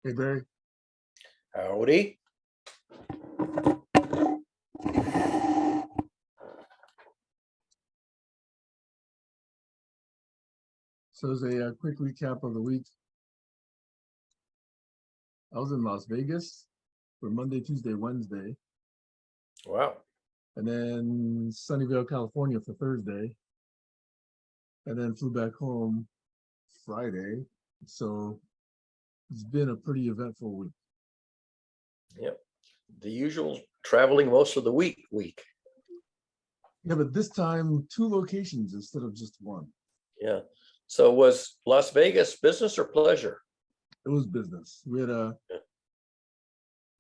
Hey, Barry. Howdy. So as a quick recap of the week, I was in Las Vegas for Monday, Tuesday, Wednesday, Wow. and then Sunnyvale, California for Thursday, and then flew back home Friday. So it's been a pretty eventful week. Yep. The usual traveling most of the week. Yeah, but this time 2 locations instead of just 1. Yeah. So was Las Vegas business or pleasure? It was business. We had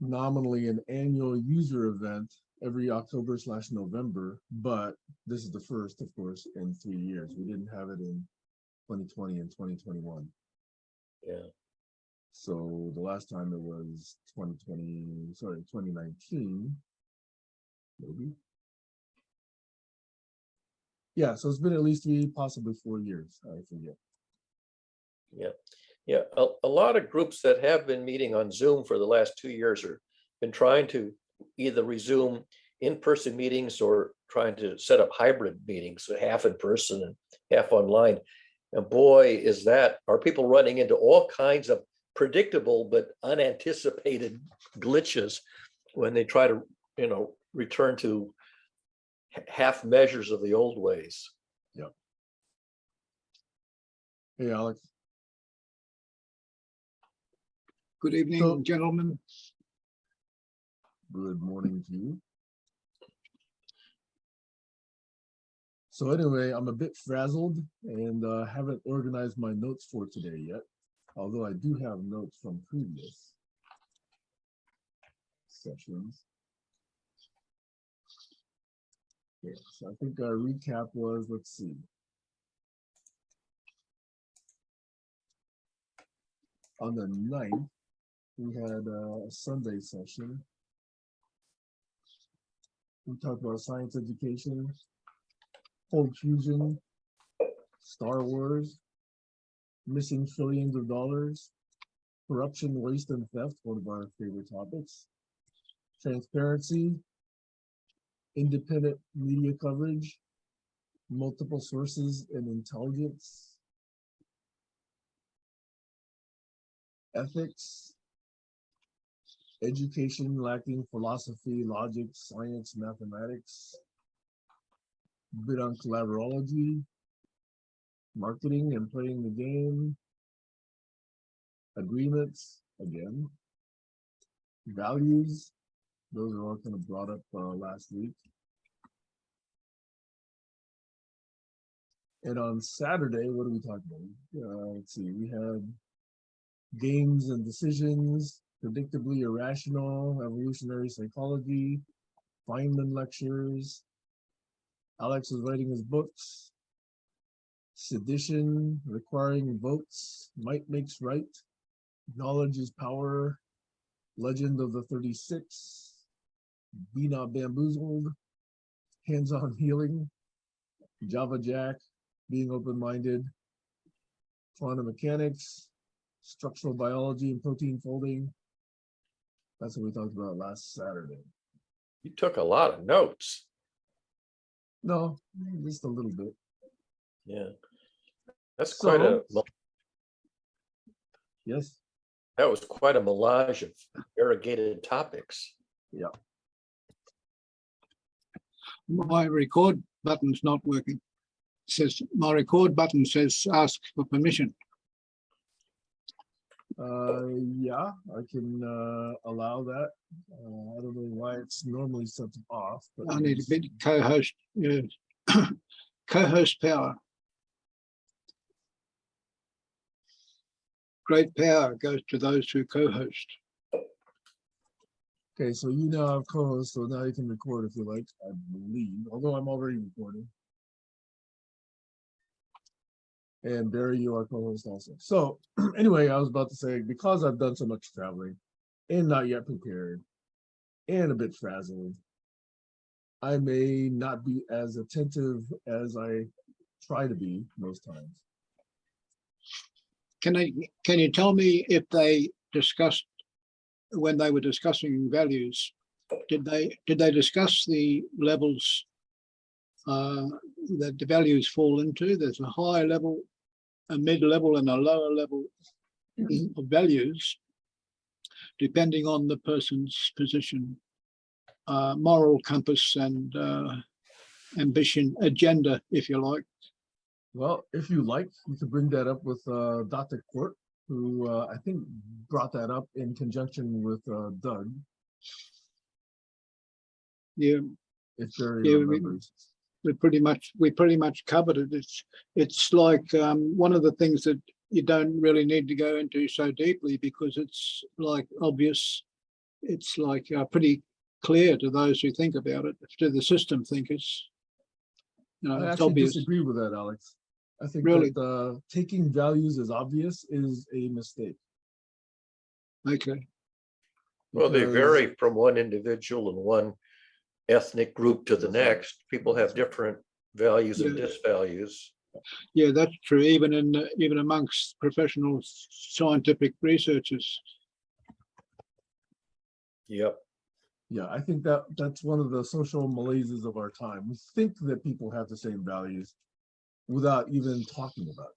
nominally an annual user event every October/November, but this is the first, of course, in 3 years. We didn't have it in 2020 and 2021. Yeah. So the last time it was 2019, maybe. Yeah, so it's been at least 3, possibly 4 years, I forget. Yeah. Yeah. A lot of groups that have been meeting on Zoom for the last 2 years are been trying to either resume in-person meetings or trying to set up hybrid meetings, so half in person and half online. And boy, are people running into all kinds of predictable but unanticipated glitches when they try to, return to half measures of the old ways. Yeah. Hey, Alex. Good evening, gentlemen. Good morning to you. So anyway, I'm a bit frazzled and haven't organized my notes for today yet, although I do have notes from previous sessions. Yeah, so I think our recap was, let's see. On the 9th, we had a Sunday session. We talked about science education, cold fusion, Star Wars, missing trillions of dollars, corruption, waste, and theft, one of our favorite topics, transparency, independent media coverage, multiple sources and intelligence, ethics, education lacking philosophy, logic, science, mathematics, a bit on collaborology, marketing and playing the game, agreements, again, values, those are all kind of brought up last week. And on Saturday, what are we talking about? Let's see, we had games and decisions, predictably irrational, evolutionary psychology, Feynman lectures. Alex was writing his books, sedition, requiring votes, might makes right, knowledge is power, legend of the 36, be not bamboozled, hands-on healing, Java Jack, being open-minded, quantum mechanics, structural biology and protein folding. That's what we talked about last Saturday. You took a lot of notes. No, just a little bit. Yeah. That's So, yes. That was quite a melange of variegated topics. Yeah. My record button's not working. It says my record button says ask for permission. Yeah, I can allow that. I don't know why it's normally set off. But I need a bit co-host co-host power. Great power goes to those who co-host. Okay, so you now have co-host, so now you can record if you like, I believe, although I'm already recording. And Barry, you are co-host also. So anyway, I was about to say, because I've done so much traveling and not yet prepared and a bit frazzled, I may not be as attentive as I try to be most times. Can you tell me if they discussed when they were discussing values? Did they discuss the levels that the values fall into? There's a high level, a mid level, and a lower level of values, depending on the person's position, moral compass, and ambition, agenda, if you like. Well, if you like, you could bring that up with Dr. Court, who I think brought that up in conjunction with Doug, Yeah, if Jerry Yeah, remembers. we pretty much covered it. It's like one of the things that you don't really need to go into so deeply, because it's like obvious. It's like pretty clear to those who think about it, to the system thinkers. I It's actually obvious. disagree with that, Alex. I think Really? that taking values as obvious is a mistake. Okay. Well, they because- vary from one individual and one ethnic group to the That's right. next. People have different values and Yeah. disvalues. Yeah, that's true. Even amongst professional scientific researchers. Yep. Yeah, I think that that's one of the social malaises of our time. We think that people have the same values without even talking about it.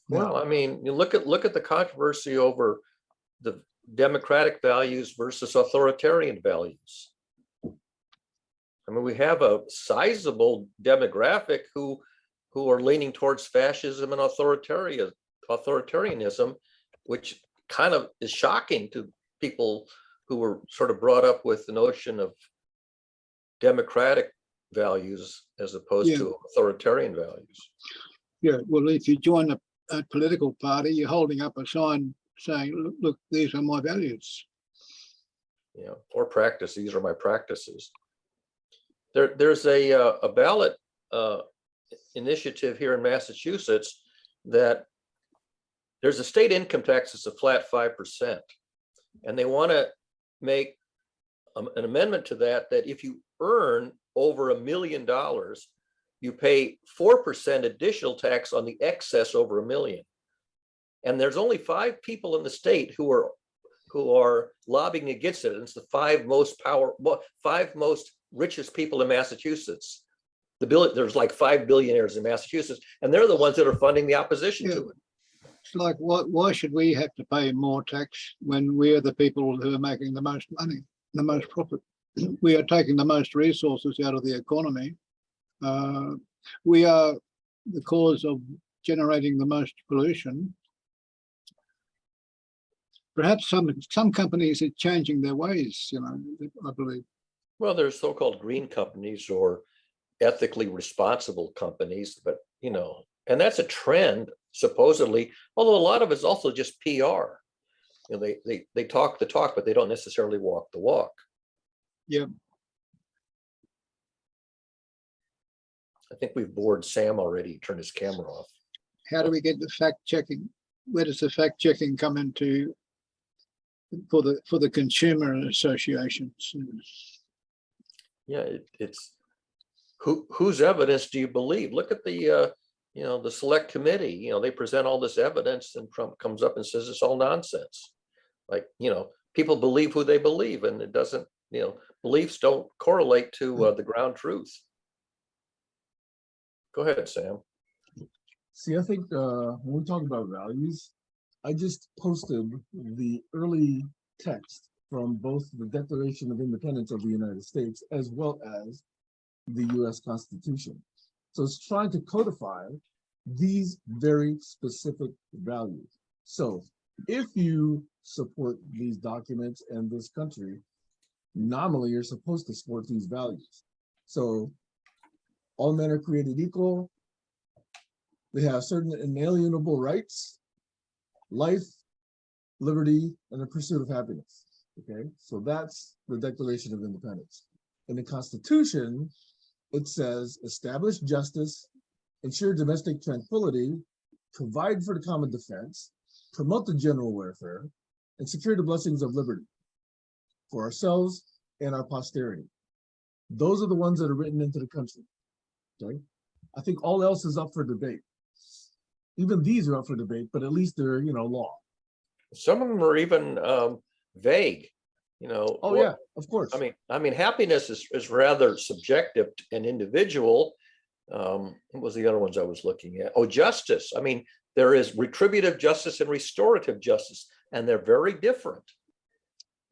Well, Now, I mean, you look at the controversy over the democratic values versus authoritarian values. I mean, we have a sizable demographic who are leaning towards fascism and authoritarianism, which kind of is shocking to people who were sort of brought up with the notion of democratic values as opposed Yeah. to authoritarian values. Yeah, well, if you join a political party, you're holding up a sign saying, look, these are my values. You know, or practice. These are my practices. There's a ballot initiative here in Massachusetts that there's a state income tax that's a flat 5%, and they want to make an amendment to that if you earn over $1 million, you pay 4% additional tax on the excess over $1 million. And there's only 5 people in the state who are lobbying against it. And it's the 5 most richest people in Massachusetts. There's like 5 billionaires in Massachusetts, and they're the ones that are funding the opposition to it. It's like, why should we have to pay more tax when we're the people who are making the most money, the most profit? We are taking the most resources out of the economy. We are the cause of generating the most pollution. Perhaps some companies are changing their ways, I believe. Well, there's so-called green companies or ethically responsible companies, but and that's a trend supposedly, although a lot of it's also just PR. They talk the talk, but they don't necessarily walk the walk. Yeah. I think we've bored Sam already. Turn his camera off. How do we get the fact checking? Where does the fact checking come into for the consumer associations? Yeah, it's whose evidence do you believe? Look at the the select committee. They present all this evidence, and Trump comes up and says it's all nonsense. Like, people believe who they believe, and it doesn't. Beliefs don't correlate to the ground truth. Go ahead, Sam. see, I think when we talk about values, I just posted the early text from both the Declaration of Independence of the United States as well as the US Constitution. So it's trying to codify these very specific values. So if you support these documents and this country, nominally you're supposed to support these values. So all men are created equal. They have certain inalienable rights, life, liberty, and the pursuit of happiness. Okay, so that's the Declaration of Independence. In the Constitution, it says establish justice, ensure domestic tranquility, provide for the common defense, promote the general welfare, and secure the blessings of liberty for ourselves and our posterity. Those are the ones that are written into the country. Okay, I think all else is up for debate. Even these are up for debate, but at least they're law. Some of them are even vague, you know. Oh, what- yeah, of course. I mean, happiness is rather subjective and individual. What was the other ones I was looking at? Oh, justice. I mean, there is retributive justice and restorative justice, and they're very different.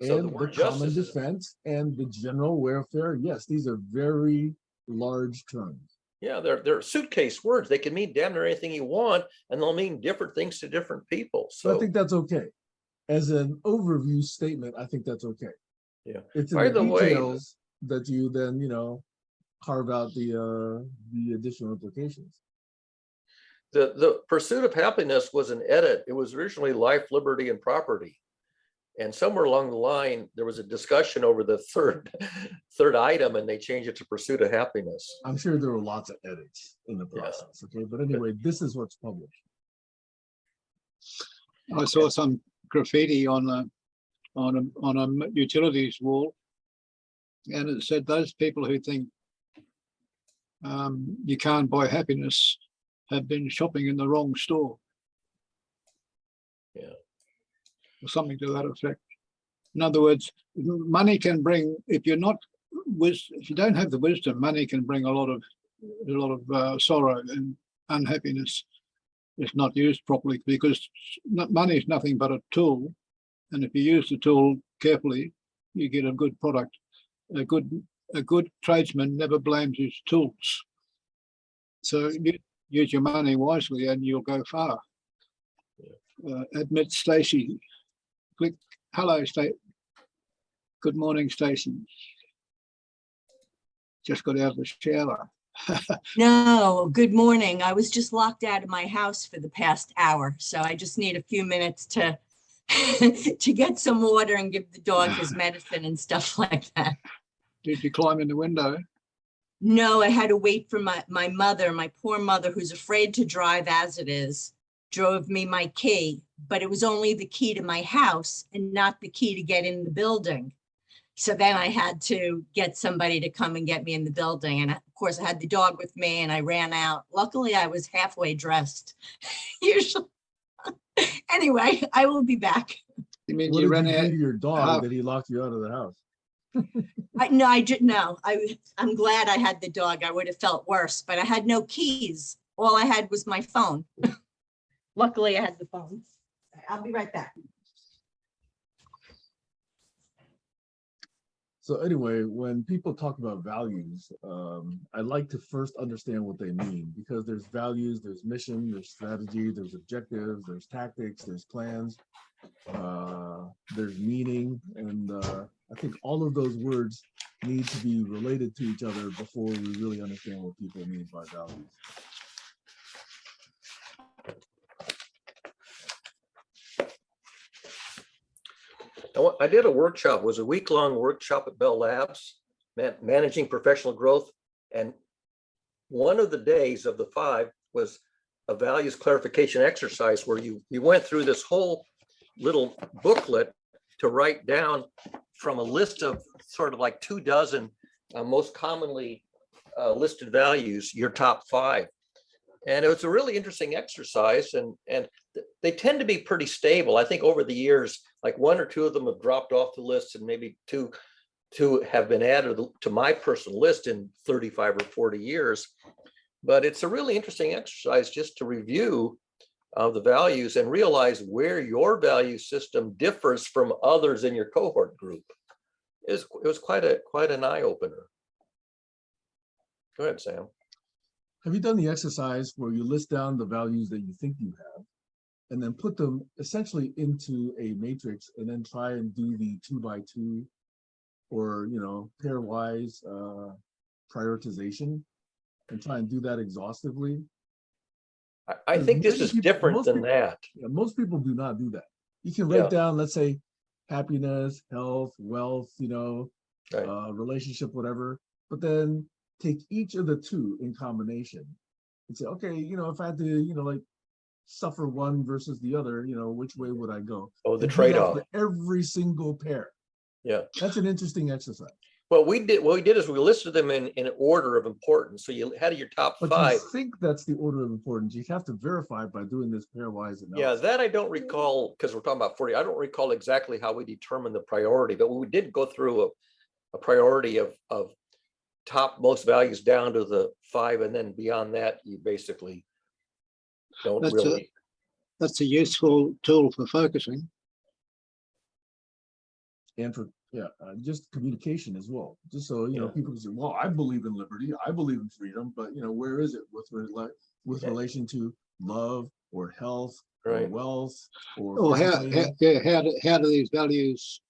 So And the word common justice is- defense and the general welfare. Yes, these are very large terms. yeah, they're suitcase words. They can mean damn near anything you want, and they'll mean different things to different people. So I So think that's okay. As an overview statement, I think that's okay. yeah. It's in By the the way, details that you then, carve out the additional implications. the pursuit of happiness was an edit. It was originally life, liberty, and property. And somewhere along the line, there was a discussion over the third item, and they changed it to pursuit of happiness. I'm sure there were lots of edits in the Yeah. process. Okay, but anyway, this is what's published. I saw some graffiti on a utilities wall, and it said those people who think you can't buy happiness have been shopping in the wrong store. Yeah. Or something to that effect. In other words, money can bring, if you don't have the wisdom, money can bring a lot of sorrow and unhappiness if not used properly, because money is nothing but a tool, and if you use the tool carefully, you get a good product. A good tradesman never blames his tools. So use your money wisely and you'll go far. Admit Stacy. Click hello, Stacy. Good morning, Stacy. Just got out of the shower. No, good morning. I was just locked out of my house for the past hour, so I just need a few minutes to to get some water and give the dog his medicine and stuff like that. Did you climb in the window? No, I had to wait for my mother, my poor mother, who's afraid to drive as it is, drove me my key, but it was only the key to my house and not the key to get in the building. So then I had to get somebody to come and get me in the building. And of course I had the dog with me and I ran out. Luckily I was halfway dressed. Usually. Anyway, I will be back. You mean What you did ran you out? do to your dog half- that he locked you out of the house? I'm glad I had the dog. I would have felt worse, but I had no keys. All I had was my phone. Luckily I had the phone. I'll be right back. So anyway, when people talk about values, I like to first understand what they mean, because there's values, there's mission, there's strategy, there's objectives, there's tactics, there's plans, there's meaning, and I think all of those words need to be related to each other before we really understand what people mean by values. I did a workshop, it was a week-long workshop at Bell Labs, managing professional growth. And one of the days of the 5 was a values clarification exercise where you went through this whole little booklet to write down from a list of sort of like 24 most commonly listed values, your top 5. And it was a really interesting exercise, and they tend to be pretty stable. I think over the years, like 1 or 2 of them have dropped off the list, and maybe two have been added to my personal list in 35 or 40 years. But it's a really interesting exercise just to review the values and realize where your value system differs from others in your cohort group. It was quite an eye opener. Go ahead, Sam. Have you done the exercise where you list down the values that you think you have, and then put them essentially into a matrix, and then try and do the 2x2 or pairwise prioritization, and try and do that exhaustively? I think this is different than that. Yeah, most people do not do that. You can write down, let's say, happiness, health, wealth, Right. relationship, whatever, but then take each of the 2 in combination and say, okay, if I had to, suffer one versus the other, which way would I go? Oh, the And do that trade-off. for every single pair. Yeah. That's an interesting exercise. What we did is we listed them in order of importance. So you had your top But five. you think that's the order of importance. You have to verify by doing this pairwise Yeah, analysis. that I don't recall, because we're talking about 40. I don't recall exactly how we determined the priority, but we did go through a priority of top most values down to the 5, and then beyond that, you basically don't really. That's a useful tool for focusing. And for just communication as well. Just so you know, Yeah. people can say, "Well, I believe in liberty, I believe in freedom," but you know, where is it with Yeah. relation to love or health or Right. wealth or Or physically? how do these values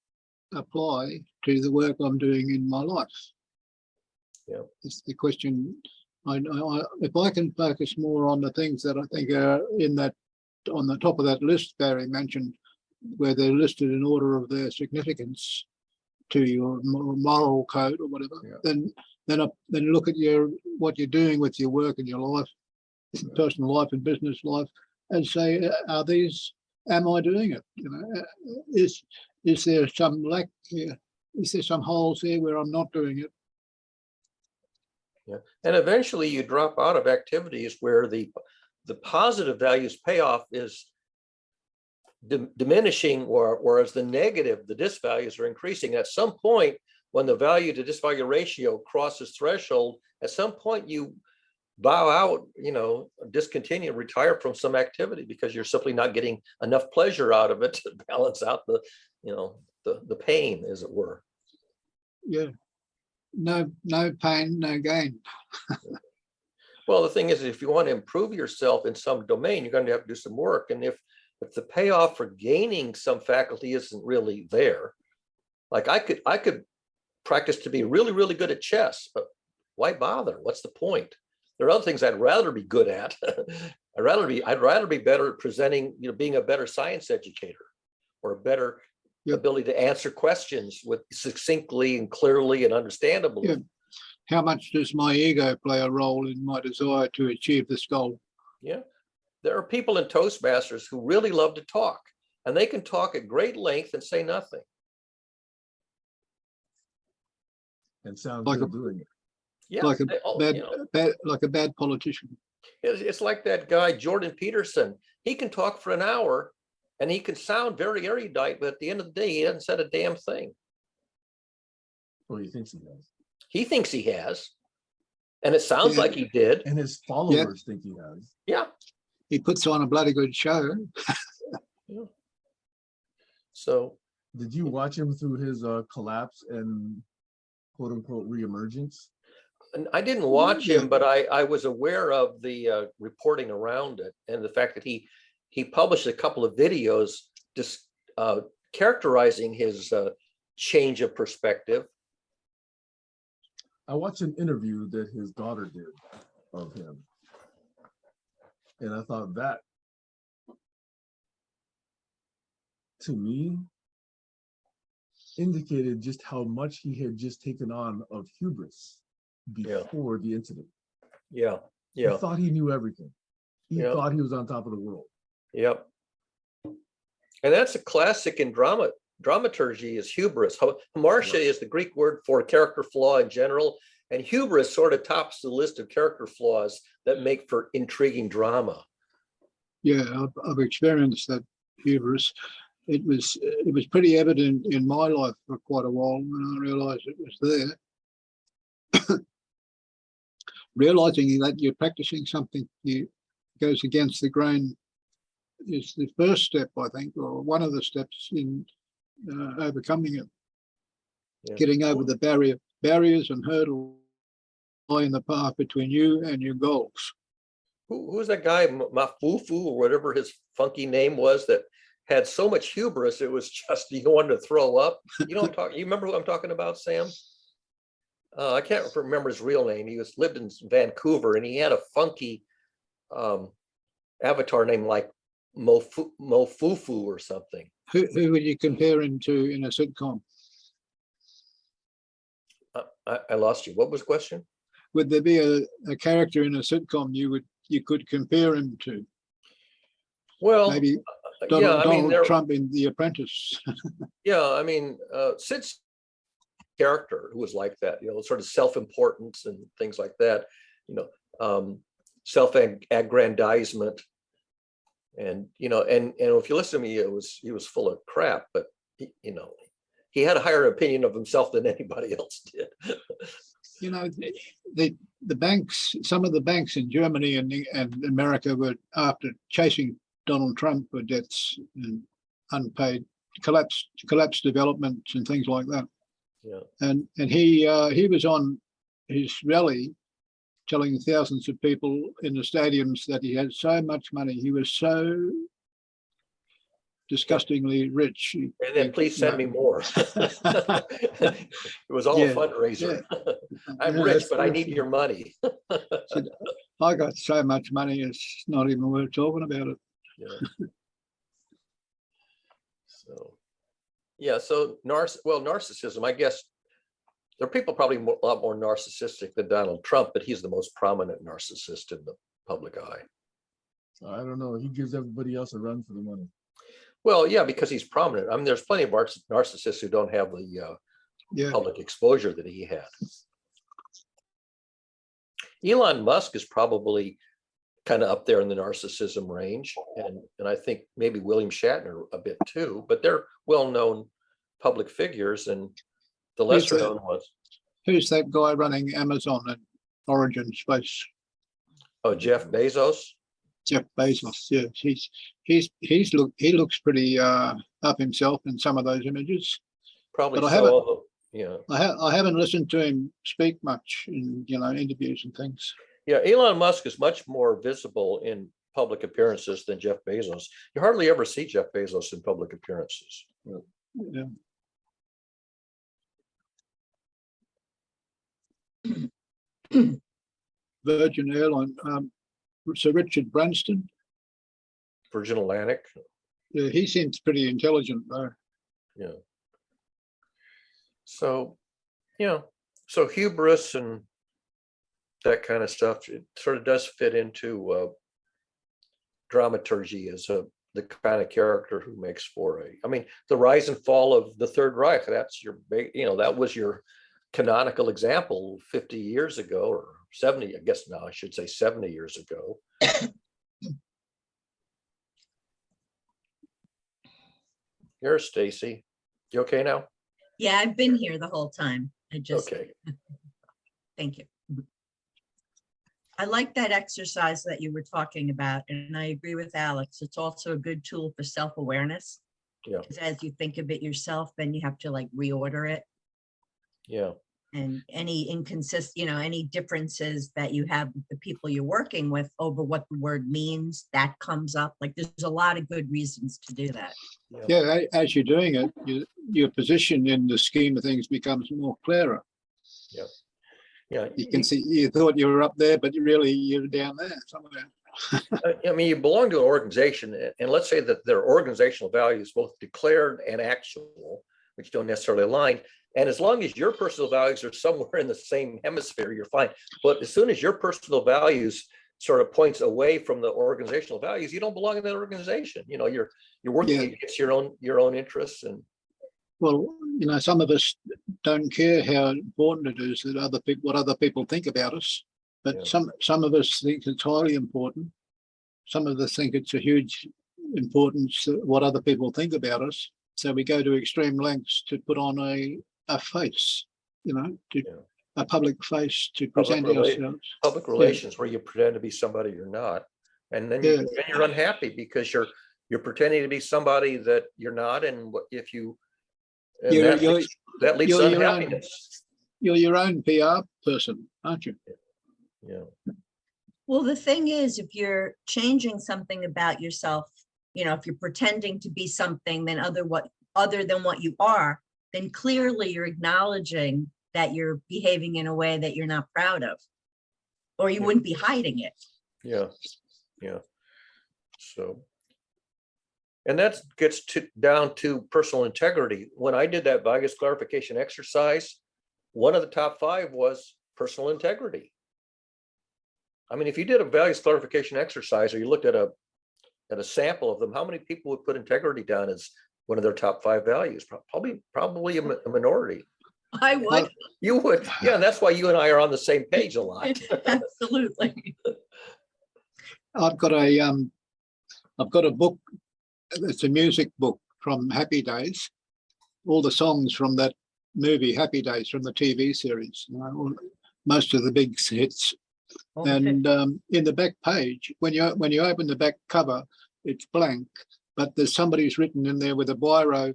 apply to the work I'm doing in my life? Yeah. It's the question. If I can focus more on the things that I think are in that, on the top of that list Barry mentioned, where they're listed in order of their significance to your moral code or whatever, Yeah. then look at what you're doing with your work and your life, personal life and business life, and say, am I doing it? You know, is there some lack here? Is there some holes here where I'm not doing it? Yeah, and eventually you drop out of activities where the positive values payoff is diminishing, whereas the negative, the disvalues, are increasing. At some point, when the value to disvalue ratio crosses threshold, at some point you bow out, you know, discontinue, retire from some activity because you're simply not getting enough pleasure out of it to balance out the, you know, the pain, as it were. Yeah. No pain, no gain. Well, the thing is, if you want to improve yourself in some domain, you're going to have to do some work. And if the payoff for gaining some faculty isn't really there, like I could practice to be really, really good at chess, but why bother? What's the point? There are other things I'd rather be good at. I'd rather be better at presenting, you know, being a better science educator, or a better ability to answer questions with succinctly and clearly and understandably. Yeah. How much does my ego play a role in my desire to achieve this goal? Yeah. There are people in Toastmasters who really love to talk, and they can talk at great length and say nothing. And sound Like good doing it. Yeah, like a you know, like a bad politician. it's like that guy, Jordan Peterson. He can talk for an hour and he can sound very erudite, but at the end of the day, he hasn't said a damn thing. Well, he thinks he does. He thinks he has, and it sounds like he did. And his followers think he has. Yeah. He puts on a bloody good show. Yeah. So did you watch him through his collapse and quote unquote reemergence? And I didn't watch him, but I was aware of the reporting around it, and the fact that he published a couple of videos just characterizing his change of perspective. I watched an interview that his daughter did of him, and I thought that, to me, indicated just how much he had just taken on of hubris before the incident. Yeah. He thought he knew everything. He thought he was on top of the world. Yep. And that's a classic in dramaturgy, is hubris. Hamartia is the Greek word for character flaw in general, and hubris sort of tops the list of character flaws that make for intriguing drama. Yeah, I've experienced that hubris. It was pretty evident in my life for quite a while when I realized it was there. Realizing that you're practicing something goes against the grain is the first step, I think, or one of the steps in overcoming it. Yeah. Getting over the barriers and hurdles in the path between you and your goals. Who's that guy, Mafufu, or whatever his funky name was, that had so much hubris it was just, you wanted to throw up? You know, you remember who I'm talking about, Sam? I can't remember his real name. He lived in Vancouver, and he had a funky avatar name like Mofufu or something. Who would you compare him to in a sitcom? I lost you. What was the question? Would there be a character in a sitcom you could compare him to? Well, maybe Donald Trump in The Apprentice. Yeah, I mean, Sid character who was like that, sort of self-importance and things like that, self-aggrandizement. And, and if you listen to me, he was full of crap, but he had a higher opinion of himself than anybody else did. The banks, some of the banks in Germany and America were, after chasing Donald Trump for debts and unpaid, collapsed developments and things like that. Yeah. And he was on his rally telling thousands of people in the stadiums that he had so much money. He was so disgustingly rich. And then please send me more. It was all a fundraiser. I'm rich, but I need your money. I got so much money, it's not even worth talking about it. Yeah. So narcissism, I guess there are people probably a lot more narcissistic than Donald Trump, but he's the most prominent narcissist in the public eye. So I don't know. He gives everybody else a run for the money. Well, yeah, because he's prominent. I mean, there's plenty of narcissists who don't have the public exposure that he had. Elon Musk is probably kind of up there in the narcissism range, and I think maybe William Shatner a bit too, but they're well-known public figures, and the lesser known ones. Who's that guy running Amazon and Origin Space? Oh, Jeff Bezos. Jeff Bezos, yeah, he looks pretty up himself in some of those images. Probably but so. I haven't listened to him speak much in interviews and things. Yeah, Elon Musk is much more visible in public appearances than Jeff Bezos. You hardly ever see Jeff Bezos in public appearances. Yeah. Virgin Airline, Sir Richard Branson. Virgin Atlantic. Yeah, he seems pretty intelligent though. Yeah. So, so hubris and that kind of stuff, it sort of does fit into dramaturgy as the kind of character who makes for the rise and fall of the Third Reich. That's that was your canonical example 50 years ago, or 70, I guess now I should say 70 years ago. Here's Stacy. You okay now? Yeah, I've been here the whole time. Okay. Thank you. I like that exercise that you were talking about, and I agree with Alex. It's also a good tool for self-awareness. Yeah. Because as you think of it yourself, then you have to reorder it. Yeah. And any any differences that you have with the people you're working with over what the word means, that comes up. There's a lot of good reasons to do that. Yeah, as you're doing it, your position in the scheme of things becomes more clearer. Yeah. Yeah. You can see, you thought you were up there, but really you're down there somewhere. You belong to an organization, and let's say that their organizational values, both declared and actual, which don't necessarily align. And as long as your personal values are somewhere in the same hemisphere, you're fine. But as soon as your personal values sort of points away from the organizational values, you don't belong in that organization. You're working against your own interests. And well, some of us don't care how important it is that what other people think about us, but some of us think it's highly important. Some of us think it's a huge importance what other people think about us. So we go to extreme lengths to put on a face, a public face to present ourselves. Public relations where you pretend to be somebody you're not, and then you're unhappy because you're pretending to be somebody that you're not, and if you that leads to unhappiness. You're your own PR person, aren't you? Yeah. Well, the thing is, if you're changing something about yourself, if you're pretending to be something other than what you are, then clearly you're acknowledging that you're behaving in a way that you're not proud of, or you wouldn't be hiding it. Yeah. So, and that gets down to personal integrity. When I did that values clarification exercise, one of the top 5 was personal integrity. If you did a values clarification exercise, or you looked at a sample of them, how many people would put integrity down as one of their top 5 values? Probably a minority. I would, You would, yeah, that's why you and I are on the same page a lot. absolutely. I've got a book. It's a music book from Happy Days. All the songs from that movie Happy Days, from the TV series. Most of the big hits. And in the back page, when you open the back cover, it's blank, but there's somebody who's written in there with a biro.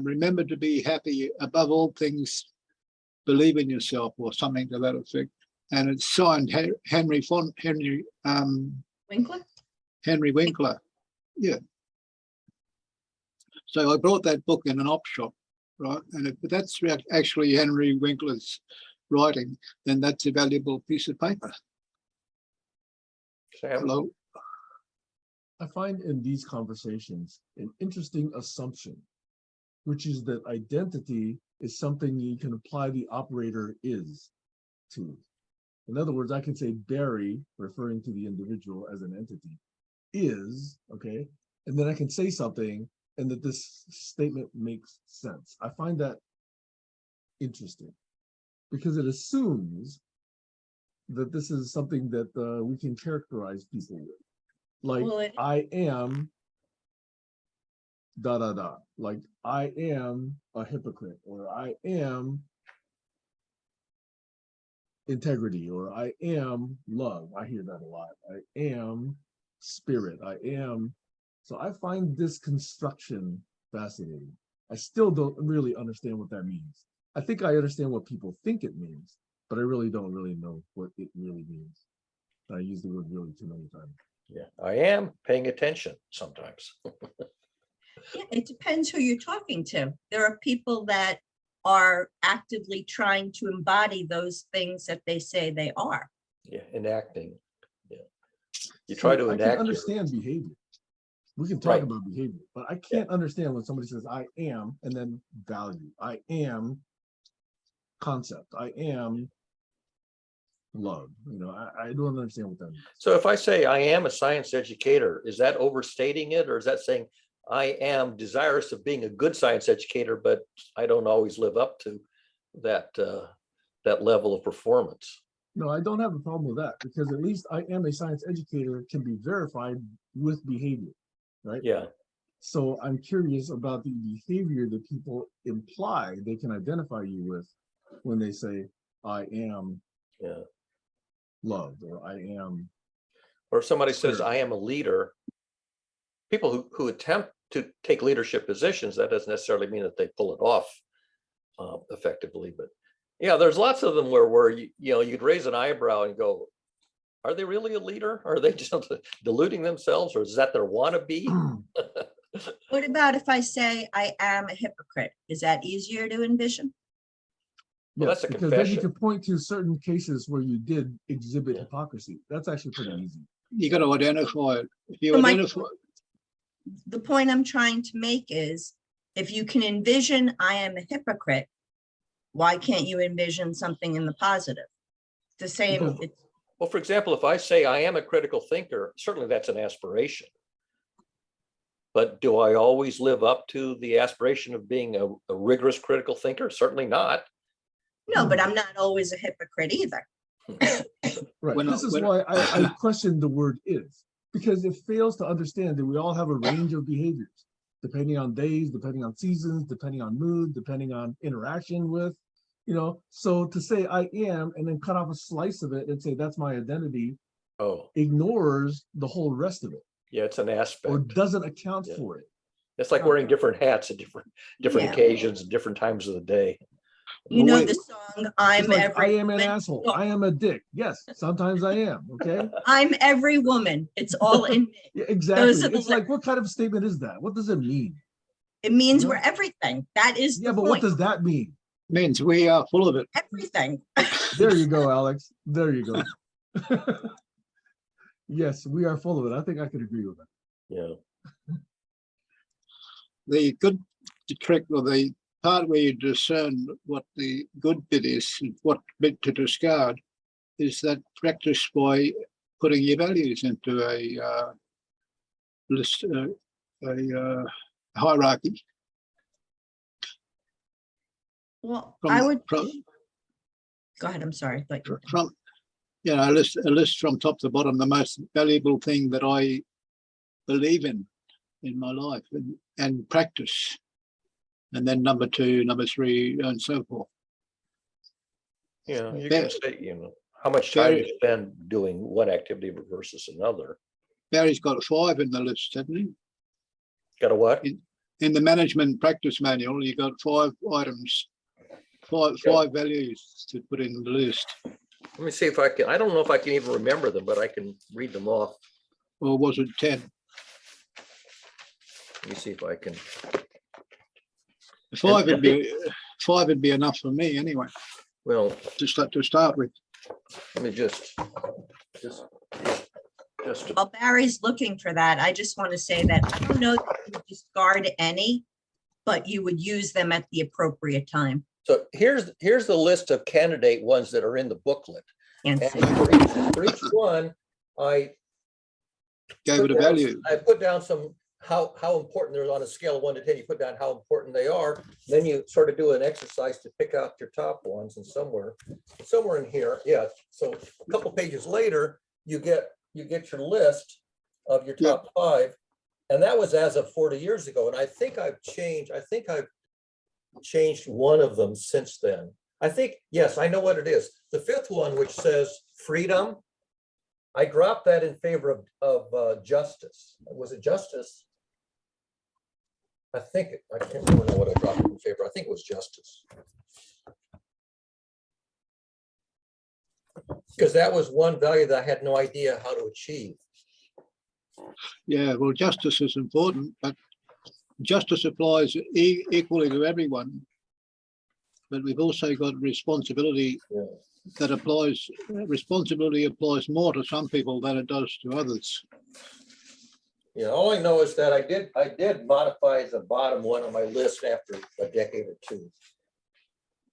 Remember to be happy above all things. Believe in yourself, or something to that effect. And it's signed Henry Winkler? Yeah. So I brought that book in an op shop, right? And if that's actually Henry Winkler's writing, then that's a valuable piece of paper. Sam? Hello. I find in these conversations an interesting assumption, which is that identity is something you can apply the operator is to. In other words, I can say Barry, referring to the individual as an entity, is, okay, and then I can say something and that this statement makes sense. I find that interesting because it assumes that this is something that we can characterize people with. Like, Well, I am da da da. Like, I am a hypocrite, or I am integrity, or I am love. I hear that a lot. I am spirit. I am. So I find this construction fascinating. I still don't really understand what that means. I think I understand what people think it means, but I really don't know what it really means. I use the word really too many times. Yeah, I am paying attention sometimes. yeah, it depends who you're talking to. There are people that are actively trying to embody those things that they say they are. Yeah, enacting. Yeah, you try to I enact. can understand behavior. We can talk Right. about behavior, but I can't understand when somebody says I am and then value. I am concept. I am love. You know, I don't understand what that means. So if I say I am a science educator, is that overstating it, or is that saying I am desirous of being a good science educator, but I don't always live up to that that level of performance? No, I don't have a problem with that because at least I am a science educator can be verified with behavior, right? Yeah. So I'm curious about the behavior that people imply they can identify you with when they say I am loved, or I am. Or if somebody says spirit. I am a leader, people who attempt to take leadership positions, that doesn't necessarily mean that they pull it off effectively. But yeah, there's lots of them where you know, you'd raise an eyebrow and go, are they really a leader? Are they just deluding themselves, or is that their wannabe? What about if I say I am a hypocrite? Is that easier to envision? Well, Yes, that's a because then you confession. can point to certain cases where you did exhibit Yeah. hypocrisy. That's actually pretty easy. You got to identify it. If you So identify, the point I'm trying to make is, if you can envision I am a hypocrite, why can't you envision something in the positive? The same, Because- it's, Well, for example, if I say I am a critical thinker, certainly that's an aspiration. But do I always live up to the aspiration of being a rigorous critical thinker? Certainly not. no, but I'm not always a hypocrite either. Right. When I- This is when- why I question the word is, because it fails to understand that we all have a range of behaviors, depending on days, depending on seasons, depending on mood, depending on interaction with, you know. So to say I am and then cut off a slice of it and say that's my identity Oh, ignores the whole rest of it yeah, it's an or aspect. doesn't account Yeah. for it. It's like wearing different hats at different Yeah. occasions, different times of the day. You know Wait. the song, It's I'm like, every I am an woman. asshole. No, I am a dick. Yes, sometimes I am. Okay. I'm every woman. It's all in me. Yeah, exactly. Those are the It's like, what kind of statement is that? What does it mean? It means You know? we're everything. That is Yeah, the but what point. does that mean? means we are full of it. Everything. There you go, Alex. There you go. Yes, we are full of it. I think I could agree with that. Yeah. The good trick, or the part where you discern what the good bit is and what bit to discard, is that practice by putting your values into a list, a hierarchy. Well, From- I would, from- go ahead, I'm sorry, but From, you know, a list from top to bottom, the most valuable thing that I believe in my life and practice. And then number 2, number 3, and so forth. Yeah, you Fair- can say, how much time fair- you spend doing one activity versus another. Barry's got 5 in the list, hasn't he? Got a what? In the management practice manual, you got 5 items, five values to put in the list. Let me see if I can, I don't know if I can even remember them, but I can read them off. Or was it 10? Let me see if I can. 5 would be enough for me anyway, Well, to start with. let me just. while Barry's looking for that, I just want to say that I don't know that you would discard any, but you would use them at the appropriate time. So here's the list of candidate ones that are in the booklet. And And see. for each one, I Gave it a value. I put down some, how important they're on a scale of 1 to 10, you put down how important they are. Then you sort of do an exercise to pick out your top ones, and somewhere in here, yeah. So a couple pages later, you get your list of your top 5. And that was as of 40 years ago. And I think I've changed one of them since then. I think, yes, I know what it is. The 5th one, which says freedom, I dropped that in favor of justice. Was it justice? I can't remember what I dropped in favor. I think it was justice. Because that was one value that I had no idea how to achieve. Yeah, well, justice is important, but justice applies equally to everyone. But we've also got responsibility that applies. Responsibility applies more to some people than it does to others. Yeah, all I know is that I did modify the bottom one on my list after a decade or 2.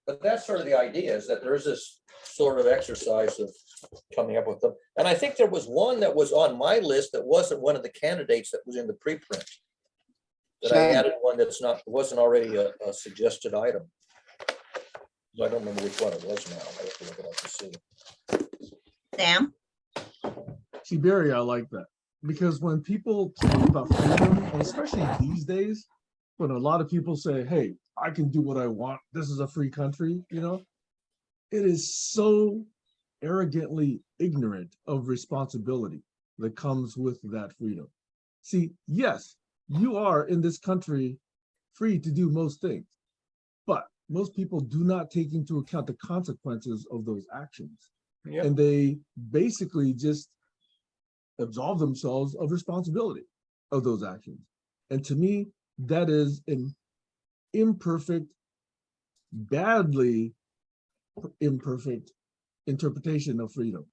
But that's sort of the idea, is that there's this sort of exercise of coming up with them. And I think there was one that was on my list that wasn't one of the candidates that was in the preprint. That I added one wasn't already a suggested item. I don't remember which one it was now. I have to look it up to see. Sam? See, Barry, I like that. Because when people talk about freedom, and especially these days, when a lot of people say, hey, I can do what I want, this is a free country, it is so arrogantly ignorant of responsibility that comes with that freedom. See, yes, you are in this country free to do most things, but most people do not take into account the consequences of those actions. Yep. And they basically just absolve themselves of responsibility of those actions. And to me, that is an imperfect, badly imperfect interpretation of freedom.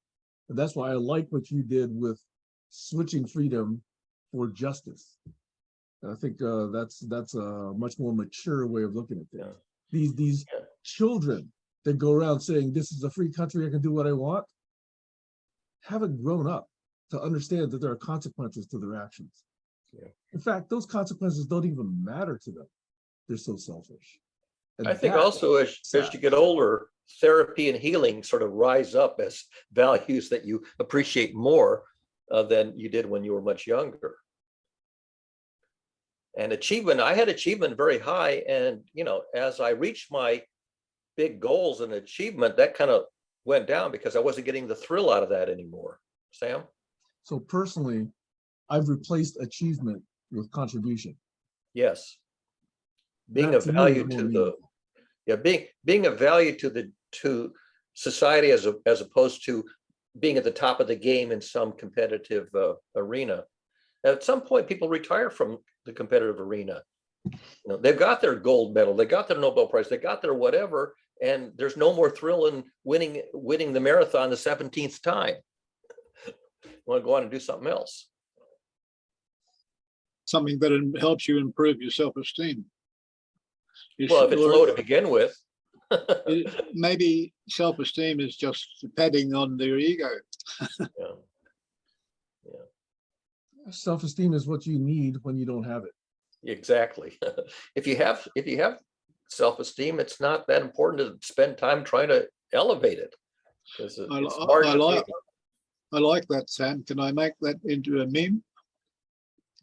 And that's why I like what you did with switching freedom for justice. And I think that's a much more mature way of looking at things. These children that go around saying this is a free country, I can do what I want, haven't grown up to understand that there are consequences to their actions. Yeah. In fact, those consequences don't even matter to them. They're so selfish. And I think that also as you get older, therapy and healing sort of rise up as values that you appreciate more than you did when you were much younger. And achievement, I had achievement very high. And, as I reached my big goals and achievement, that kind of went down because I wasn't getting the thrill out of that anymore. Sam? So personally, I've replaced achievement with contribution. Yes. Being That a to me is value more to meaningful. being a value to society as opposed to being at the top of the game in some competitive arena. At some point, people retire from the competitive arena. They've got their gold medal, they got their Nobel Prize, they got their whatever, and there's no more thrill in winning the marathon the 17th time. Want to go on and do something else. Something that helps you improve your self-esteem. Well, if it's low to begin with. Maybe self-esteem is just padding on their ego. Yeah. Self-esteem is what you need when you don't have it. Exactly. If you have self-esteem, it's not that important to spend time trying to elevate it. It's hard I to like, do. I like that, Sam. Can I make that into a meme?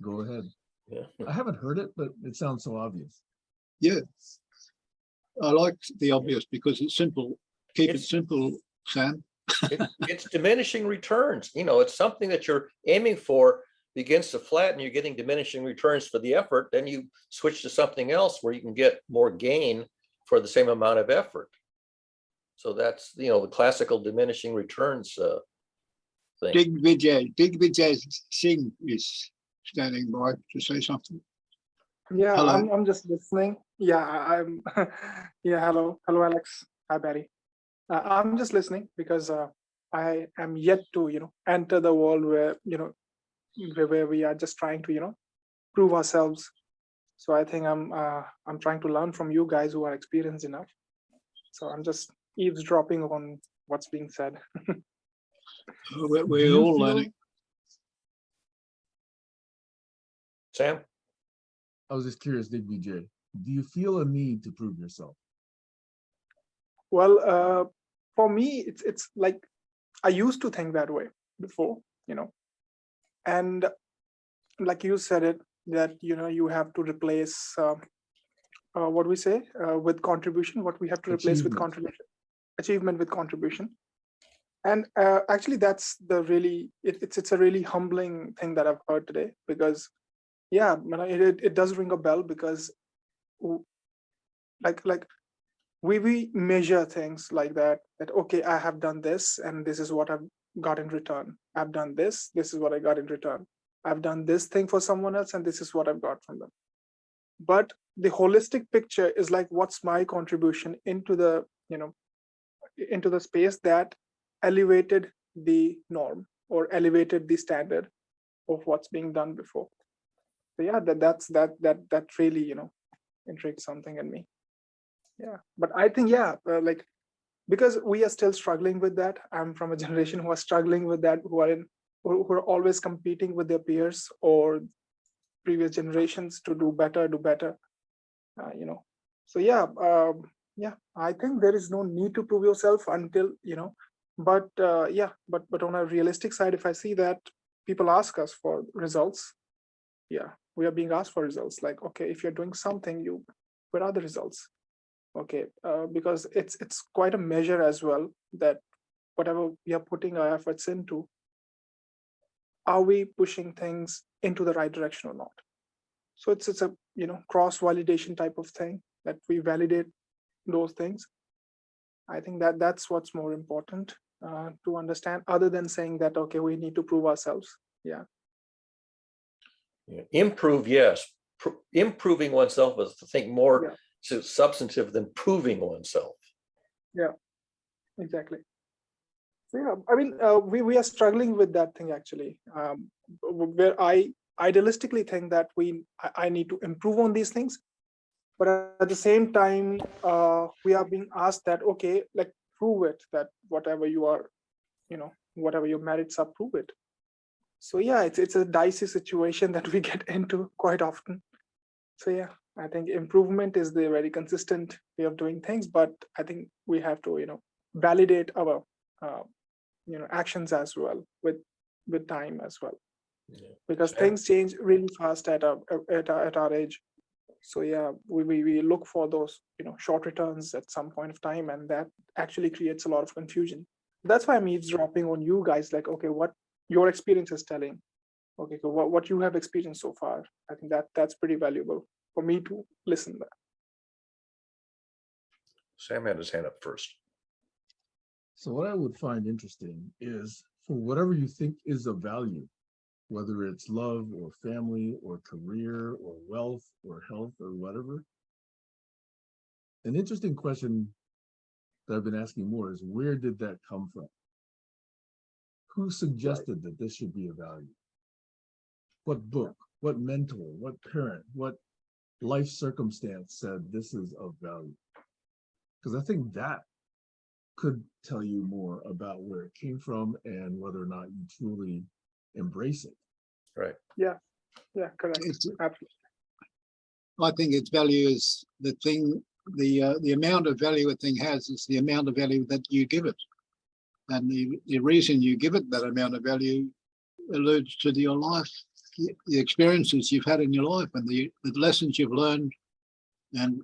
Go ahead. Yeah. I haven't heard it, but it sounds so obvious. Yeah. I like the obvious because it's simple. Keep it It's- simple, Sam. It's diminishing returns. You know, it's something that you're aiming for begins to flatten, you're getting diminishing returns for the effort, then you switch to something else where you can get more gain for the same amount of effort. So that's, you know, the classical diminishing returns thing. Digvijay Singh is standing by to say something. Yeah, Hello. I'm just listening. Yeah, I'm yeah, hello, Alex. Hi, Barry. I'm just listening because I am yet to, enter the world where, where we are just trying to, prove ourselves. So I think I'm trying to learn from you guys who are experienced enough. So I'm just eavesdropping on what's being said. We're Do you all feel- learning. Sam? I was just curious, Digvijay, do you feel a need to prove yourself? Well, for me, it's like I used to think that way before, and like you said it, that you have to replace what we say with contribution. What we have to replace with Achievement. contribution, achievement with contribution, and actually that's the really it's a really humbling thing that I've heard today, because yeah, it does ring a bell, because like we measure things like that okay, I have done this and this is what I've got in return. I've done this is what I got in return. I've done this thing for someone else and this is what I've got from them. But the holistic picture is like, what's my contribution into the into the space that elevated the norm or elevated the standard of what's being done before. So yeah, that really intrigued something in me. Yeah, but I think like, because we are still struggling with that. I'm from a generation who are struggling with that, who are always competing with their peers or previous generations to do better. So yeah, I think there is no need to prove yourself until but but on a realistic side, if I see that people ask us for results, yeah, we are being asked for results. Like, okay, if you're doing something, where are the results? Okay, because it's quite a measure as well, that whatever we are putting our efforts into, are we pushing things into the right direction or not? So it's a cross validation type of thing, that we validate those things. I think that's what's more important to understand, other than saying that okay, we need to prove ourselves. Yeah. Yeah. Improve, yes. Improving oneself is, I think, more substantive than proving oneself. Yeah, exactly. So yeah, I mean, we are struggling with that thing actually, where I idealistically think that I need to improve on these things, but at the same time, we are being asked that okay, like, prove it, that whatever you are, whatever your merits are, prove it. So yeah, it's a dicey situation that we get into quite often. So yeah, I think improvement is the very consistent way of doing things, but I think we have to validate our actions as well with time as well, because things change really fast at our age. So yeah, we look for those short returns at some point of time, and that actually creates a lot of confusion. That's why I'm eavesdropping on you guys, like, okay, what your experience is telling. Okay, so what you have experienced so far. I think that's pretty valuable for me to listen to that. Sam had his hand up first. So what I would find interesting is, for whatever you think is of value, whether it's love or family or career or wealth or health or whatever, an interesting question that I've been asking more is, where did that come from? Who suggested that this should be a value? What book, what mentor, what parent, what life circumstance said this is of value? Because I think that could tell you more about where it came from and whether or not you truly embrace it. Right. Yeah, correct. It's- Absolutely. I think its value is the thing the amount of value a thing has is the amount of value that you give it. And the reason you give it that amount of value alludes to your life, the experiences you've had in your life, and the lessons you've learned, and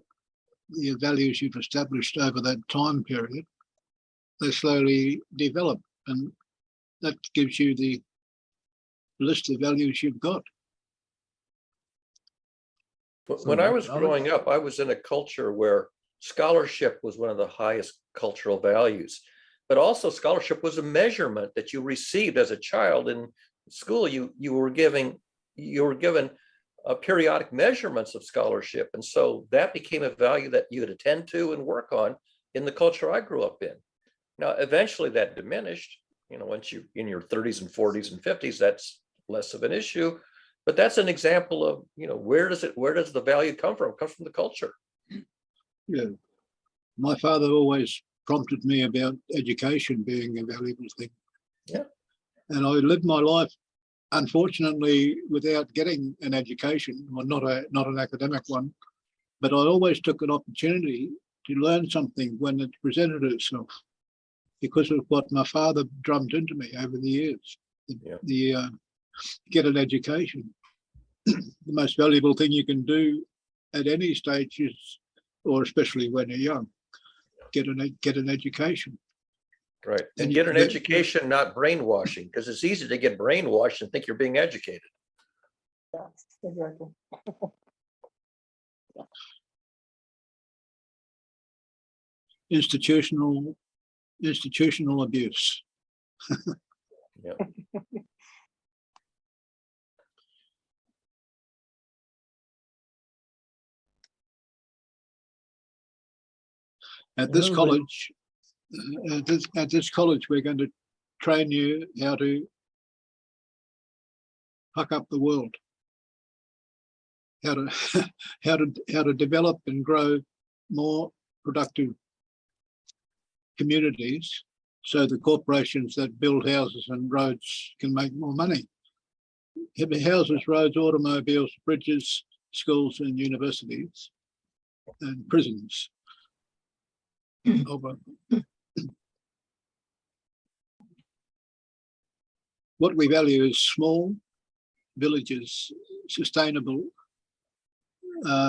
the values you've established over that time period. They slowly develop, and that gives you the list of values you've got. When I was Alex? growing up, I was in a culture where scholarship was one of the highest cultural values, but also scholarship was a measurement that you received as a child in school. You were given periodic measurements of scholarship, and so that became a value that you would attend to and work on in the culture I grew up in. Now, eventually that diminished. Once you're in your 30s and 40s and 50s, that's less of an issue. But that's an example of, where does the value come from? It comes from the culture. Yeah. My father always prompted me about education being a valuable thing. Yeah. And I lived my life, unfortunately, without getting an education, or not an academic one, but I always took an opportunity to learn something when it presented itself, because of what my father drummed into me over the years. Get an education. The most valuable thing you can do at any stage is, or especially when you're young, get an education. Right. And get an education, not brainwashing, because it's easy to get brainwashed and think you're being educated. Yeah, exactly. Institutional abuse. Yeah. At this college, we're going to train you how to fuck up the world, how to develop and grow more productive communities, so the corporations that build houses and roads can make more money. Houses, roads, automobiles, bridges, schools and universities and prisons. What we value is small villages, sustainable,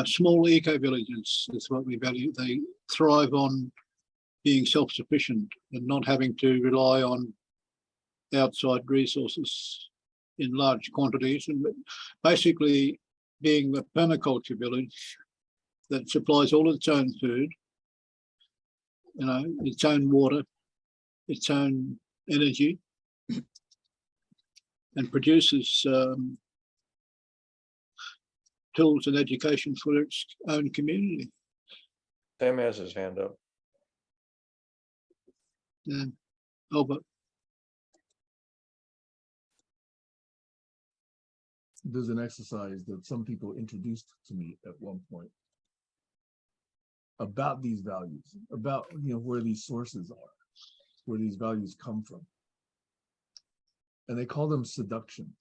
small eco-villages is what we value. They thrive on being self-sufficient and not having to rely on outside resources in large quantities, and basically being a permaculture village that supplies all its own food, its own water, its own energy, and produces tools and education for its own community. Sam has his hand up. Yeah. Albert. There's an exercise that some people introduced to me at one point about these values, about where these sources are, where these values come from. And they call them seductions.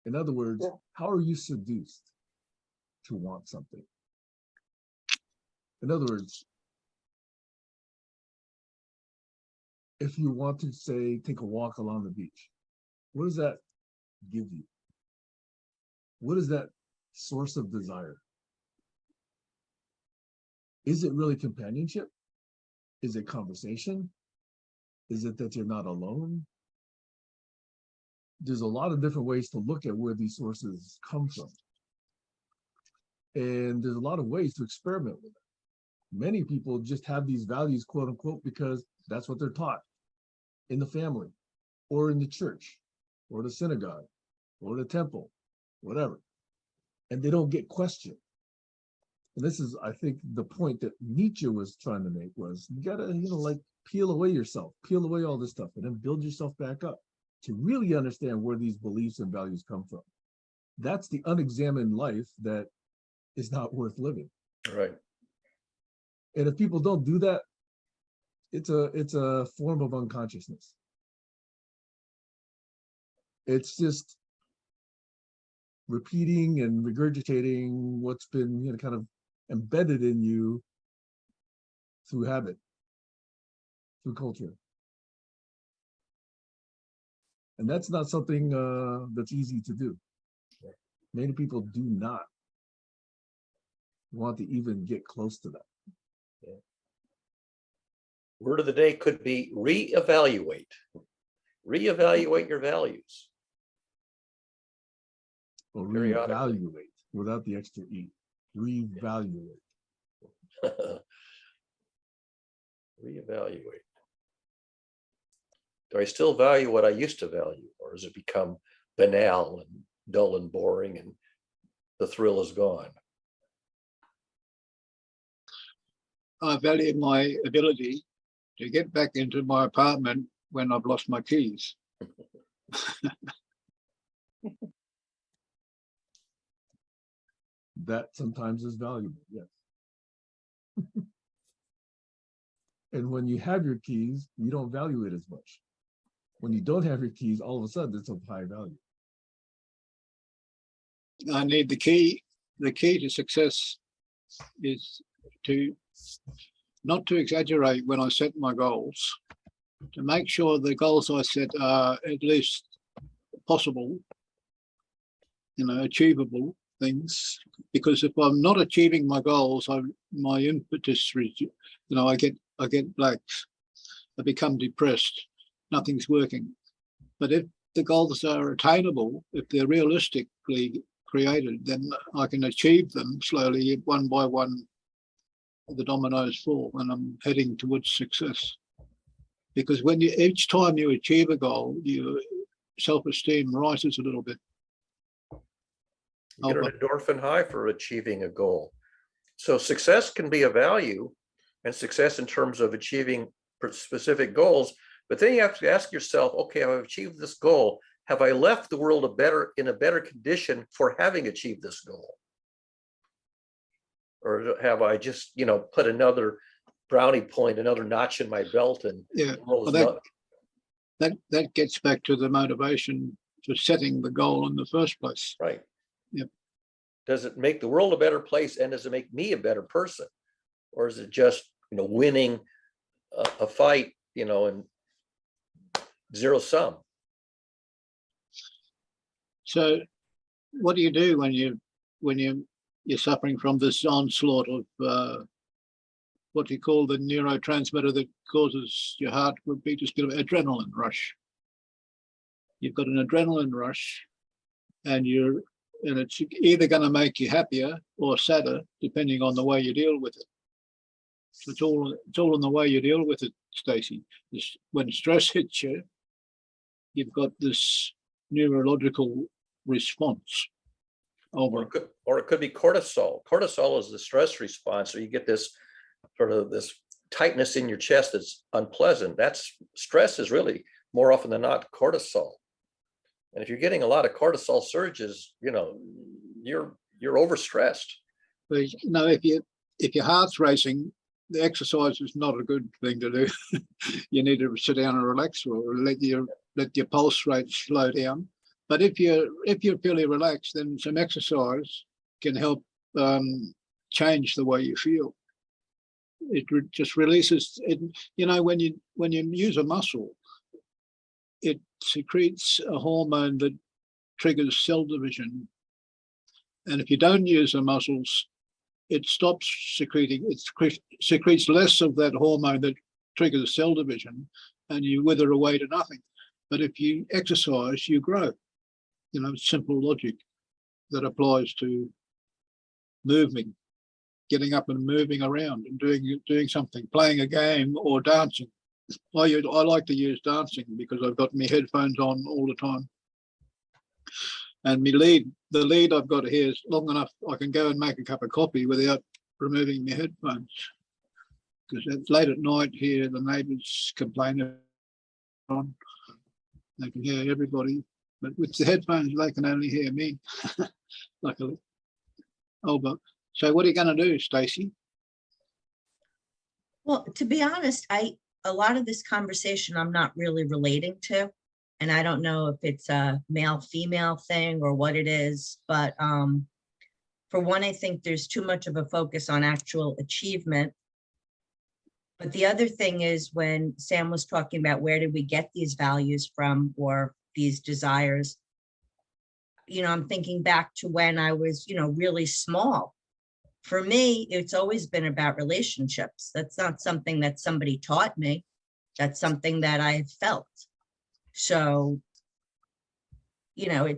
In other words, how are you seduced to want something? In other words, if you want to, say, take a walk along the beach, what does that give you? What is that source of desire? Is it really companionship? Is it conversation? Is it that you're not alone? There's a lot of different ways to look at where these sources come from. And there's a lot of ways to experiment with it. Many people just have these values, quote unquote, because that's what they're taught in the family or in the church or the synagogue or the temple, whatever. And they don't get questioned. And this is, I think, the point that Nietzsche was trying to make was you gotta, like peel away yourself, peel away all this stuff and then build yourself back up to really understand where these beliefs and values come from. That's the unexamined life that is not worth living. Right. And if people don't do that, it's a form of unconsciousness. It's just repeating and regurgitating what's been kind of embedded in you through habit, through culture. And that's not something that's easy to do. Many people do not want to even get close to that. Word of the day could be reevaluate. Reevaluate your values. Or Periodically. reevaluate without the extra E. Reevaluate. Reevaluate. Do I still value what I used to value, or has it become banal and dull and boring and the thrill is gone? I value my ability to get back into my apartment when I've lost my keys. That sometimes is valuable, yes. And when you have your keys, you don't value it as much. When you don't have your keys, all of a sudden it's of high value. I need the key. The key to success is to not to exaggerate when I set my goals, to make sure the goals I set are at least possible, achievable things. Because if I'm not achieving my goals, my impetus, I get blanks. I become depressed. Nothing's working. But if the goals are attainable, if they're realistically created, then I can achieve them slowly, one by one. The dominoes fall, and I'm heading towards success. Because when each time you achieve a goal, your self-esteem rises a little bit. You get an endorphin high for achieving a goal. So success can be a value, and success in terms of achieving specific goals. But then you have to ask yourself, okay, I've achieved this goal. Have I left the world in a better condition for having achieved this goal? Or have I just, put another brownie point, another notch in my belt, and Yeah, well, that gets back to the motivation for setting the goal in the first place. Right. Yep. Does it make the world a better place, and does it make me a better person? Or is it just, winning a fight, and zero sum? So what do you do when you're suffering from this onslaught of what do you call the neurotransmitter that causes your heart to beat, just an adrenaline rush? You've got an adrenaline rush, and it's either going to make you happier or sadder, depending on the way you deal with it. So it's all in the way you deal with it, Stacey. When stress hits you, you've got this neurological response. Or it could be cortisol. Cortisol is the stress response. So you get this sort of this tightness in your chest that's unpleasant. That's stress is really more often than not cortisol. And if you're getting a lot of cortisol surges, you're overstressed. But if your heart's racing, the exercise is not a good thing to do. You need to sit down and relax, or let your pulse rate slow down. But if you're fairly relaxed, then some exercise can help change the way you feel. It just releases it. When you use a muscle, it secretes a hormone that triggers cell division. And if you don't use the muscles, it stops secreting. It secretes less of that hormone that triggers cell division, and you wither away to nothing. But if you exercise, you grow. Simple logic that applies to moving, getting up and moving around and doing something, playing a game or dancing. I like to use dancing because I've got my headphones on all the time. And the lead I've got here is long enough I can go and make a cup of coffee without removing my headphones. Because it's late at night here, the neighbours complain on. They can hear everybody. But with the headphones, they can only hear me, luckily. So what are you going to do, Stacey? Well, to be honest, a lot of this conversation I'm not really relating to, and I don't know if it's a male-female thing or what it is, but For one, I think there's too much of a focus on actual achievement. But the other thing is when Sam was talking about where did we get these values from or these desires, you know, I'm thinking back to when I was, you know, really small. For me, it's always been about relationships. That's not something that somebody taught me. That's something that I felt. So, you know,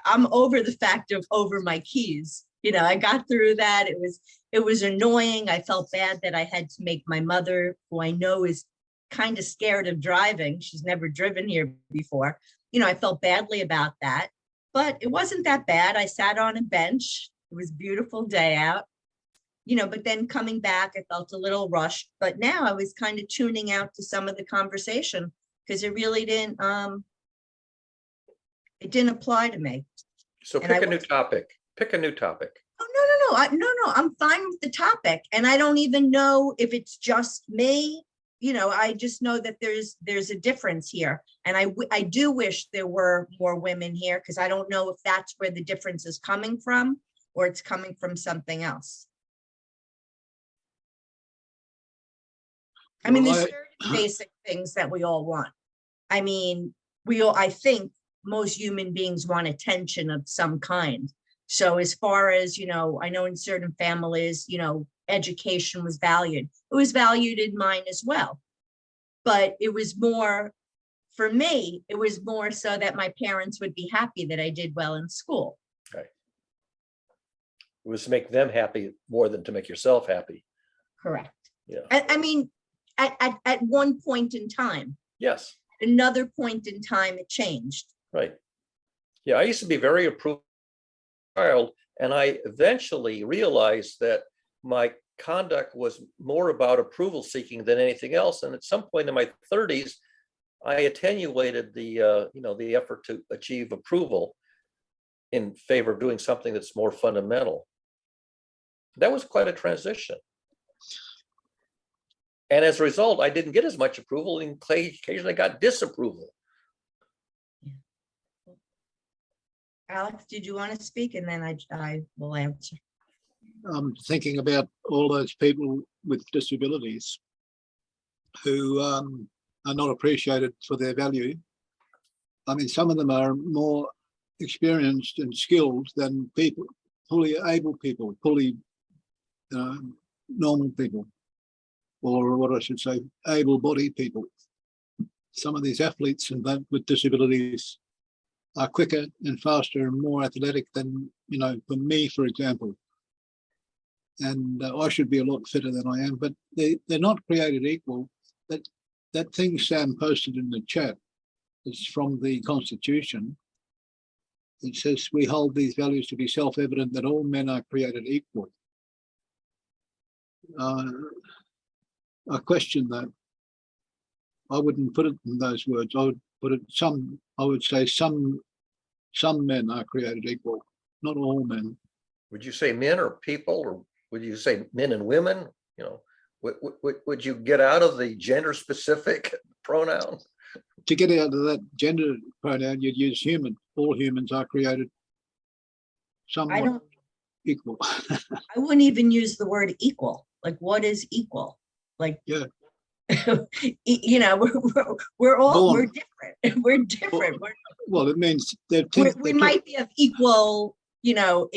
I'm over the fact of over my keys. You know, I got through that. It was annoying. I felt bad that I had to make my mother, who I know is kind of scared of driving. She's never driven here before. You know, I felt badly about that, but it wasn't that bad. I sat on a bench. It was a beautiful day out. You know, but then coming back, I felt a little rushed, but now I was kind of tuning out to some of the conversation because it really didn't apply to me. So And pick a new topic. Pick a new topic. Oh, no, I'm fine with the topic. And I don't even know if it's just me. You know, I just know that there's a difference here. And I do wish there were more women here because I don't know if that's where the difference is coming from or it's coming from something else. I mean, Well, there's certain basic things that we all want. I mean, I think most human beings want attention of some kind. So as far as, you know, I know in certain families, you know, education was valued. It was valued in mine as well. But it was more, for me, it was more so that my parents would be happy that I did well in school. Right. It was to make them happy more than to make yourself happy. Correct. Yeah. I mean, at one point in time. Yes. Another point in time, it changed. Right. Yeah, I used to be very approved child, and I eventually realized that my conduct was more about approval seeking than anything else. And at some point in my 30s, I attenuated the you know, the effort to achieve approval in favor of doing something that's more fundamental. That was quite a transition. And as a result, I didn't get as much approval, and occasionally I got disapproval. Alex, did you want to speak? And then I will answer. I'm thinking about all those people with disabilities who are not appreciated for their value. I mean, some of them are more experienced and skilled than people, fully able people, fully normal people, or what I should say, able-bodied people. Some of these athletes and that with disabilities are quicker and faster and more athletic than, you know, for me, for example. And I should be a lot fitter than I am, but they're not created equal. That thing Sam posted in the chat is from the Constitution. It says, we hold these values to be self-evident that all men are created equal. I question that. I wouldn't put it in those words. I would put it I would say some men are created equal, not all men. Would you say men or people, or would you say men and women? You know, would you get out of the gender specific pronoun? To get out of that gender pronoun, you'd use human. All humans are created somewhat equal. I wouldn't even use the word equal. Like, what is equal? Like, yeah. You know, we're all, Born. we're different. We're different. Well, it means we might be of equal, you know,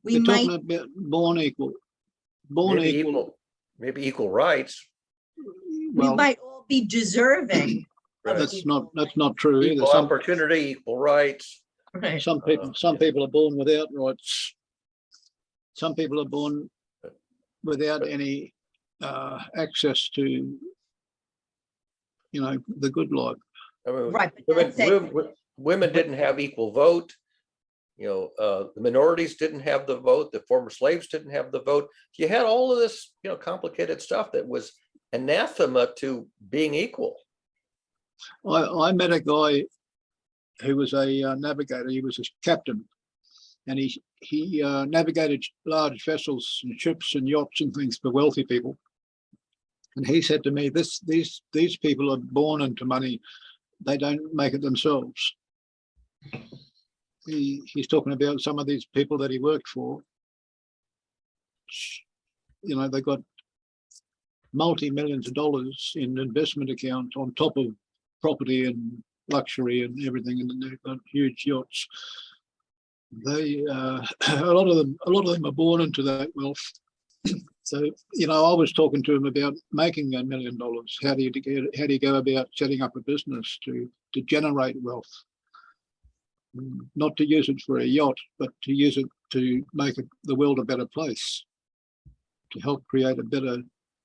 we might talking about born equal. Born maybe equal. Maybe equal rights. Well, we might all be deserving. Right. That's not true either. Equal opportunity, equal rights. Right. Some people are born without rights. Some people are born without any access to, you know, the good life. I mean, Right, but women didn't have equal vote. You know, the minorities didn't have the vote. The former slaves didn't have the vote. You had all of this, you know, complicated stuff that was anathema to being equal. I met a guy who was a navigator. He was a captain, and he navigated large vessels and ships and yachts and things for wealthy people. And he said to me, these people are born into money. They don't make it themselves. he's talking about some of these people that he worked for. You know, they got multi-millions of dollars in investment accounts on top of property and luxury and everything, and they've got huge yachts. They a lot of them are born into that wealth. So, you know, I was talking to him about making $1 million. How do you go about setting up a business to generate wealth? Not to use it for a yacht, but to use it to make the world a better place, to help create a better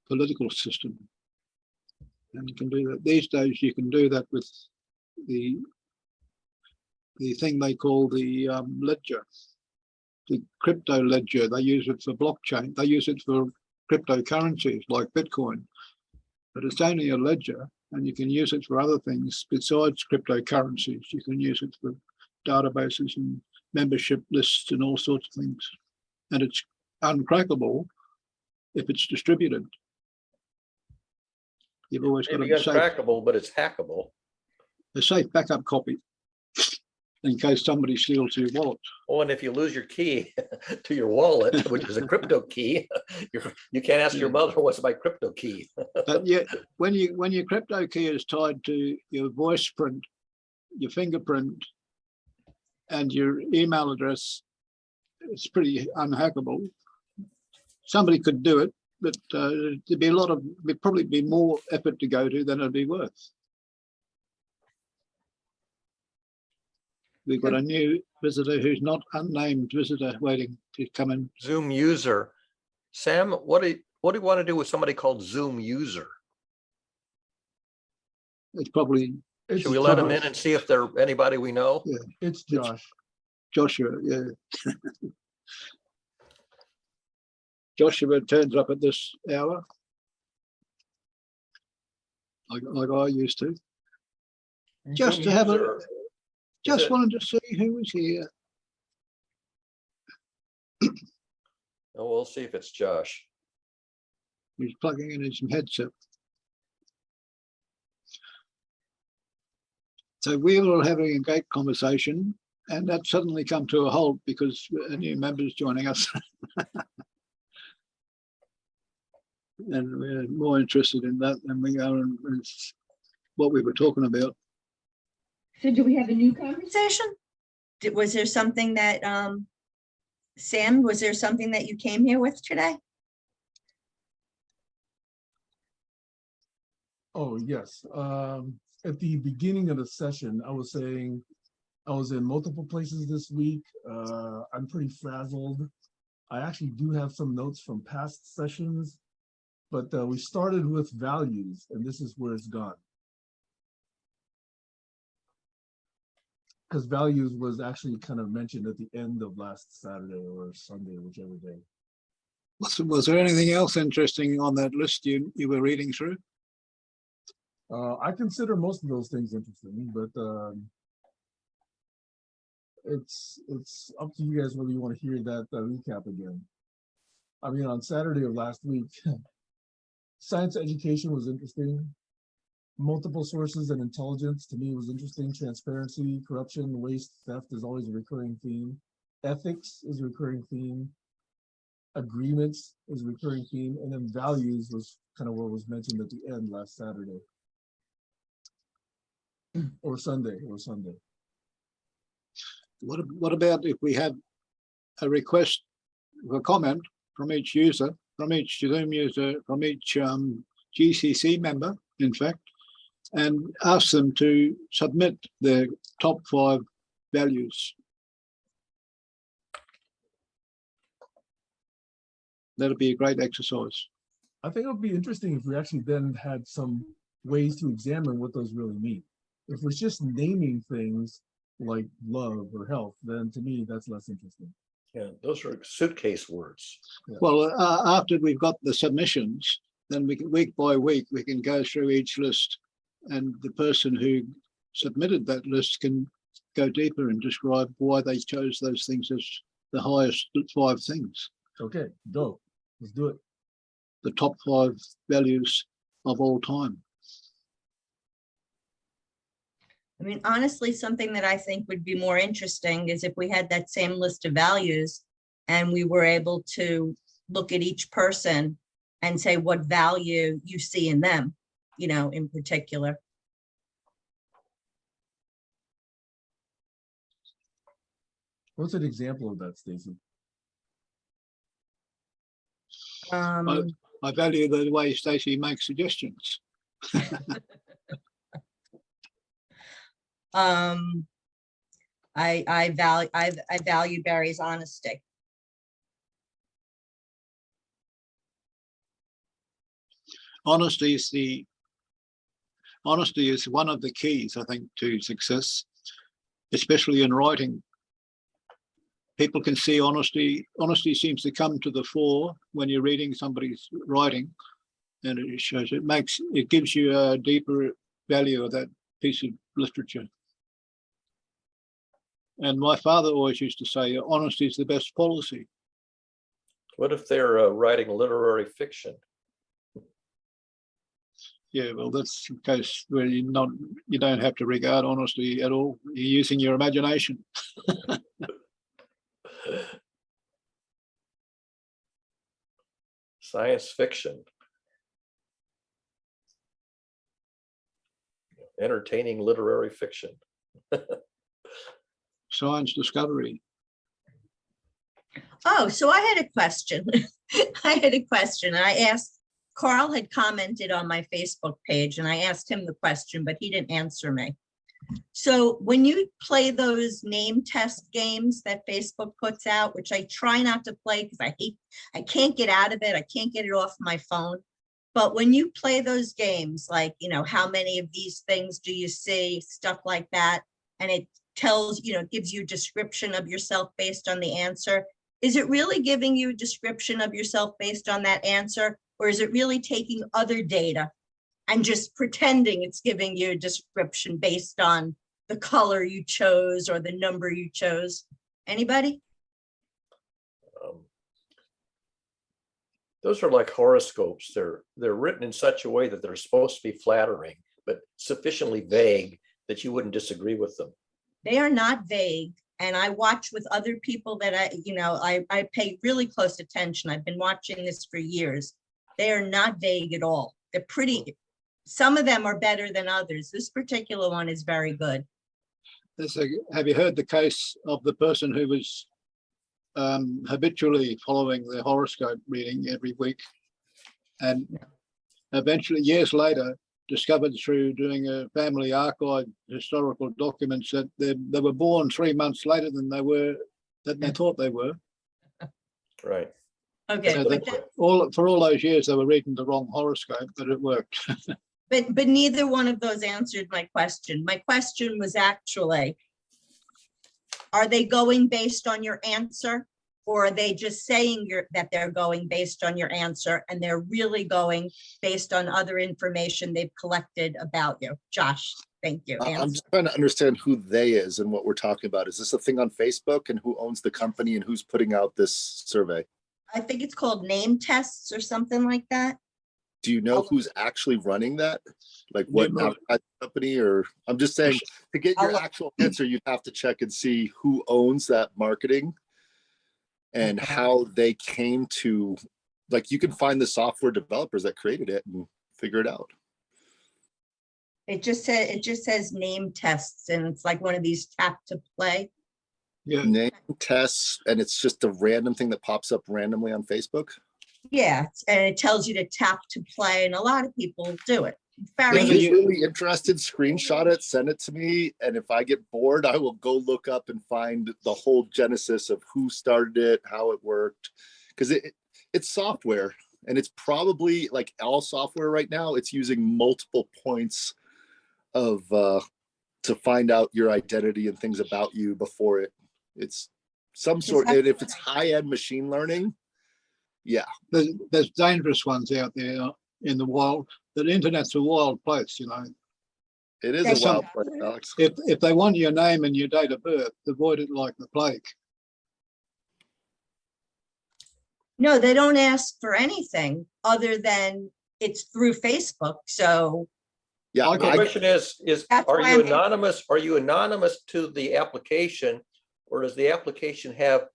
political system. And you can do that. These days, you can do that with the thing they call the ledger, the crypto ledger. They use it for blockchain. They use it for cryptocurrencies like Bitcoin, but it's only a ledger, and you can use it for other things besides cryptocurrencies. You can use it for databases and membership lists and all sorts of things. And it's uncrackable if it's distributed. You've always got Maybe uncrackable, but it's hackable. a safe backup copy in case somebody steals your wallet. Oh, and if you lose your key to your wallet, which is a crypto key, you can't ask your mother, what's my crypto key? But yet, when your crypto key is tied to your voice print, your fingerprint, and your email address, it's pretty unhackable. Somebody could do it, but there'd probably be more effort to go to than it'd be worth. We've got a new visitor who's not unnamed visitor waiting to come in. Zoom user. Sam, what do you want to do with somebody called Zoom user? It's probably Should we let him in and see if they're anybody we know? Yeah. It's Josh. Joshua, yeah. Joshua turns up at this hour, like I used to. Just Zoom to have user. Just wanted to see who was here. Oh, we'll see if it's Josh. He's plugging in his headset. So we were having a great conversation, and that suddenly come to a halt because a new member's joining us. And we're more interested in that than we are in what we were talking about. So do we have a new conversation? Was there something that, Sam, was there something that you came here with today? Oh, yes. At the beginning of the session, I was saying I was in multiple places this week. I'm pretty frazzled. I actually do have some notes from past sessions, but we started with values, and this is where it's gone. Because values was actually kind of mentioned at the end of last Saturday or Sunday, whichever day. Was there anything else interesting on that list you were reading through? I consider most of those things interesting, but it's up to you guys whether you want to hear that recap again. I mean, on Saturday of last week, science education was interesting. Multiple sources and intelligence to me was interesting. Transparency, corruption, waste, theft is always a recurring theme. Ethics is a recurring theme. Agreements is a recurring theme. And then values was kind of what was mentioned at the end last Saturday. Or Sunday. What about if we have a request for comment from each user, from each Zoom user, from each GCC member, in fact, and ask them to submit their top 5 values. That'll be a great exercise. I think it would be interesting if we actually then had some ways to examine what those really mean. If we're just naming things like love or health, then to me, that's less interesting. Yeah, those are suitcase words. Yeah. Well, after we've got the submissions, then we can, week by week, we can go through each list, and the person who submitted that list can go deeper and describe why they chose those things as the highest 5 things. Okay, go. Let's do it. The top 5 values of all time. I mean, honestly, something that I think would be more interesting is if we had that same list of values and we were able to look at each person and say what value you see in them, you know, in particular. What's an example of that, Stacy? I value the way Stacey makes suggestions. I value Barry's honesty. Honesty is one of the keys, I think, to success, especially in writing. People can see honesty. Honesty seems to come to the fore when you're reading somebody's writing, and it gives you a deeper value of that piece of literature. And my father always used to say, honesty is the best policy. What if they're writing literary fiction? Yeah, well, that's the case where you don't have to regard honesty at all. You're using your imagination. Science fiction. Entertaining literary fiction. Science discovery. Oh, so I had a question. I had a question. I asked, Carl had commented on my Facebook page and I asked him the question, but he didn't answer me. So when you play those name test games that Facebook puts out, which I try not to play because I can't get out of it. I can't get it off my phone. But when you play those games, like, you know, how many of these things do you see, stuff like that, and it tells, you know, gives you a description of yourself based on the answer. Is it really giving you a description of yourself based on that answer? Or is it really taking other data and just pretending it's giving you a description based on the color you chose or the number you chose? Anybody? Those are like horoscopes. They're written in such a way that they're supposed to be flattering, but sufficiently vague that you wouldn't disagree with them. They are not vague. And I watch with other people that I pay really close attention. I've been watching this for years. They are not vague at all. They're pretty, some of them are better than others. This particular one is very good. Have you heard the case of the person who was habitually following the horoscope reading every week, and eventually years later discovered through doing a family archive historical documents that they were born 3 months later than they thought they were. Right. Okay. So for all those years they were reading the wrong horoscope, but it worked. But neither one of those answered my question. My question was actually, are they going based on your answer? Or are they just saying that they're going based on your answer and they're really going based on other information they've collected about you? Josh, thank you. I'm just trying to understand who they is and what we're talking about. Is this a thing on Facebook, and who owns the company and who's putting out this survey? I think it's called name tests or something like that. Do you know who's actually running that? Like what company? Or I'm just saying, to get your actual answer, you'd have to check and see who owns that marketing and how they came to, like, you can find the software developers that created it and figure it out. It just says name tests, and it's like one of these tap to play. Yeah. Name tests, and it's just a random thing that pops up randomly on Facebook. Yeah, and it tells you to tap to play, and a lot of people do it. If you're really interested, screenshot it, send it to me, and if I get bored, I will go look up and find the whole genesis of who started it, how it worked, because it's software, and it's probably, like all software right now, it's using multiple points of to find out your identity and things about you before it's some sort. And if it's high-end machine learning, yeah, there's dangerous ones out there in the wild. The internet's a wild place, you know. It is a wild place, Alex. If they want your name and your date of birth, avoid it like the plague. No, they don't ask for anything other than it's through Facebook. So Yeah, I The get- question is, That's are why you I'm- anonymous? Are you anonymous to the application? Or does the application have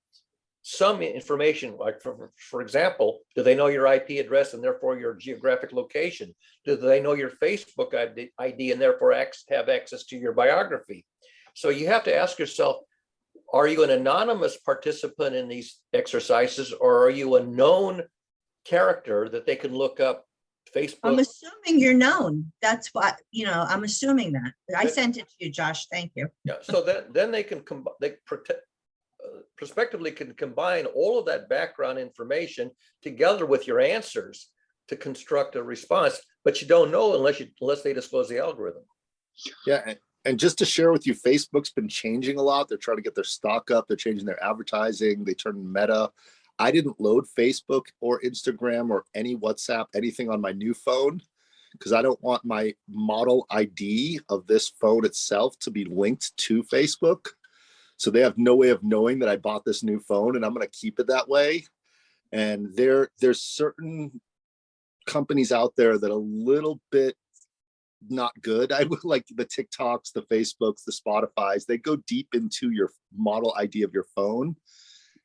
some information, like for example, do they know your IP address and therefore your geographic location? Do they know your Facebook ID and therefore have access to your biography? So you have to ask yourself, are you an anonymous participant in these exercises, or are you a known character that they can look up I'm Facebook? assuming you're known. That's what, I'm assuming that. I But- sent it to you, Josh. Thank you. Yeah, so then they can prospectively can combine all of that background information together with your answers to construct a response, but you don't know unless they disclose the algorithm. Yeah, and just to share with you, Facebook's been changing a lot. They're trying to get their stock up. They're changing their advertising. They turned Meta. I didn't load Facebook or Instagram or any WhatsApp, anything on my new phone, because I don't want my model ID of this phone itself to be linked to Facebook. So they have no way of knowing that I bought this new phone, and I'm going to keep it that way. And there's certain companies out there that are a little bit not good. I would like the TikToks, the Facebooks, the Spotifys. They go deep into your model ID of your phone,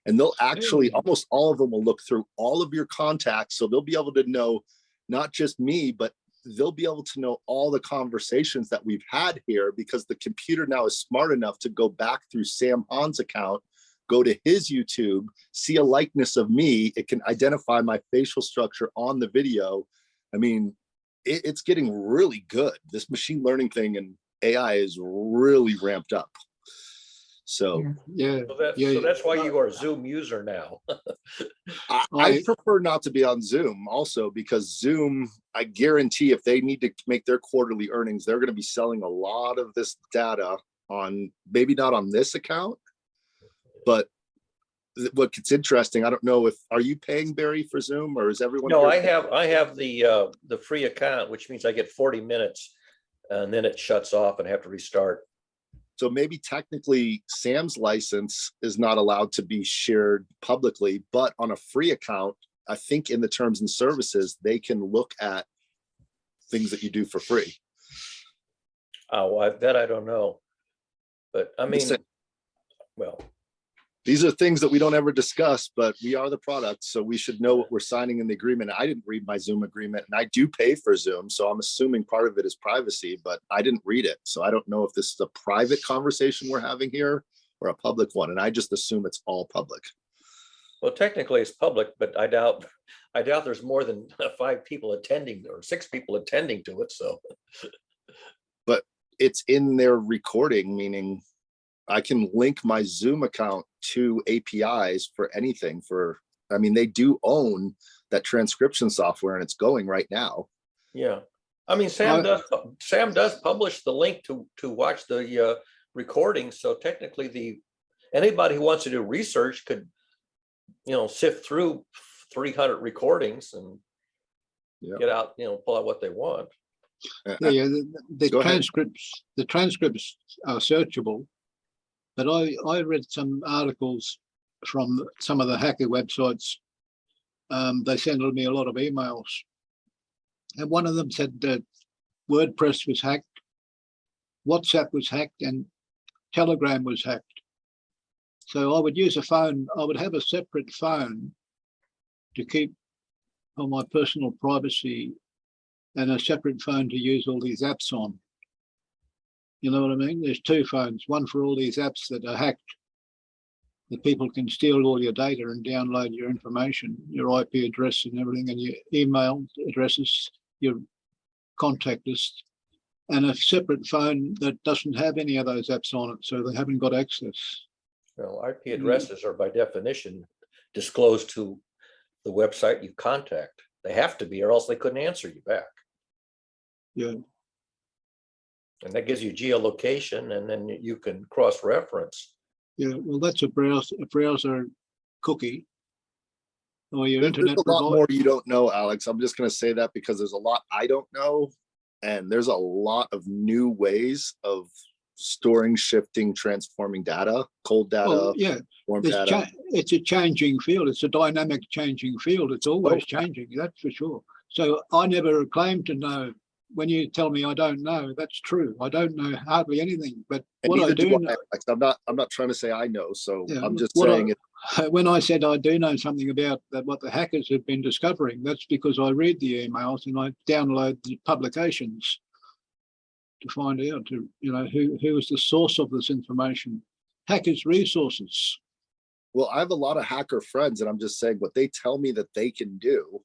and they'll actually, almost all of them will look through all of your contacts. So they'll be able to know not just me, but they'll be able to know all the conversations that we've had here, because the computer now is smart enough to go back through Sam Han's account, go to his YouTube, see a likeness of me. It can identify my facial structure on the video. I mean, it's getting really good. This machine learning thing and AI is really ramped up. So Yeah, So that's why you are a Zoom user now. I prefer not to be on Zoom also, because Zoom, I guarantee if they need to make their quarterly earnings, they're going to be selling a lot of this data on, maybe not on this account, but what gets interesting, I don't know if, are you paying, Barry, for Zoom, or is everyone? No, here? I have the free account, which means I get 40 minutes and then it shuts off and I have to restart. So maybe technically Sam's license is not allowed to be shared publicly, but on a free account, I think in the terms and services, they can look at things that you do for free. Oh, that I don't know. But I mean, well, These are things that we don't ever discuss, but we are the product, so we should know what we're signing in the agreement. I didn't read my Zoom agreement, and I do pay for Zoom, so I'm assuming part of it is privacy, but I didn't read it. So I don't know if this is a private conversation we're having here or a public one, and I just assume it's all public. well, technically it's public, but I doubt there's more than 5 people attending or 6 people attending to it, so. But it's in their recording, meaning I can link my Zoom account to APIs for anything. I mean, they do own that transcription software, and it's going right now. Yeah, I mean, Sam does publish the link to watch the recording. So technically, anybody who wants to do research could, sift through 300 recordings and get out, pull out what they want. yeah. The Go ahead. transcripts are searchable, but I read some articles from some of the hacker websites. They sent me a lot of emails, and one of them said that WordPress was hacked, WhatsApp was hacked, and Telegram was hacked. So I would use a phone. I would have a separate phone to keep on my personal privacy, and a separate phone to use all these apps on. You know what I mean? There's 2 phones, one for all these apps that are hacked, that people can steal all your data and download your information, your IP address and everything, and your email addresses, your contact list, and a separate phone that doesn't have any of those apps on it, so they haven't got access. Well, IP addresses are by definition disclosed to the website you contact. They have to be, or else they couldn't answer you back. Yeah. And that gives you geolocation, and then you can cross-reference. Yeah, well, that's a browser cookie, or your There's internet a lot provider. more you don't know, Alex. I'm just going to say that because there's a lot I don't know, and there's a lot of new ways of storing, shifting, transforming data, cold data, Oh, yeah, warm data. it's a changing field. It's a dynamic changing field. It's always changing, that's for sure. So I never claimed to know when you tell me I don't know, that's true. I don't know hardly anything, but And what I neither do do know, I. Like, I'm not trying to say I know, so yeah, I'm just what saying it. when I said I do know something about that, what the hackers have been discovering, that's because I read the emails and I download the publications to find out, to who is the source of this information. Hackers' resources. Well, I have a lot of hacker friends, and I'm just saying what they tell me that they can do,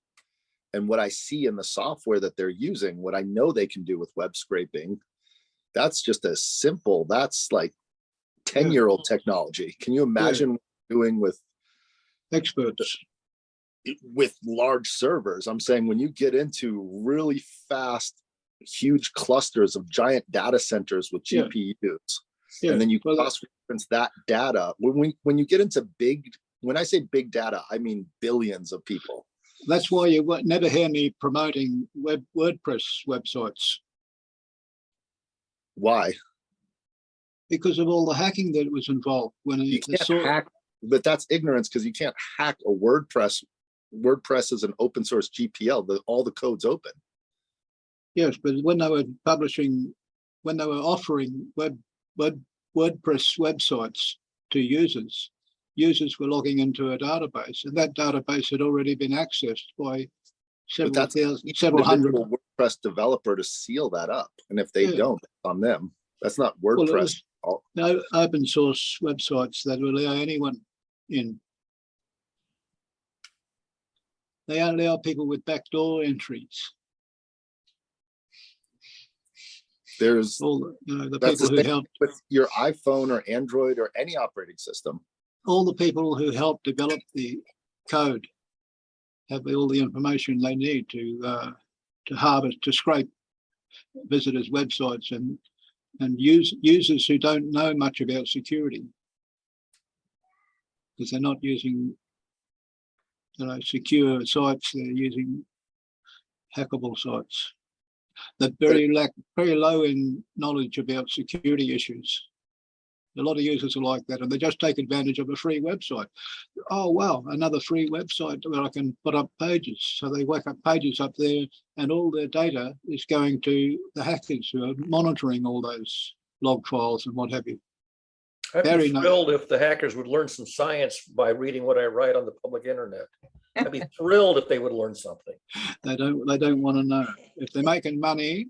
and what I see in the software that they're using, what I know they can do with web scraping. That's just as simple. That's like 10-year-old technology. Can you imagine doing with Experts. large servers? I'm saying when you get into really fast, huge clusters of giant data centers with GPUs, and then you cross-reference that data. When you get into when I say big data, I mean billions of people. That's why you never hear me promoting WordPress websites. Why? Because of all the hacking that was involved. When you can't hack, but that's ignorance, because you can't hack a WordPress. WordPress is an open source GPL. All the code's open. Yes, but when they were offering WordPress websites to users were logging into a database, and that database had already been accessed by several hundred WordPress developer to seal that up. And if they don't, it's on them. That's not WordPress. No open source websites that will allow anyone in. They allow people with backdoor entries. There's all the people who helped with your iPhone or Android or any operating system. All the people who helped develop the code have all the information they need to harvest, to scrape visitors' websites and users who don't know much about security, because they're not using secure sites. They're using hackable sites. They're very low in knowledge about security issues. A lot of users are like that, and they just take advantage of a free website. Oh, wow, another free website where I can put up pages. So they whack up pages up there, and all their data is going to the hackers who are monitoring all those log files and what have you. I'd be thrilled if the hackers would learn some science by reading what I write on the public internet. I'd be thrilled if they would learn something. They don't want to know. If they're making money,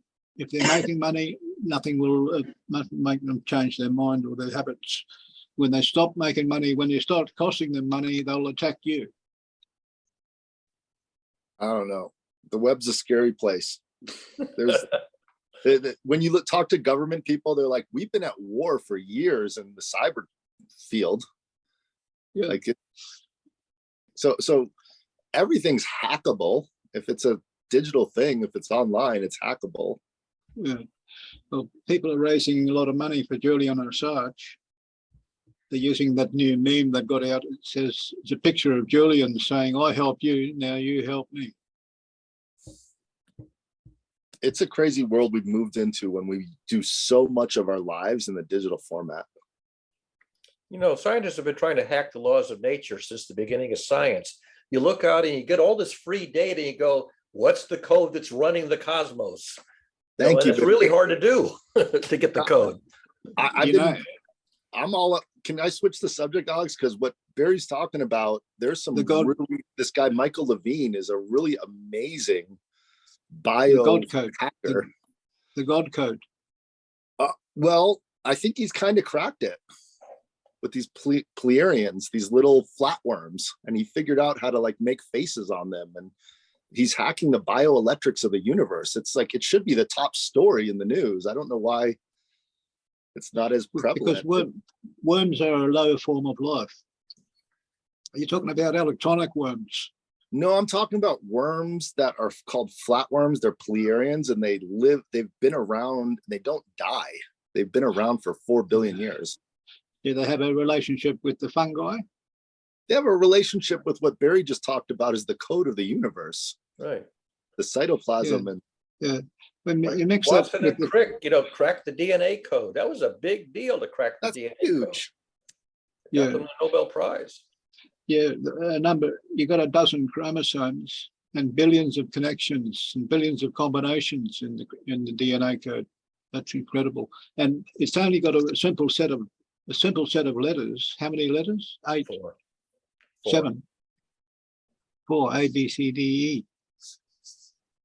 nothing will make them change their mind or their habits. When they stop making money, when you start costing them money, they'll attack you. I don't know. The web's a scary place. There's when you talk to government people, they're like, we've been at war for years in the cyber field. Yeah. Like so everything's hackable. If it's a digital thing, if it's online, it's hackable. Yeah. Well, people are raising a lot of money for Julian Assange. They're using that new meme they've got out. It says, it's a picture of Julian saying, I help you, now you help me. It's a crazy world we've moved into when we do so much of our lives in the digital format. You know, scientists have been trying to hack the laws of nature since the beginning of science. You look out and you get all this free data and you go, what's the code that's running the cosmos? Thank you. It's really hard to do to get the code. I'm all up. Can I switch the subject, Alex? Because what Barry's talking about, there's some this guy, Michael Levine, is a really amazing hacker. The God code. Well, I think he's kind of cracked it with these Pleiadians, these little flatworms, and he figured out how to like make faces on them, and he's hacking the bioelectrics of the universe. It's like, it should be the top story in the news. I don't know why it's not as prevalent. Because worms are a lower form of life. Are you talking about electronic worms? No, I'm talking about worms that are called flatworms. They're Pleiadians, and they've been around, they don't die. They've been around for 4 billion years. Do they have a relationship with the fungi? They have a relationship with what Barry just talked about, is the code of the universe. Right. The cytoplasm. When you mix Watson that and Crick, cracked the DNA code. That was a big deal to crack the DNA huge. code. Got them the Nobel Prize. Yeah, you got a dozen chromosomes and billions of connections and billions of combinations in the DNA code. That's incredible. And it's only got a simple set of letters. How many letters? 8, Four. 7, 4, A, B, C, D, E.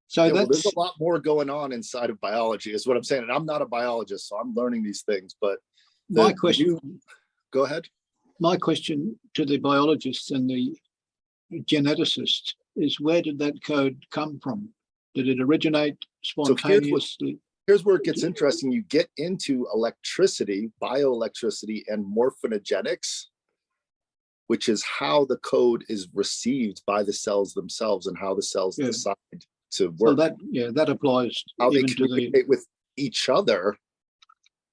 So Yeah, well, that's there's a lot more going on inside of biology, is what I'm saying. And I'm not a biologist, so I'm learning these things. But my question. Go ahead. My question to the biologists and the geneticists is, where did that code come from? Did it originate spontaneously? Here's where it gets interesting. You get into electricity, bioelectricity, and morphogenetics, which is how the code is received by the cells themselves and how the cells decide to work. Well, that applies How they even to the. communicate with each other.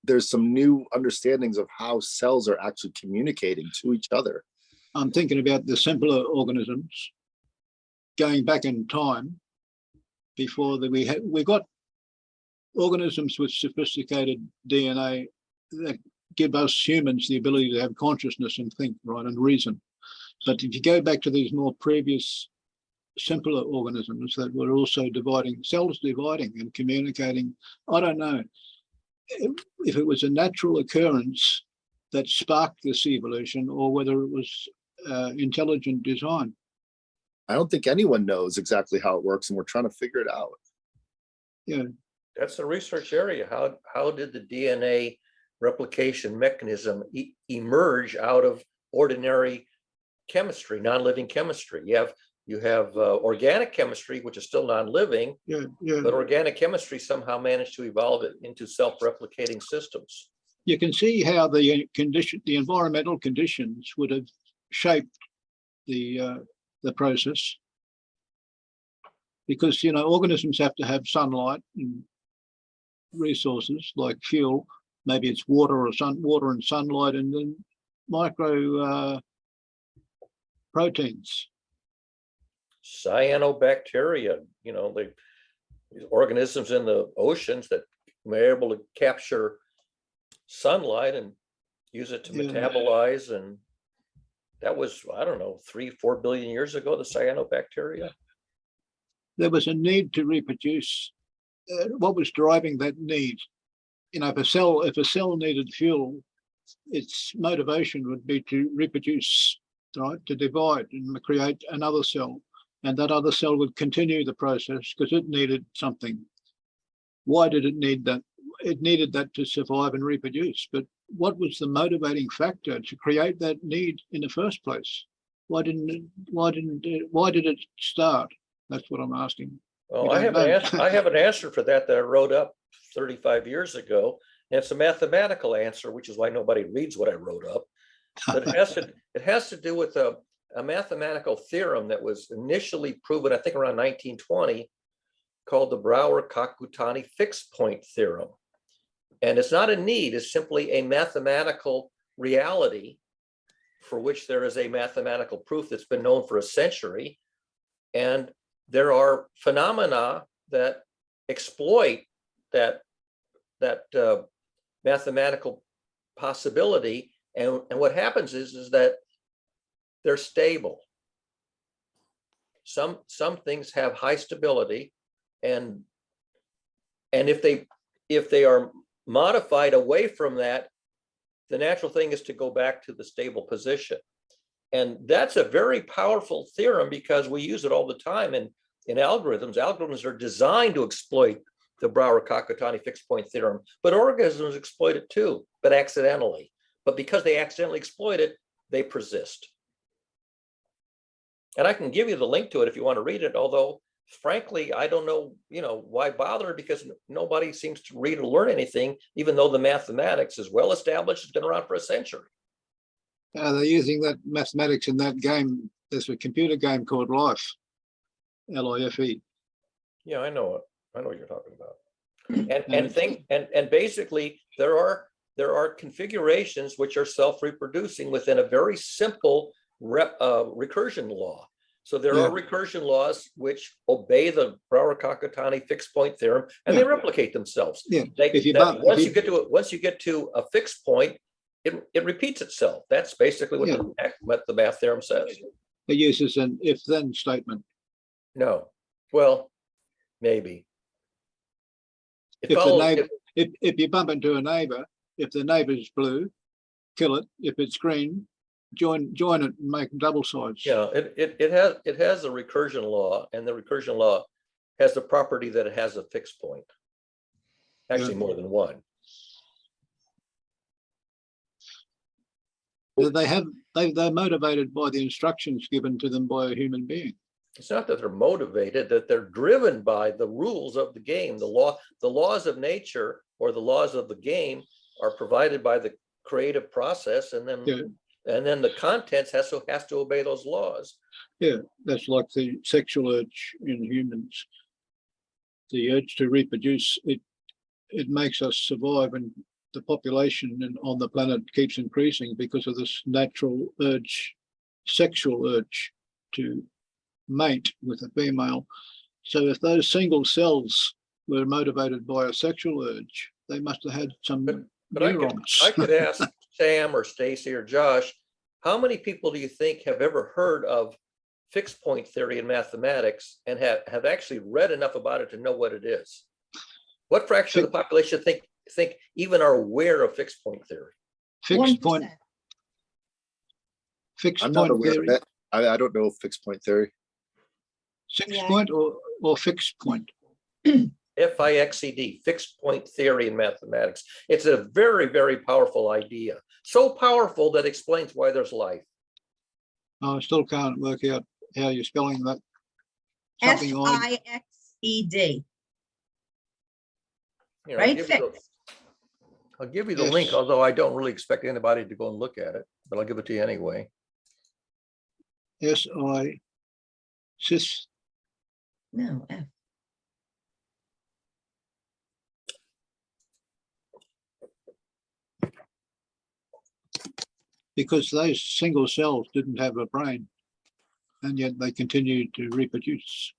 There's some new understandings of how cells are actually communicating to each other. I'm thinking about the simpler organisms going back in time before that we got organisms with sophisticated DNA that give us humans the ability to have consciousness and think, right, and reason. But if you go back to these more previous simpler organisms that were also cells dividing and communicating, I don't know if it was a natural occurrence that sparked this evolution or whether it was intelligent design. I don't think anyone knows exactly how it works, and we're trying to figure it out. Yeah. That's the research area. How did the DNA replication mechanism emerge out of ordinary chemistry, non-living chemistry? You have organic chemistry, which is still non-living, but organic chemistry somehow managed to evolve it into self-replicating systems. You can see how the environmental conditions would have shaped the process, because organisms have to have sunlight and resources like fuel. Maybe it's water and sunlight, and then micro proteins. Cyanobacteria, the organisms in the oceans that were able to capture sunlight and use it to metabolize, and that was, I don't know, 3-4 billion years ago, the cyanobacteria. There was a need to reproduce. What was driving that need? If a cell needed fuel, its motivation would be to reproduce, right, to divide and create another cell. And that other cell would continue the process because it needed something. Why did it need that? It needed that to survive and reproduce. But what was the motivating factor to create that need in the first place? Why did it start? That's what I'm asking. Well, I have an answer for that I wrote up 35 years ago. And it's a mathematical answer, which is why nobody reads what I wrote up. But it has to do with a mathematical theorem that was initially proven, I think, around 1920, called the Brouwer-Kakutani fixed point theorem. And it's not a need, it's simply a mathematical reality for which there is a mathematical proof that's been known for a century. And there are phenomena that exploit that mathematical possibility. And what happens is that they're stable. Some things have high stability, and if they are modified away from that, the natural thing is to go back to the stable position. And that's a very powerful theorem because we use it all the time in algorithms. Algorithms are designed to exploit the Brouwer-Kakutani fixed point theorem, but organisms exploit it too, but accidentally. But because they accidentally exploit it, they persist. And I can give you the link to it if you want to read it, although frankly, I don't know, why bother, because nobody seems to read or learn anything, even though the mathematics is well established, it's been around for a century. They're using that mathematics in that game. There's a computer game called Life, L-I-F-E. Yeah, I know it. I know what you're talking about. And basically there are configurations which are self-reproducing within a very simple recursion law. So there are recursion laws which obey the Brouwer-Kakutani fixed point theorem, and they replicate themselves. Yeah. Once you get to a fixed point, it repeats itself. That's basically what the math theorem says. It uses an if-then statement. No, well, maybe. It If the follows, neighbor, if you bump into a neighbor, if the neighbor's blue, kill it. If it's green, join it and make double sides. yeah, it has a recursion law, and the recursion law has the property that it has a fixed point. Actually, more than one. They're motivated by the instructions given to them by a human being. It's not that they're motivated, that they're driven by the rules of the game. The laws of nature or the laws of the game are provided by the creative process, and then the contents has to obey those laws. Yeah, that's like the sexual urge in humans. The urge to reproduce, it makes us survive, and the population on the planet keeps increasing because of this natural urge, sexual urge to mate with a female. So if those single cells were motivated by a sexual urge, they must have had some But neurons. I could ask Sam or Stacy or Josh, how many people do you think have ever heard of fixed point theory in mathematics and have actually read enough about it to know what it is? What fraction of the population think even are aware of fixed point theory? Fixed point. 1%. Fixed I'm not point aware theory. of it. I don't know fixed point theory. Fixed Yeah. point or fixed point. FIXED, fixed point theory in mathematics. It's a very, very powerful idea. So powerful that explains why there's life. I still can't work out how you're spelling that. Something like FIXED. You know, Right, I'll give you the Yes. link, although I don't really expect anybody to go and look at it, but I'll give it to you anyway. cis. No, F. Because those single cells didn't have a brain, and yet they continued to reproduce.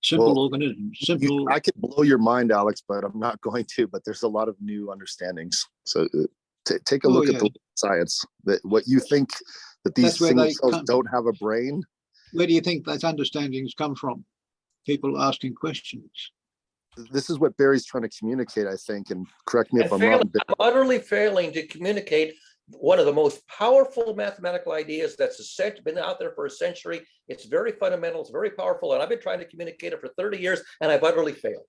Simple Well, organisms, simple. I could blow your mind, Alex, but I'm not going to. But there's a lot of new understandings. So take a look at the science. That what you think that these That's where single they cells come. don't have a brain. Where do you think those understandings come from? People asking questions. This is what Barry's trying to communicate, I think, and correct me if I'm I'm wrong. utterly failing to communicate one of the most powerful mathematical ideas that's been out there for a century. It's very fundamental, it's very powerful, and I've been trying to communicate it for 30 years, and I've utterly failed.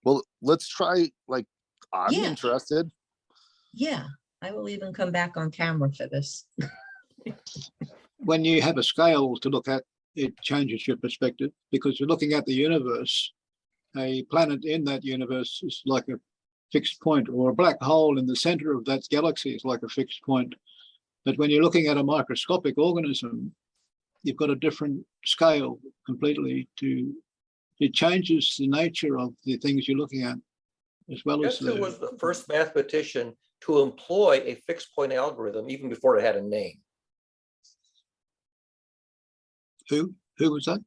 Well, let's try, like, I'm Yeah. interested. Yeah, I will even come back on camera for this. When you have a scale to look at, it changes your perspective, because you're looking at the universe. A planet in that universe is like a fixed point, or a black hole in the center of that galaxy is like a fixed point. But when you're looking at a microscopic organism, you've got a different scale completely. It changes the nature of the things you're looking at, as well as Guess who was the first mathematician to employ a fixed point algorithm even before it had a name? Who was that?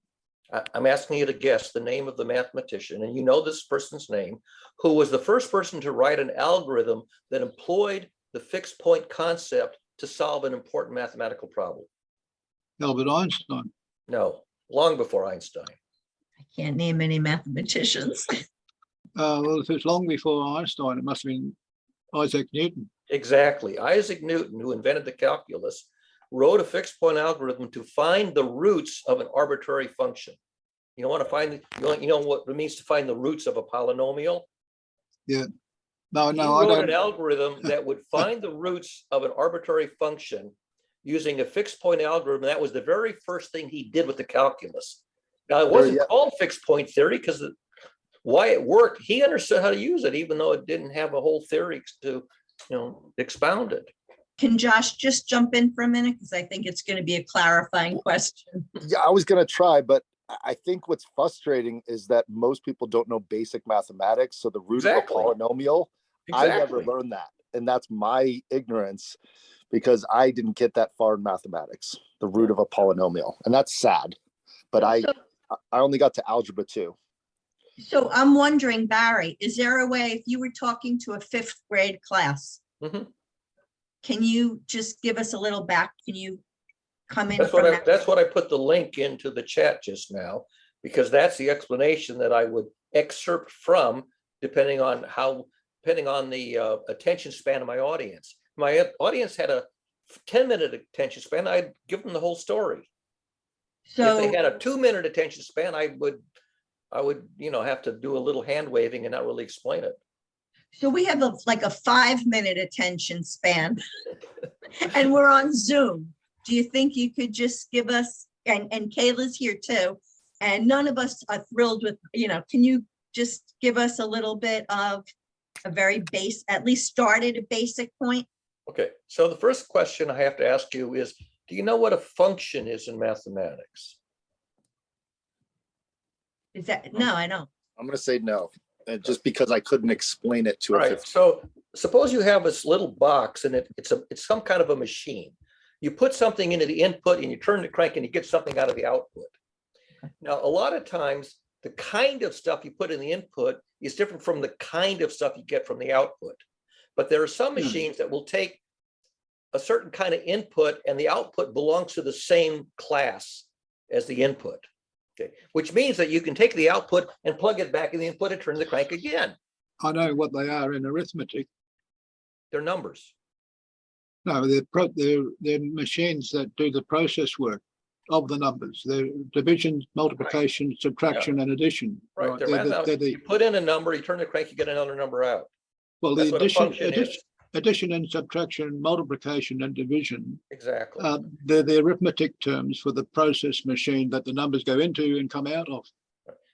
I'm asking you to guess the name of the mathematician, and you know this person's name, who was the first person to write an algorithm that employed the fixed point concept to solve an important mathematical problem. Albert Einstein. No, long before Einstein. I can't name any mathematicians. Well, if it's long before Einstein, it must have been Isaac Newton. Exactly. Isaac Newton, who invented the calculus, wrote a fixed point algorithm to find the roots of an arbitrary function. You want to find, you know what it means to find the roots of a polynomial? Yeah. No, He I wrote don't. an algorithm that would find the roots of an arbitrary function using a fixed point algorithm. That was the very first thing he did with the calculus. Now, it wasn't called fixed point theory because why it worked, he understood how to use it, even though it didn't have a whole theory to, expound it. Can Josh just jump in for a minute? Because I think it's going to be a clarifying question. Yeah, I was going to try, but I think what's frustrating is that most people don't know basic mathematics. So the root Exactly. of a polynomial, I never learned that. And that's my ignorance, because I didn't get that far in mathematics, the root of a polynomial. And that's sad. But I only got to algebra 2. So I'm wondering, Barry, is there a way, if you were talking to a 5th grade class, Mhm. can you just give us a little back? Can you come in That's from what that. that's what I put the link into the chat just now, because that's the explanation that I would excerpt from, depending on the attention span of my audience. My audience had a 10-minute attention span, I'd give them the whole story. If So, they had a 2-minute attention span, I would, have to do a little hand waving and not really explain it. so we have like a 5-minute attention span and we're on Zoom. Do you think you could just give us, and Kayla's here too, and none of us are thrilled with, can you just give us a little bit of a very base, at least start at a basic point? Okay, so the first question I have to ask you is, do you know what a function is in mathematics? Is that, no, I don't. I'm gonna say no, just because I couldn't explain it to All a right, 15. so suppose you have this little box and it's some kind of a machine. You put something into the input and you turn the crank and you get something out of the output. Now, a lot of times, the kind of stuff you put in the input is different from the kind of stuff you get from the output. But there are some machines that will take a certain kind of input and the output belongs to the same class as the input. Okay, which means that you can take the output and plug it back in the input and turn the crank again. I know what they are in arithmetic. They're numbers. No, they're machines that do the process work of the numbers. They're division, multiplication, subtraction, and addition. Right. They're You put in a number, you turn the crank, you get another number out. well, That's the what a function is. addition and subtraction, multiplication and division. Exactly. They're the arithmetic terms for the process machine that the numbers go into and come out of.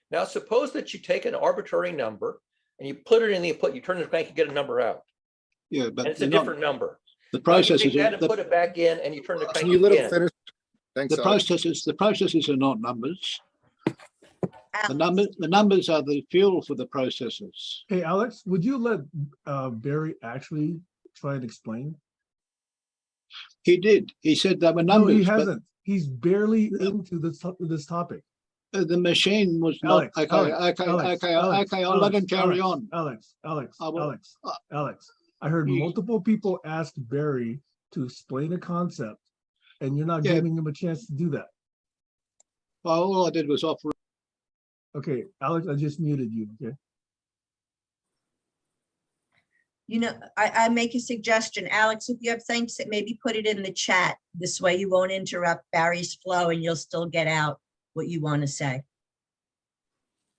Now, suppose that you take an arbitrary number and you put it in the input, you turn the crank, you get a number out. Yeah, but And it's a different number. The Now you processes. take that and put it back in and you turn the crank Can you let him again. finish? Thanks, The Alex. processes are not numbers. The numbers are the fuel for the processes. Hey, Alex, would you let Barry actually try and explain? He did. He said there were No, numbers. he but hasn't. He's barely into this topic. The machine was Alex, not. Okay. I'll let him carry on. Alex. I will- Alex. I heard You- multiple people ask Barry to explain a concept, and you're not Yeah. giving him a chance to do that. Well, all I did was offer. Okay, Alex, I just muted you, okay? I make a suggestion, Alex, if you have things, maybe put it in the chat. This way you won't interrupt Barry's flow and you'll still get out what you want to say.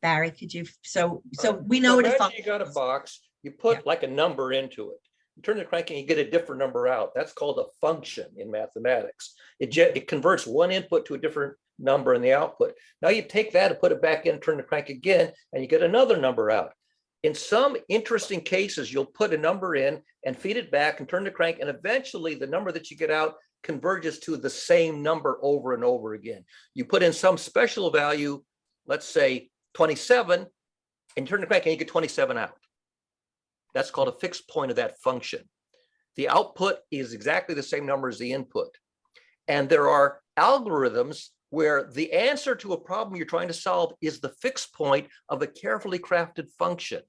Barry, could you, so we know what a imagine function you got a is. box, you put like a number into it. You turn the crank and you get a different number out. That's called a function in mathematics. It converts one input to a different number in the output. Now you take that and put it back in, turn the crank again, and you get another number out. In some interesting cases, you'll put a number in and feed it back and turn the crank, and eventually the number that you get out converges to the same number over and over again. You put in some special value, let's say 27, and turn the crank and you get 27 out. That's called a fixed point of that function. The output is exactly the same number as the input. And there are algorithms where the answer to a problem you're trying to solve is the fixed point of a carefully crafted function.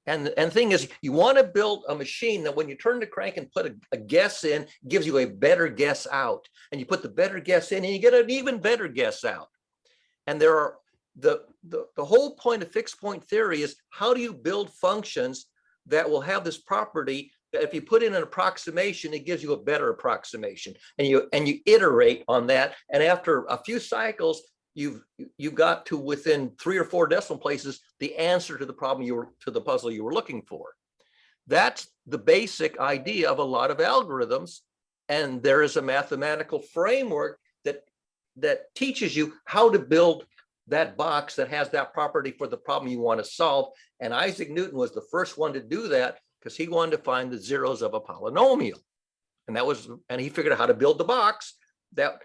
And the thing is, you want to build a machine that when you turn the crank and put a guess in, gives you a better guess out. And you put the better guess in and you get an even better guess out. And there are the whole point of fixed point theory is, how do you build functions that will have this property that if you put in an approximation, it gives you a better approximation, and you iterate on that. And after a few cycles, you've got to within 3 or 4 decimal places the answer to the problem to the puzzle you were looking for. That's the basic idea of a lot of algorithms. And there is a mathematical framework that teaches you how to build that box that has that property for the problem you want to solve. And Isaac Newton was the first one to do that because he wanted to find the zeros of a polynomial. And he figured out how to build the box that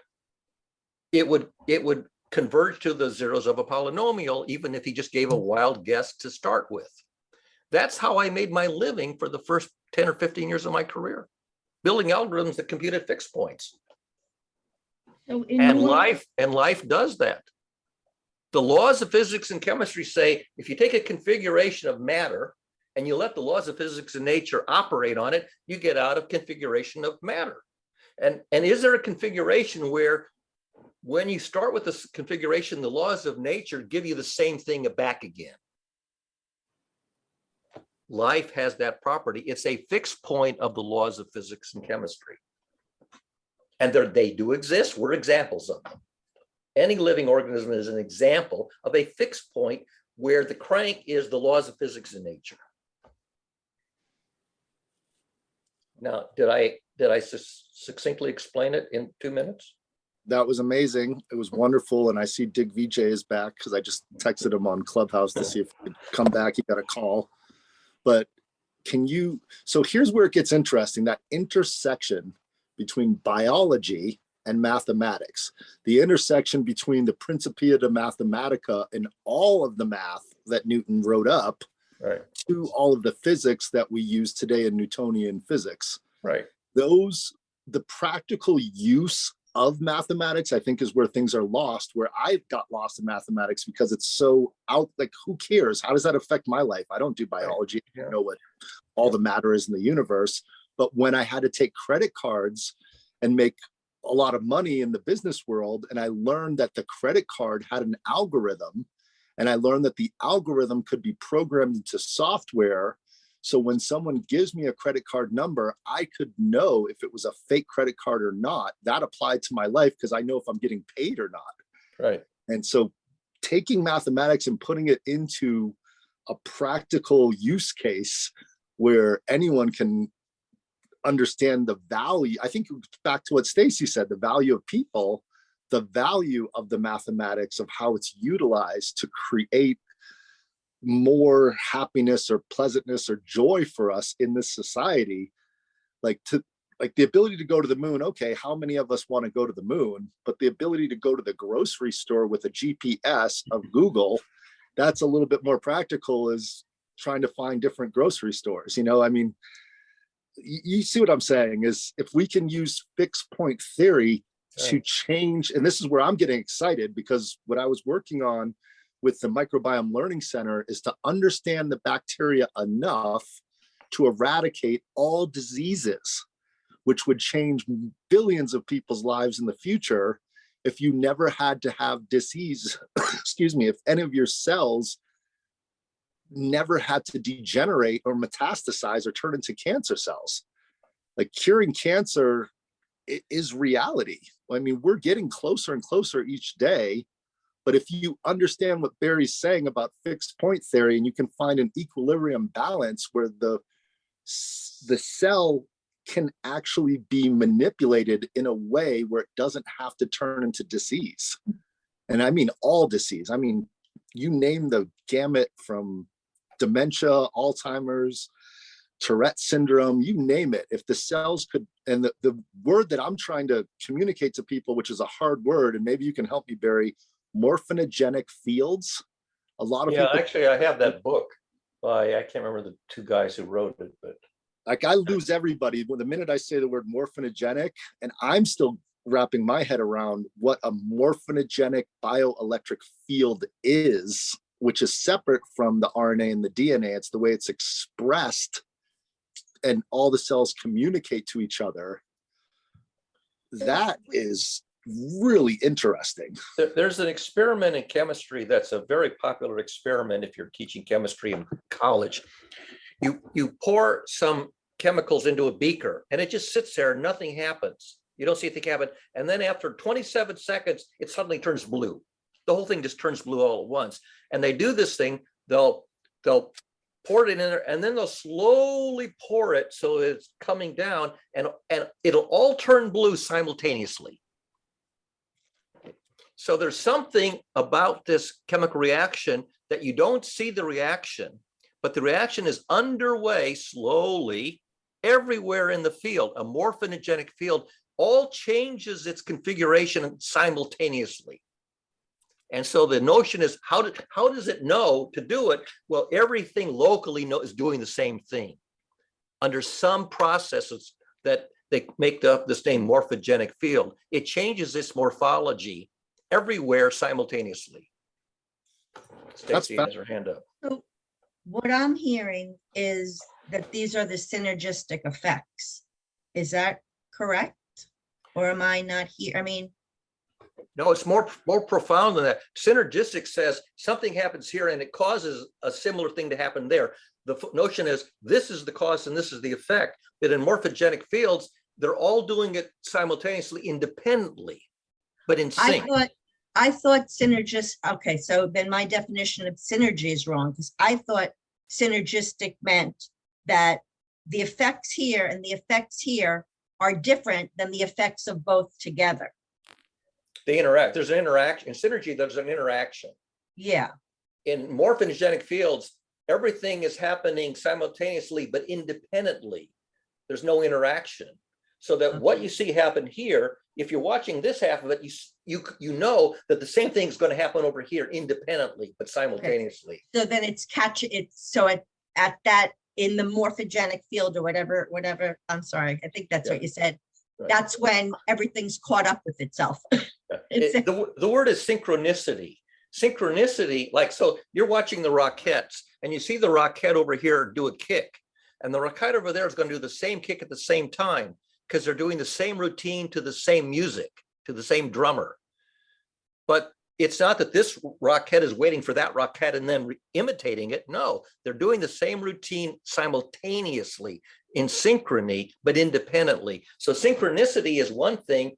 it would converge to the zeros of a polynomial, even if he just gave a wild guess to start with. That's how I made my living for the first 10 or 15 years of my career, building algorithms that computed fixed points. So in And your- life does that. The laws of physics and chemistry say if you take a configuration of matter and you let the laws of physics and nature operate on it, you get out of configuration of matter. And is there a configuration where when you start with this configuration, the laws of nature give you the same thing back again? Life has that property. It's a fixed point of the laws of physics and chemistry. And they do exist. We're examples of them. Any living organism is an example of a fixed point where the crank is the laws of physics and nature. Now, did I succinctly explain it in 2 minutes? That was amazing. It was wonderful. And I see Dig VJ is back because I just texted him on Clubhouse to see if he could come back. He got a call. But so here's where it gets interesting, that intersection between biology and mathematics, the intersection between the Principia de Mathematica and all of the math that Newton wrote up, right, to all of the physics that we use today in Newtonian physics. Right. The practical use of mathematics, I think, is where things are lost, where I got lost in mathematics because it's so out, like, who cares? How does that affect my life? I don't do biology. I don't know what all the matter is in the universe. But when I had to take credit cards and make a lot of money in the business world, and I learned that the credit card had an algorithm, and I learned that the algorithm could be programmed into software. So when someone gives me a credit card number, I could know if it was a fake credit card or not. That applied to my life because I know if I'm getting paid or not. Right. And so taking mathematics and putting it into a practical use case where anyone can understand the value. I think back to what Stacy said, the value of people, the value of the mathematics, of how it's utilized to create more happiness or pleasantness or joy for us in this society. Like the ability to go to the moon. Okay, how many of us want to go to the moon? But the ability to go to the grocery store with a GPS of Google, that's a little bit more practical as trying to find different grocery stores. I mean, you see what I'm saying is if we can use fixed point theory to change, and this is where I'm getting excited, because what I was working on with the Microbiome Learning Center is to understand the bacteria enough to eradicate all diseases, which would change billions of people's lives in the future if you never had to have disease. Excuse me, if any of your cells never had to degenerate or metastasize or turn into cancer cells. Like, curing cancer is reality. I mean, we're getting closer and closer each day. But if you understand what Barry's saying about fixed point theory, and you can find an equilibrium balance where the cell can actually be manipulated in a way where it doesn't have to turn into disease. And I mean all disease. I mean, you name the gamut from dementia, Alzheimer's, Tourette syndrome, you name it. If the cells could, and the word that I'm trying to communicate to people, which is a hard word, and maybe you can help me, Barry, morphinogenic fields. A lot of people, actually, I have that book by, I can't remember the two guys who wrote it, but like, I lose everybody the minute I say the word morphinogenic, and I'm still wrapping my head around what a morphinogenic bioelectric field is, which is separate from the RNA and the DNA. It's the way it's expressed and all the cells communicate to each other. That is really interesting. There's an experiment in chemistry that's a very popular experiment if you're teaching chemistry in college. You pour some chemicals into a beaker and it just sits there, nothing happens. You don't see anything happen. And then after 27 seconds, it suddenly turns blue. The whole thing just turns blue all at once. And they do this thing, they'll pour it in there, and then they'll slowly pour it so it's coming down, and it'll all turn blue simultaneously. So there's something about this chemical reaction that you don't see the reaction, but the reaction is underway slowly everywhere in the field. A morphinogenic field all changes its configuration simultaneously. And so the notion is, how does it know to do it? Well, everything locally is doing the same thing under some processes that they make this name morphogenic field. It changes its morphology everywhere simultaneously. Stacy has her hand up. So what I'm hearing is that these are the synergistic effects. Is that correct? Or am I not here? I mean, No, it's more profound than that. Synergistic says something happens here and it causes a similar thing to happen there. The notion is this is the cause and this is the effect. But in morphogenic fields, they're all doing it simultaneously, independently, but in sync. I thought synergist, okay, so then my definition of synergy is wrong, because I thought synergistic meant that the effects here and the effects here are different than the effects of both together. They interact. There's an interaction. In synergy, there's an interaction. Yeah, In morphogenic fields, everything is happening simultaneously, but independently. There's no interaction. So that what you see happen here, if you're watching this half of it, you know that the same thing is going to happen over here independently, but simultaneously. so then it's so at that, in the morphogenic field or whatever, I'm sorry, I think that's what you said. Right. That's when everything's caught up with itself. The word is synchronicity. Synchronicity, like, so you're watching the Rockettes and you see the Rockette over here do a kick, and the Rockette over there is going to do the same kick at the same time because they're doing the same routine to the same music, to the same drummer. But it's not that this Rockette is waiting for that Rockette and then imitating it. No, they're doing the same routine simultaneously in synchrony, but independently. So synchronicity is one thing.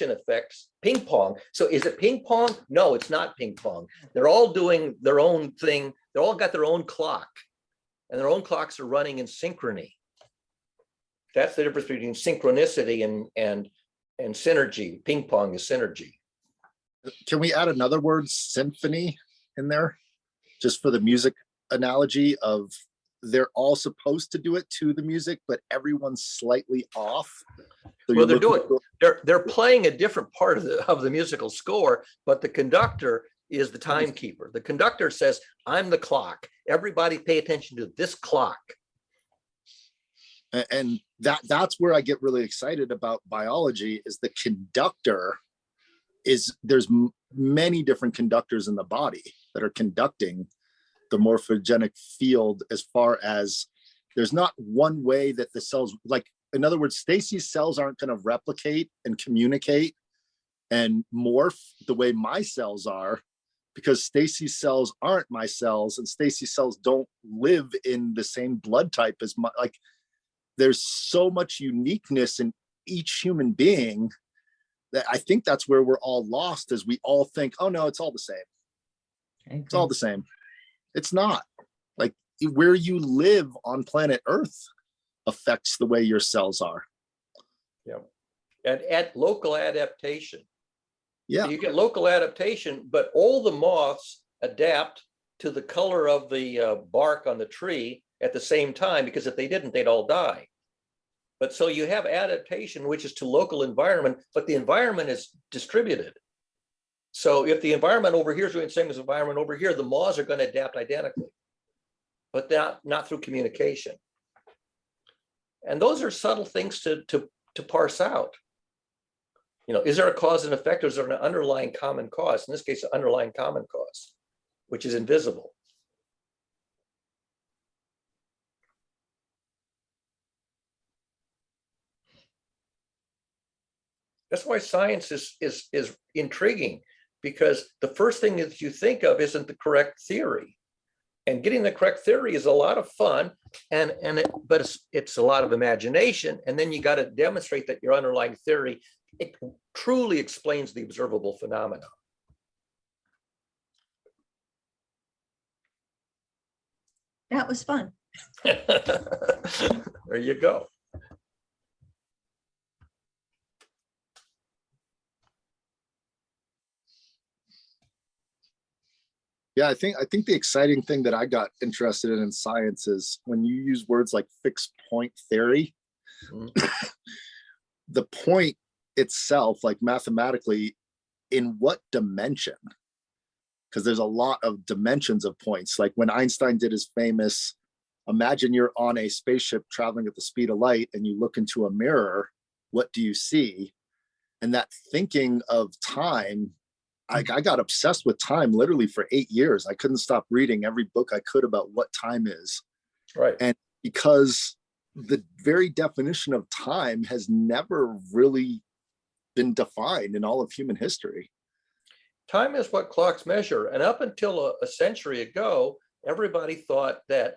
Effects, ping pong. So is it ping pong? No, it's not ping pong. They're all doing their own thing. They all got their own clock, and their own clocks are running in synchrony. That's the difference between synchronicity and synergy. Ping pong is synergy. Can we add another word, symphony, in there? Just for the music analogy of they're all supposed to do it to the music, but everyone's slightly off. So Well, they're playing a different part of the musical score, but the conductor is the timekeeper. The conductor says, I'm the clock. Everybody pay attention to this clock. And that's where I get really excited about biology, is the conductor is, there's many different conductors in the body that are conducting the morphogenic field, as far as there's not one way that the cells, like, in other words, Stacy's cells aren't going to replicate and communicate and morph the way my cells are, because Stacy's cells aren't my cells, and Stacy's cells don't live in the same blood type as my, like, there's so much uniqueness in each human being that I think that's where we're all lost, is we all think, oh no, it's all the same. It's all the same. It's not. Like, where you live on planet Earth affects the way your cells are. Yeah. And at local adaptation. Yeah. You get local adaptation, but all the moths adapt to the color of the bark on the tree at the same time, because if they didn't, they'd all die. But so you have adaptation, which is to local environment, but the environment is distributed. So if the environment over here is doing the same as the environment over here, the moths are going to adapt identically, but not through communication. And those are subtle things to parse out. You know, is there a cause and effect, or is there an underlying common cause? In this case, an underlying common cause, which is invisible. That's why science is intriguing, because the first thing that you think of isn't the correct theory. And getting the correct theory is a lot of fun, but it's a lot of imagination. And then you got to demonstrate that your underlying theory, it truly explains the observable phenomena. That was fun. There you go. Yeah, I think the exciting thing that I got interested in science is when you use words like fixed point theory, the point itself, like mathematically, in what dimension? Because there's a lot of dimensions of points. Like when Einstein did his famous, imagine you're on a spaceship traveling at the speed of light and you look into a mirror, what do you see? And that thinking of time, I got obsessed with time literally for 8 years. I couldn't stop reading every book I could about what time is. Right. And because the very definition of time has never really been defined in all of human history. Time is what clocks measure. And up until a century ago, everybody thought that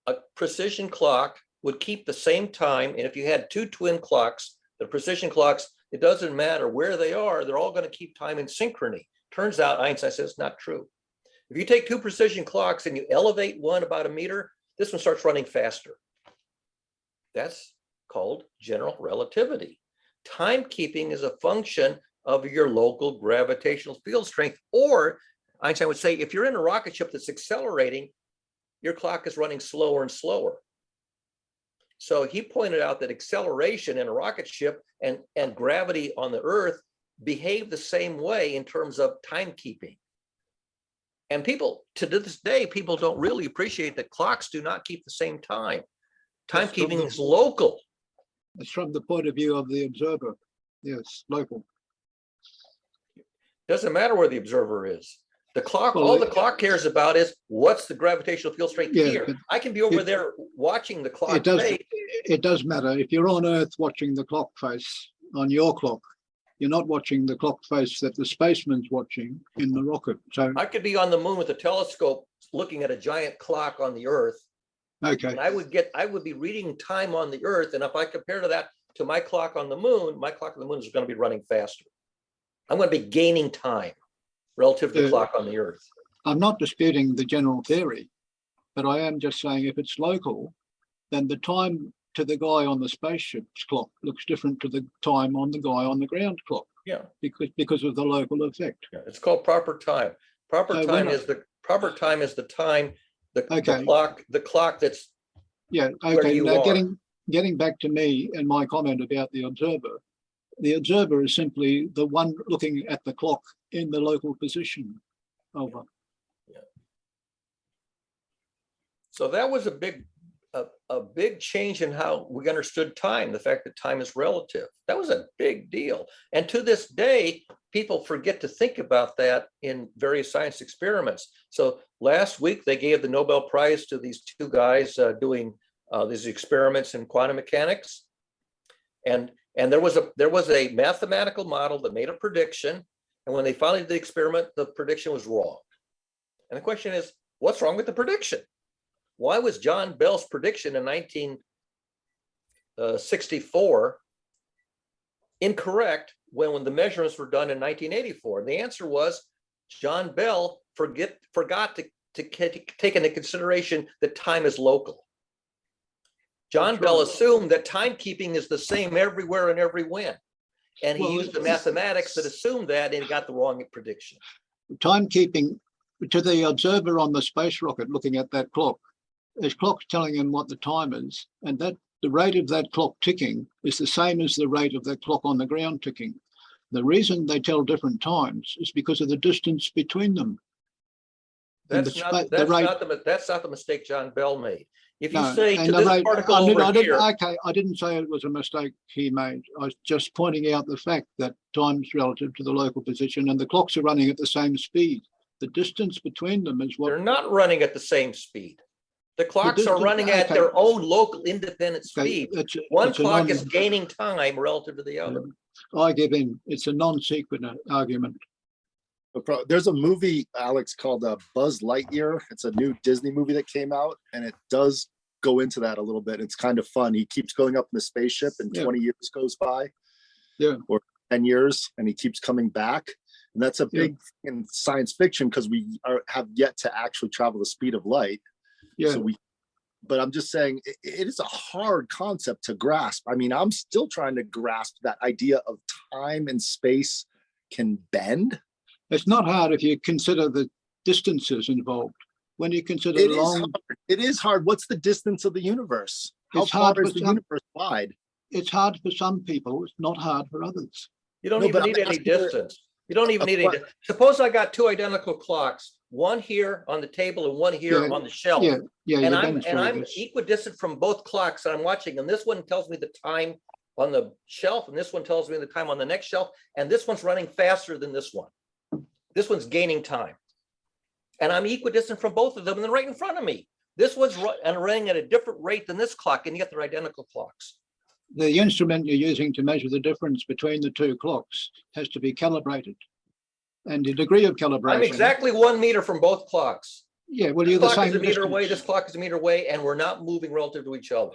a precision clock would keep the same time. And if you had two twin clocks, the precision clocks, it doesn't matter where they are, they're all going to keep time in synchrony. Turns out Einstein says it's not true. If you take two precision clocks and you elevate one about a meter, this one starts running faster. That's called general relativity. Timekeeping is a function of your local gravitational field strength, or Einstein would say, if you're in a rocket ship that's accelerating, your clock is running slower and slower. So he pointed out that acceleration in a rocket ship and gravity on the Earth behave the same way in terms of timekeeping. And people, to this day, people don't really appreciate that clocks do not keep the same time. Timekeeping is local. It's from the point of view of the observer. Yes, local. Doesn't matter where the observer is. The clock, Well, all the clock cares about is what's the gravitational field strength Yeah, here. but I can be over it- there watching the clock It does, fade. it does matter. If you're on Earth watching the clock face on your clock, you're not watching the clock face that the spaceman's watching in the rocket. So, I could be on the moon with a telescope looking at a giant clock on the Earth, okay, and I would be reading time on the Earth. And if I compare to that to my clock on the moon, my clock on the moon is going to be running faster. I'm going to be gaining time relative to the clock on the Earth. I'm not disputing the general theory, but I am just saying if it's local, then the time to the guy on the spaceship's clock looks different to the time on the guy on the ground clock. Yeah. Because of the local effect. Yeah, it's called proper time. Proper So time when is the time, Okay. the clock that's Yeah, where okay. you Now are. getting back to me and my comment about the observer. The observer is simply the one looking at the clock in the local position. Over. So that was a big change in how we understood time, the fact that time is relative. That was a big deal. And to this day, people forget to think about that in various science experiments. So last week, they gave the Nobel Prize to these two guys doing these experiments in quantum mechanics. And there was a mathematical model that made a prediction. And when they finally did the experiment, the prediction was wrong. And the question is, what's wrong with the prediction? Why was John Bell's prediction in 1964 incorrect when the measurements were done in 1984? And the answer was John Bell forgot to take into consideration that time is local. John Bell assumed that timekeeping is the same everywhere and every when. And he used the mathematics that assumed that, and he got the wrong prediction. Timekeeping to the observer on the space rocket looking at that clock, there's clocks telling him what the time is, and that the rate of that clock ticking is the same as the rate of the clock on the ground ticking. The reason they tell different times is because of the distance between them. That's not the mistake John Bell made. If you say to this particle over here. Okay, I didn't say it was a mistake he made. I was just pointing out the fact that time's relative to the local position and the clocks are running at the same speed. The distance between them is what. They're not running at the same speed. The clocks are running at their own local independent speed. One clock is gaining time relative to the other. I give in. It's a non-sequitur argument. There's a movie, Alex, called Buzz Lightyear. It's a new Disney movie that came out, and it does go into that a little bit. It's kind of fun. He keeps going up in the spaceship, and 20 years goes by, or 10 years, and he keeps coming back. And that's a big thing in science fiction because we have yet to actually travel the speed of light. Yeah. So but I'm just saying it is a hard concept to grasp. I mean, I'm still trying to grasp that idea of time and space can bend. It's not hard if you consider the distances involved. When you consider it is hard. What's the distance of the universe? How far is the universe wide? It's hard for some people. It's not hard for others. You don't even need any distance. You don't even need any. Suppose I got two identical clocks, one here on the table and one here on the shelf. And I'm equidistant from both clocks that I'm watching. And this one tells me the time on the shelf, and this one tells me the time on the next shelf. And this one's running faster than this one. This one's gaining time. And I'm equidistant from both of them, and they're right in front of me. This one's running at a different rate than this clock, and yet they're identical clocks. The instrument you're using to measure the difference between the two clocks has to be calibrated. And the degree of calibration. I'm exactly 1 meter from both clocks. Yeah, well, This you're the clock same is a meter away, distance. this clock is a meter away, and we're not moving relative to each other.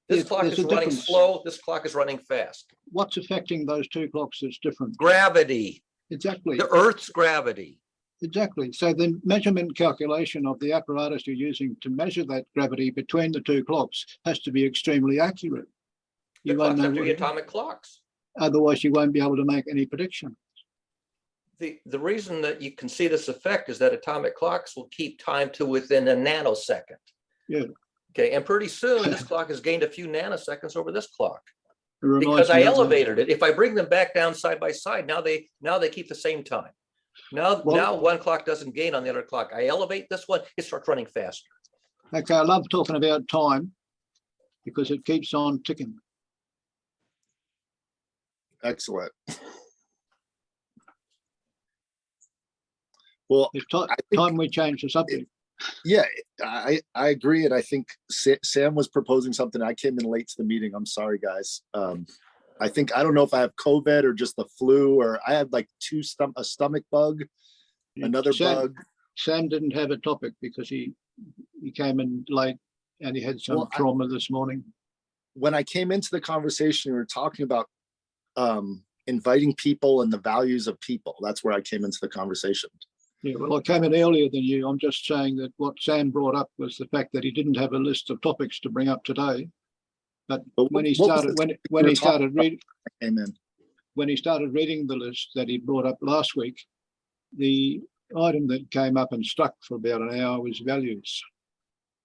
This Yes, clock there's is a running difference. slow, this clock is running fast. What's affecting those two clocks that's different? Gravity, Exactly. the Earth's gravity. Exactly. So the measurement calculation of the apparatus you're using to measure that gravity between the two clocks has to be extremely accurate. The You won't clocks know have to what be it- atomic clocks. Otherwise, you won't be able to make any prediction. The reason that you can see this effect is that atomic clocks will keep time to within a nanosecond. Yeah. Okay, and pretty soon this clock has gained a few nanoseconds over this clock It reminds because I me of the- elevated it. If I bring them back down side by side, now they keep the same time. Now Well- one clock doesn't gain on the other clock. I elevate this one, it starts running faster. Okay, I love talking about time because it keeps on ticking. Excellent. Well, It's I think- time we change the subject. yeah, I agree. And I think Sam was proposing something. I came in late to the meeting. I'm sorry, guys. I think, I don't know if I have COVID or just the flu, or I had like a stomach bug, another bug. Sam didn't have a topic because he came in late and he had some Well, trauma this morning. When I came into the conversation, we were talking about inviting people and the values of people. That's where I came into the conversation. Yeah, well, I came in earlier than you. I'm just saying that what Sam brought up was the fact that he didn't have a list of topics to bring up today. But when he what was started, the when he topic started reading, I came in. when he started reading the list that he brought up last week, the item that came up and stuck for about an hour was values.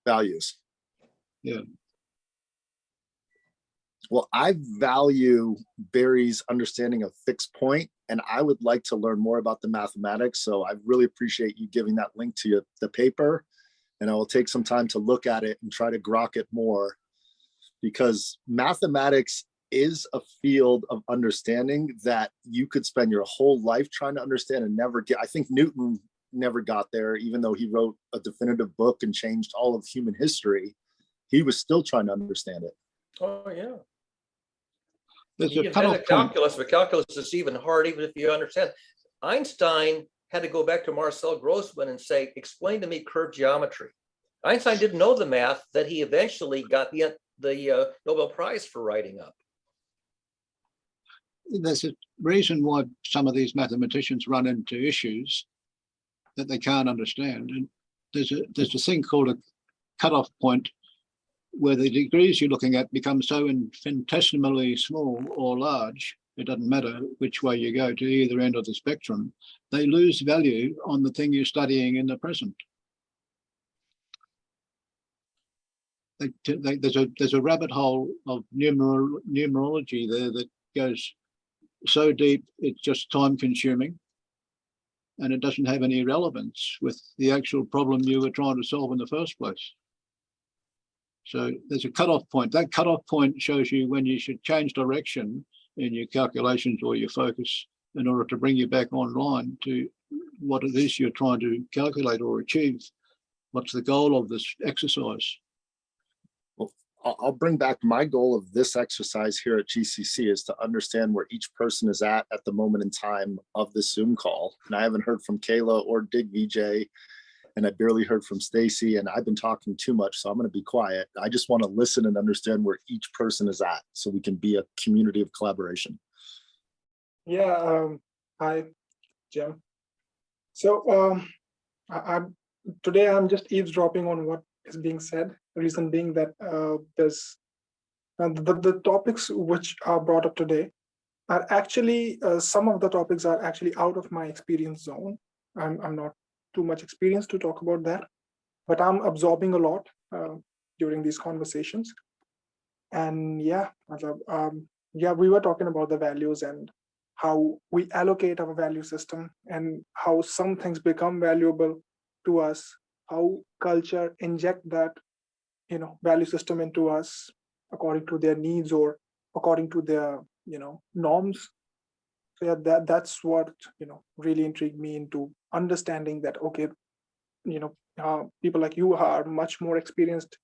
Values. Yeah. Well, I value Barry's understanding of fixed point, and I would like to learn more about the mathematics. So I really appreciate you giving that link to the paper, and I will take some time to look at it and try to grok it more, because mathematics is a field of understanding that you could spend your whole life trying to understand and never get. I think Newton never got there, even though he wrote a definitive book and changed all of human history. He was still trying to understand it. Oh, yeah. There's You a can cutoff invent point. calculus, but calculus is even hard, even if you understand. Einstein had to go back to Marcel Grossman and say, explain to me curved geometry. Einstein didn't know the math that he eventually got the Nobel Prize for writing up. There's a reason why some of these mathematicians run into issues that they can't understand. And there's a thing called a cutoff point where the degrees you're looking at become so infinitesimally small or large, it doesn't matter which way you go to either end of the spectrum, they lose value on the thing you're studying in the present. There's a rabbit hole of numerology there that goes so deep, it's just time consuming. And it doesn't have any relevance with the actual problem you were trying to solve in the first place. So there's a cutoff point. That cutoff point shows you when you should change direction in your calculations or your focus in order to bring you back online to what it is you're trying to calculate or achieve. What's the goal of this exercise? Well, I'll bring back my goal of this exercise here at GCC is to understand where each person is at the moment in time of this Zoom call. And I haven't heard from Kayla or Dig VJ, and I barely heard from Stacy, and I've been talking too much, so I'm going to be quiet. I just want to listen and understand where each person is at so we can be a community of collaboration. Yeah. Hi, Jim. So today I'm just eavesdropping on what is being said. The reason being that there's the topics which are brought up today are actually some of the topics are actually out of my experience zone. I'm not too much experience to talk about that, but I'm absorbing a lot during these conversations. And yeah, we were talking about the values and how we allocate our value system and how some things become valuable to us, how culture inject that value system into us according to their needs or according to their norms. So yeah, that's what really intrigued me into understanding that, okay, people like you are much more experienced,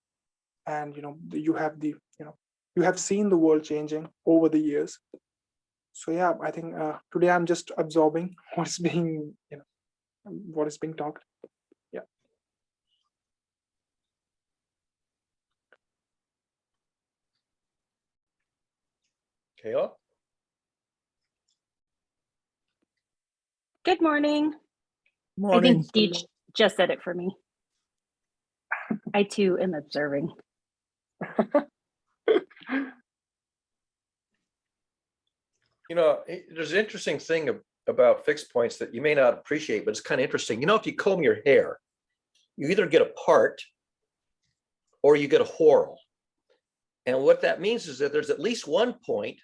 and you have you have seen the world changing over the years. So yeah, I think today I'm just absorbing what's being what is being talked. Yeah. Kayla? Good morning. I Morning. think Deej just said it for me. I too am observing. There's an interesting thing about fixed points that you may not appreciate, but it's kind of interesting. If you comb your hair, you either get a part or you get a whorl. And what that means is that there's at least one point,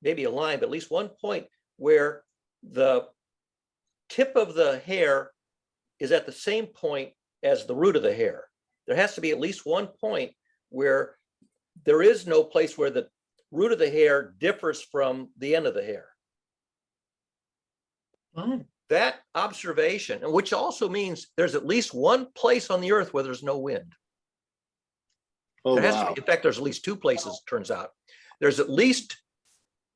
maybe a line, but at least one point where the tip of the hair is at the same point as the root of the hair. There has to be at least one point where there is no place where the root of the hair differs from the end of the hair. That observation, which also means there's at least one place on the earth where there's no wind. Oh, There has to wow. be, in fact, there's at least two places, it turns out. There's at least,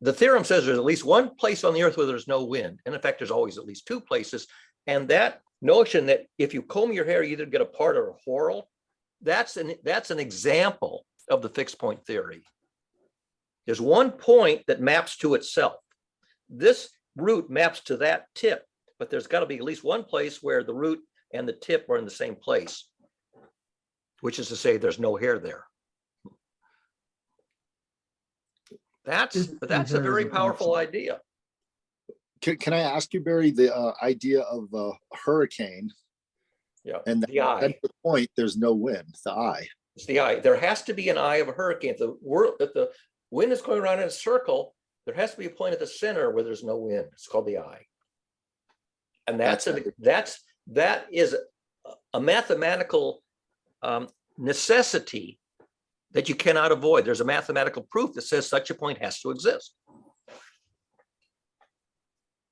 the theorem says there's at least one place on the earth where there's no wind. And in fact, there's always at least two places. And that notion that if you comb your hair, you either get a part or a whorl, that's an example of the fixed point theory. There's one point that maps to itself. This root maps to that tip, but there's got to be at least one place where the root and the tip are in the same place, which is to say there's no hair there. That's a very powerful idea. Can I ask you, Barry, the idea of a hurricane? Yeah, And the eye. at the point, there's no wind, the eye. It's the eye. There has to be an eye of a hurricane. If the wind is going around in a circle, there has to be a point at the center where there's no wind. It's called the eye. And that is a mathematical necessity that you cannot avoid. There's a mathematical proof that says such a point has to exist.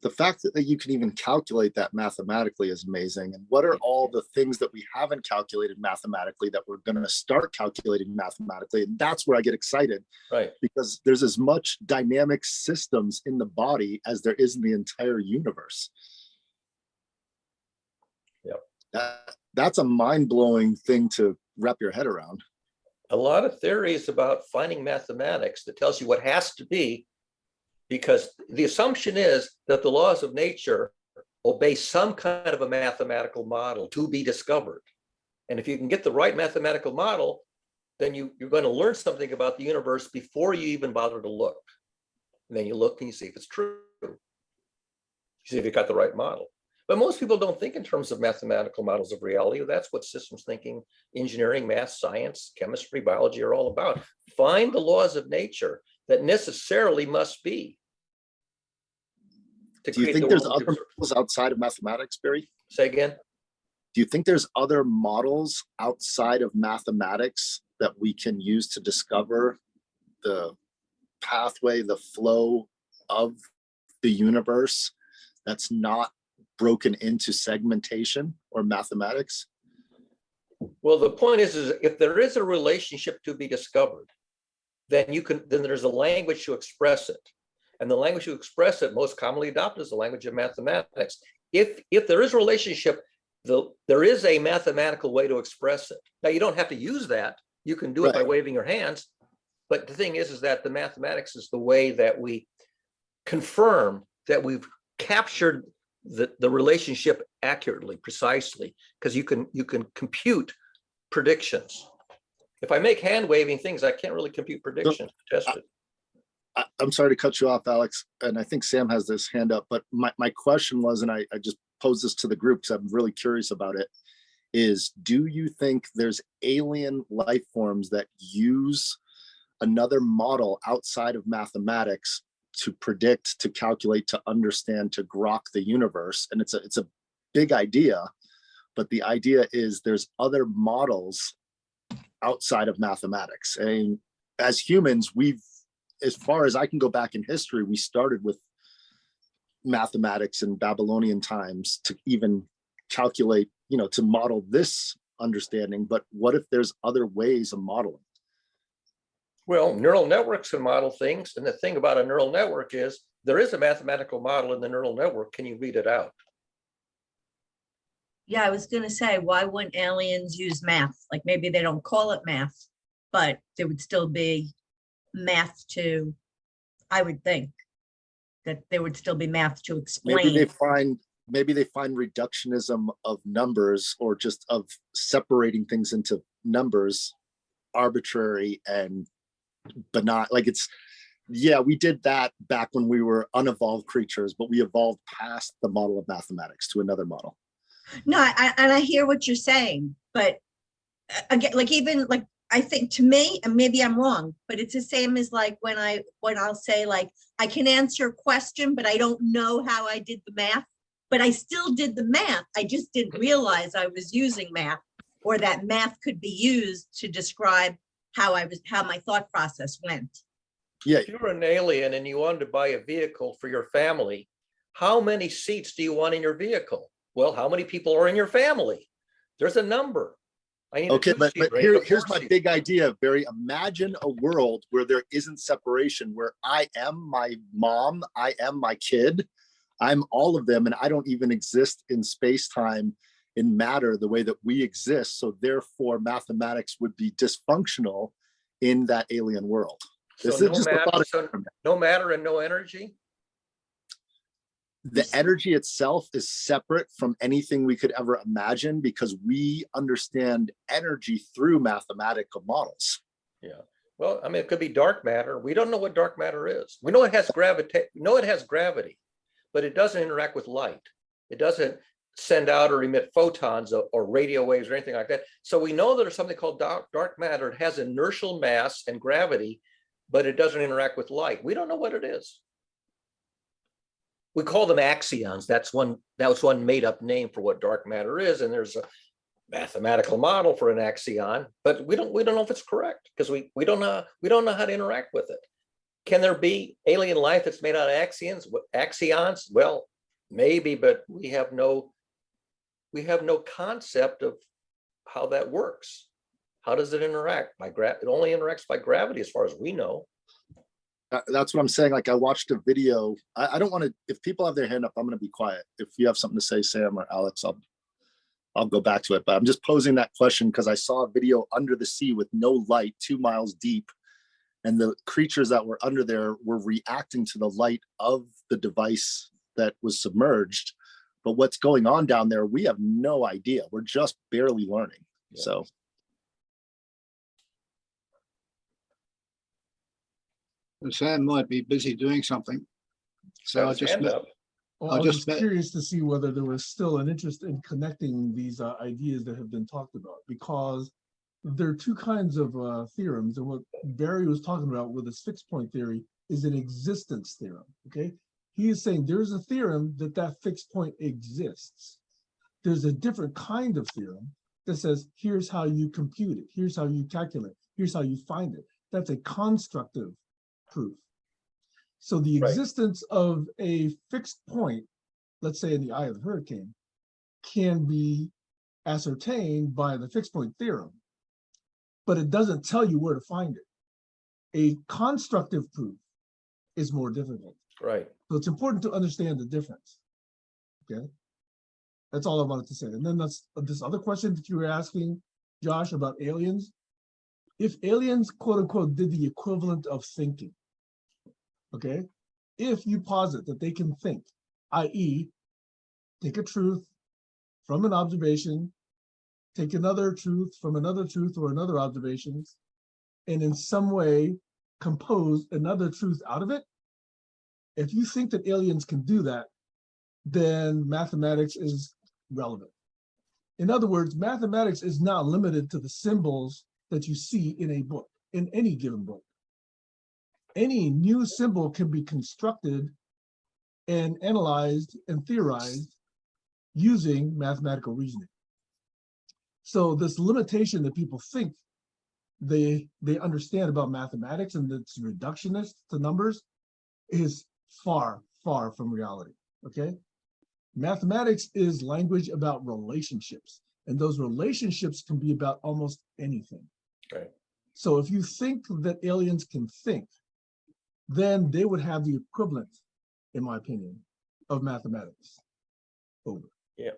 The fact that you can even calculate that mathematically is amazing. And what are all the things that we haven't calculated mathematically that we're going to start calculating mathematically? And that's where I get excited. Right. Because there's as much dynamic systems in the body as there is in the entire universe. Yep. That's a mind-blowing thing to wrap your head around. A lot of theories about finding mathematics that tells you what has to be, because the assumption is that the laws of nature obey some kind of a mathematical model to be discovered. And if you can get the right mathematical model, then you're going to learn something about the universe before you even bother to look. And then you look and you see if it's true. You see if you got the right model. But most people don't think in terms of mathematical models of reality. That's what systems thinking, engineering, math, science, chemistry, biology are all about. Find the laws of nature that necessarily must be. Do you think there's other models outside of mathematics, Barry? Say again? Do you think there's other models outside of mathematics that we can use to discover the pathway, the flow of the universe that's not broken into segmentation or mathematics? Well, the point is if there is a relationship to be discovered, then there's a language to express it. And the language to express it most commonly adopted is the language of mathematics. If there is a relationship, there is a mathematical way to express it. Now, you don't have to use that. You can do it by waving your hands. But the thing is that the mathematics is the way that we confirm that we've captured the relationship accurately, precisely, because you can compute predictions. If I make hand waving things, I can't really compute predictions. Test it. I'm sorry to cut you off, Alex, and I think Sam has this hand up, but my question was, and I just posed this to the group because I'm really curious about it, is do you think there's alien life forms that use another model outside of mathematics to predict, to calculate, to understand, to grok the universe? And it's a big idea, but the idea is there's other models outside of mathematics. And as humans, as far as I can go back in history, we started with mathematics in Babylonian times to even calculate to model this understanding, but what if there's other ways of modeling? Well, neural networks can model things. And the thing about a neural network is there is a mathematical model in the neural network. Can you read it out? Yeah, I was gonna say, why wouldn't aliens use math? Like maybe they don't call it math, but there would still be math to, I would think that there would still be math to Maybe explain. they find reductionism of numbers, or just of separating things into numbers, arbitrary and benign. Like we did that back when we were unevolved creatures, but we evolved past the model of mathematics to another model. No, and I hear what you're saying, but again, like even like I think to me, and maybe I'm wrong, but it's the same as like when I'll say like I can answer a question, but I don't know how I did the math, but I still did the math. I just didn't realize I was using math, or that math could be used to describe how my thought process went. Yeah, If you were an alien and you wanted to buy a vehicle for your family, how many seats do you want in your vehicle? Well, how many people are in your family? There's a number. I need okay, a but two-seater, I need a here's my four-seater. big idea, Barry. Imagine a world where there isn't separation, where I am my mom, I am my kid, I'm all of them, and I don't even exist in space-time, in matter, the way that we exist. So therefore, mathematics would be dysfunctional in that alien world. This So is just a thought. no matter and no energy? The energy itself is separate from anything we could ever imagine, because we understand energy through mathematical models. Yeah. Well, I mean, it could be dark matter. We don't know what dark matter is. We know it has gravity, but it doesn't interact with light. It doesn't send out or emit photons or radio waves or anything like that. So we know there's something called dark matter. It has inertial mass and gravity, but it doesn't interact with light. We don't know what it is. We call them axions. That was one made up name for what dark matter is. And there's a mathematical model for an axion, but we don't know if it's correct, because we don't know how to interact with it. Can there be alien life that's made out of axions? Well, maybe, but we have no concept of how that works. How does it interact? It only interacts by gravity, as far as we know. That's what I'm saying. Like, I watched a video. I don't want to, if people have their hand up, I'm going to be quiet. If you have something to say, Sam or Alex, I'll go back to it. But I'm just posing that question because I saw a video under the sea with no light, 2 miles deep. And the creatures that were under there were reacting to the light of the device that was submerged. But what's going on down there, we have no idea. We're just barely learning. Yeah. So. Sam might be busy doing something. So Got his hand up. Well, I'll I was just just curious to see whether there was still an interest in connecting these ideas that have been talked about, because there are two kinds of theorems, and what Barry was talking about with his fixed point theory is an existence theorem. Okay, he is saying there's a theorem that fixed point exists. There's a different kind of theorem that says here's how you compute it, here's how you calculate, here's how you find it. That's a constructive proof. So the Right. existence of a fixed point, let's say in the eye of the hurricane, can be ascertained by the fixed point theorem, but it doesn't tell you where to find it. A constructive proof is more difficult. Right. So it's important to understand the difference. Okay, that's all I wanted to say. And then that's this other question that you were asking, Josh, about aliens. If aliens, quote unquote, did the equivalent of thinking, okay, if you posit that they can think, i.e., take a truth from an observation, take another truth from another truth or another observation, and in some way compose another truth out of it, if you think that aliens can do that, then mathematics is relevant. In other words, mathematics is not limited to the symbols that you see in a book, in any given book. Any new symbol can be constructed and analyzed and theorized using mathematical reasoning. So this limitation that people think they understand about mathematics and it's reductionist to numbers is far, far from reality, okay? Mathematics is language about relationships, and those relationships can be about almost anything. Right. So if you think that aliens can think, then they would have the equivalent, in my opinion, of mathematics. Over. Yeah.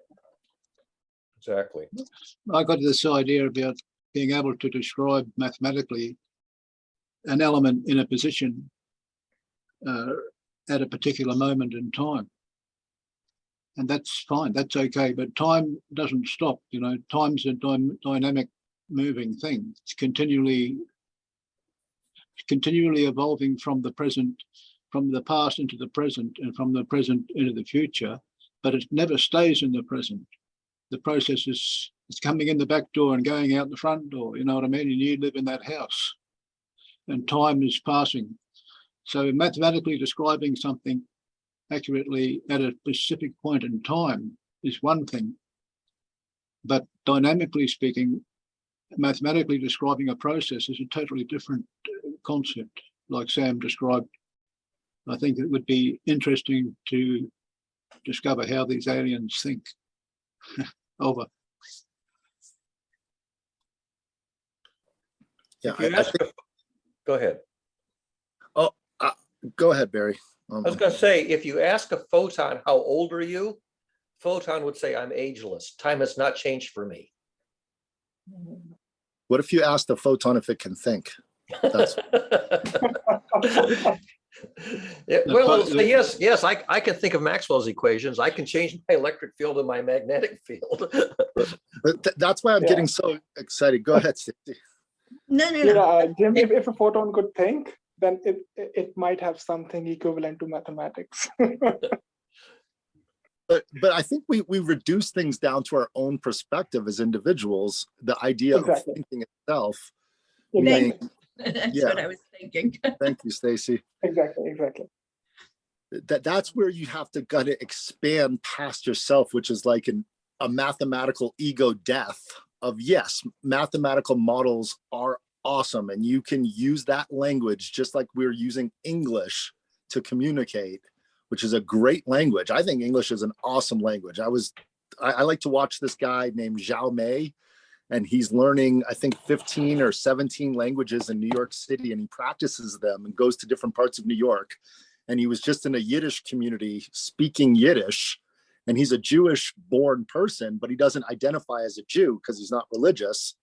Exactly. I got this idea about being able to describe mathematically an element in a position at a particular moment in time. And that's fine, that's okay, but time doesn't stop, you know, time's a dynamic moving thing. It's continually evolving from the present, from the past into the present, and from the present into the future, but it never stays in the present. The process is it's coming in the back door and going out the front door, you know what I mean? And you live in that house and time is passing. So mathematically describing something accurately at a specific point in time is one thing, but dynamically speaking, mathematically describing a process is a totally different concept, like Sam described. I think it would be interesting to discover how these aliens think. Over. Yeah, If you ask go ahead. go ahead, Barry. I was going to say, if you ask a photon, how old are you? Photon would say, I'm ageless. Time has not changed for me. What if you ask the photon if it can think? That's Yeah, well, it'll say, yes, I can think of Maxwell's equations. I can change my electric field and my magnetic field. but that's why I'm Yeah. getting so excited. Go ahead, Stacey. No, no, Yeah, no. Jim, if a photon could think, then it might have something equivalent to mathematics. But I think we reduce things down to our own perspective as individuals. The idea Exactly. of thinking itself. Exactly. Meaning, That's yeah. what I was thinking. thank you, Stacey. Exactly. That's where you have to kind of expand past yourself, which is like a mathematical ego death of, yes, mathematical models are awesome. And you can use that language just like we're using English to communicate, which is a great language. I think English is an awesome language. I like to watch this guy named Zhao Mei, and he's learning, I think, 15 or 17 languages in New York City, and he practices them and goes to different parts of New York. And he was just in a Yiddish community speaking Yiddish, and he's a Jewish born person, but he doesn't identify as a Jew because he's not religious.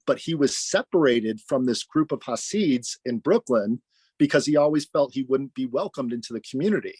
But he was separated from this group of Hasids in Brooklyn because he always felt he wouldn't be welcomed into the community.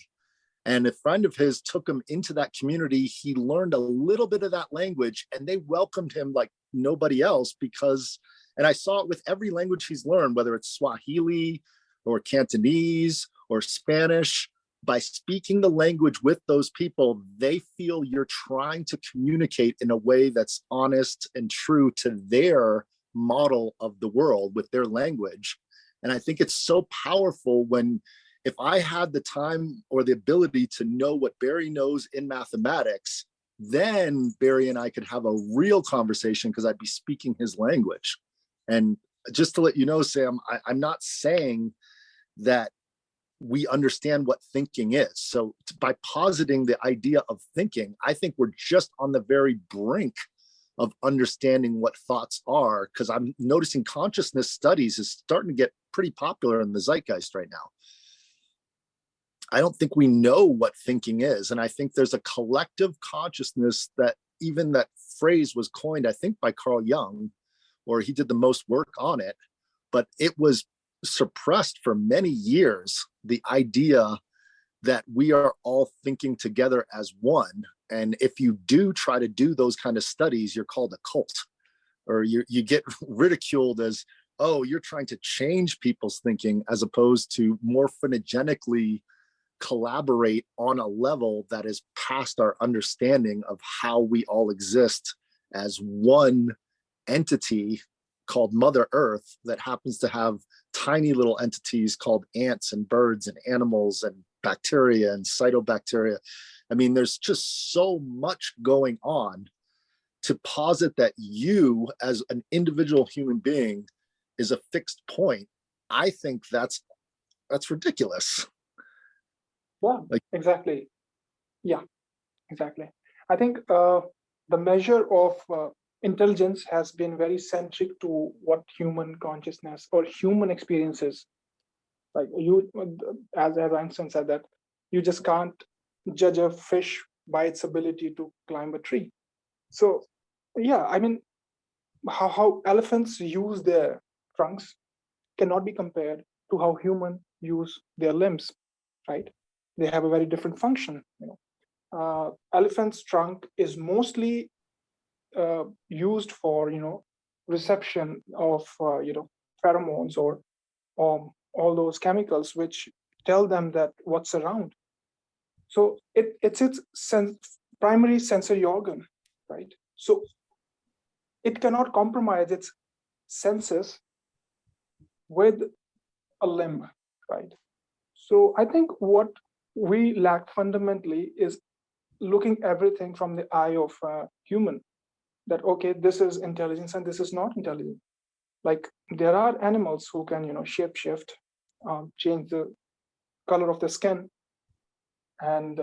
And a friend of his took him into that community. He learned a little bit of that language, and they welcomed him like nobody else because, and I saw it with every language he's learned, whether it's Swahili or Cantonese or Spanish. By speaking the language with those people, they feel you're trying to communicate in a way that's honest and true to their model of the world with their language. And I think it's so powerful when, if I had the time or the ability to know what Barry knows in mathematics, then Barry and I could have a real conversation because I'd be speaking his language. And just to let you know, Sam, I'm not saying that we understand what thinking is. So by positing the idea of thinking, I think we're just on the very brink of understanding what thoughts are, because I'm noticing consciousness studies is starting to get pretty popular in the zeitgeist right now. I don't think we know what thinking is. And I think there's a collective consciousness that, even that phrase was coined, I think, by Carl Jung, or he did the most work on it, but it was suppressed for many years, the idea that we are all thinking together as one. And if you do try to do those kind of studies, you're called a cult, or you get ridiculed as, oh, you're trying to change people's thinking, as opposed to more phonetically collaborate on a level that is past our understanding of how we all exist as one entity called Mother Earth that happens to have tiny little entities called ants and birds and animals and bacteria and cytobacteria. I mean, there's just so much going on. To posit that you as an individual human being is a fixed point, I think that's Yeah, exactly. Yeah, exactly. I think the measure of intelligence has been very centric to what human consciousness or human experiences. Like you, as Einstein said, that you just can't judge a fish by its ability to climb a tree. So, yeah, I mean, how elephants use their trunks cannot be compared to how humans use their limbs, right? They have a very different function. Elephant's trunk is mostly used for reception of pheromones or all those chemicals which tell them that what's around. So it's its primary sensory organ, right? So it cannot compromise its senses with a limb, right? So I think what we lack fundamentally is looking everything from the eye of a human, that okay, this is intelligence and this is not intelligence. Like there are animals who can shape shift, change the color of the skin, and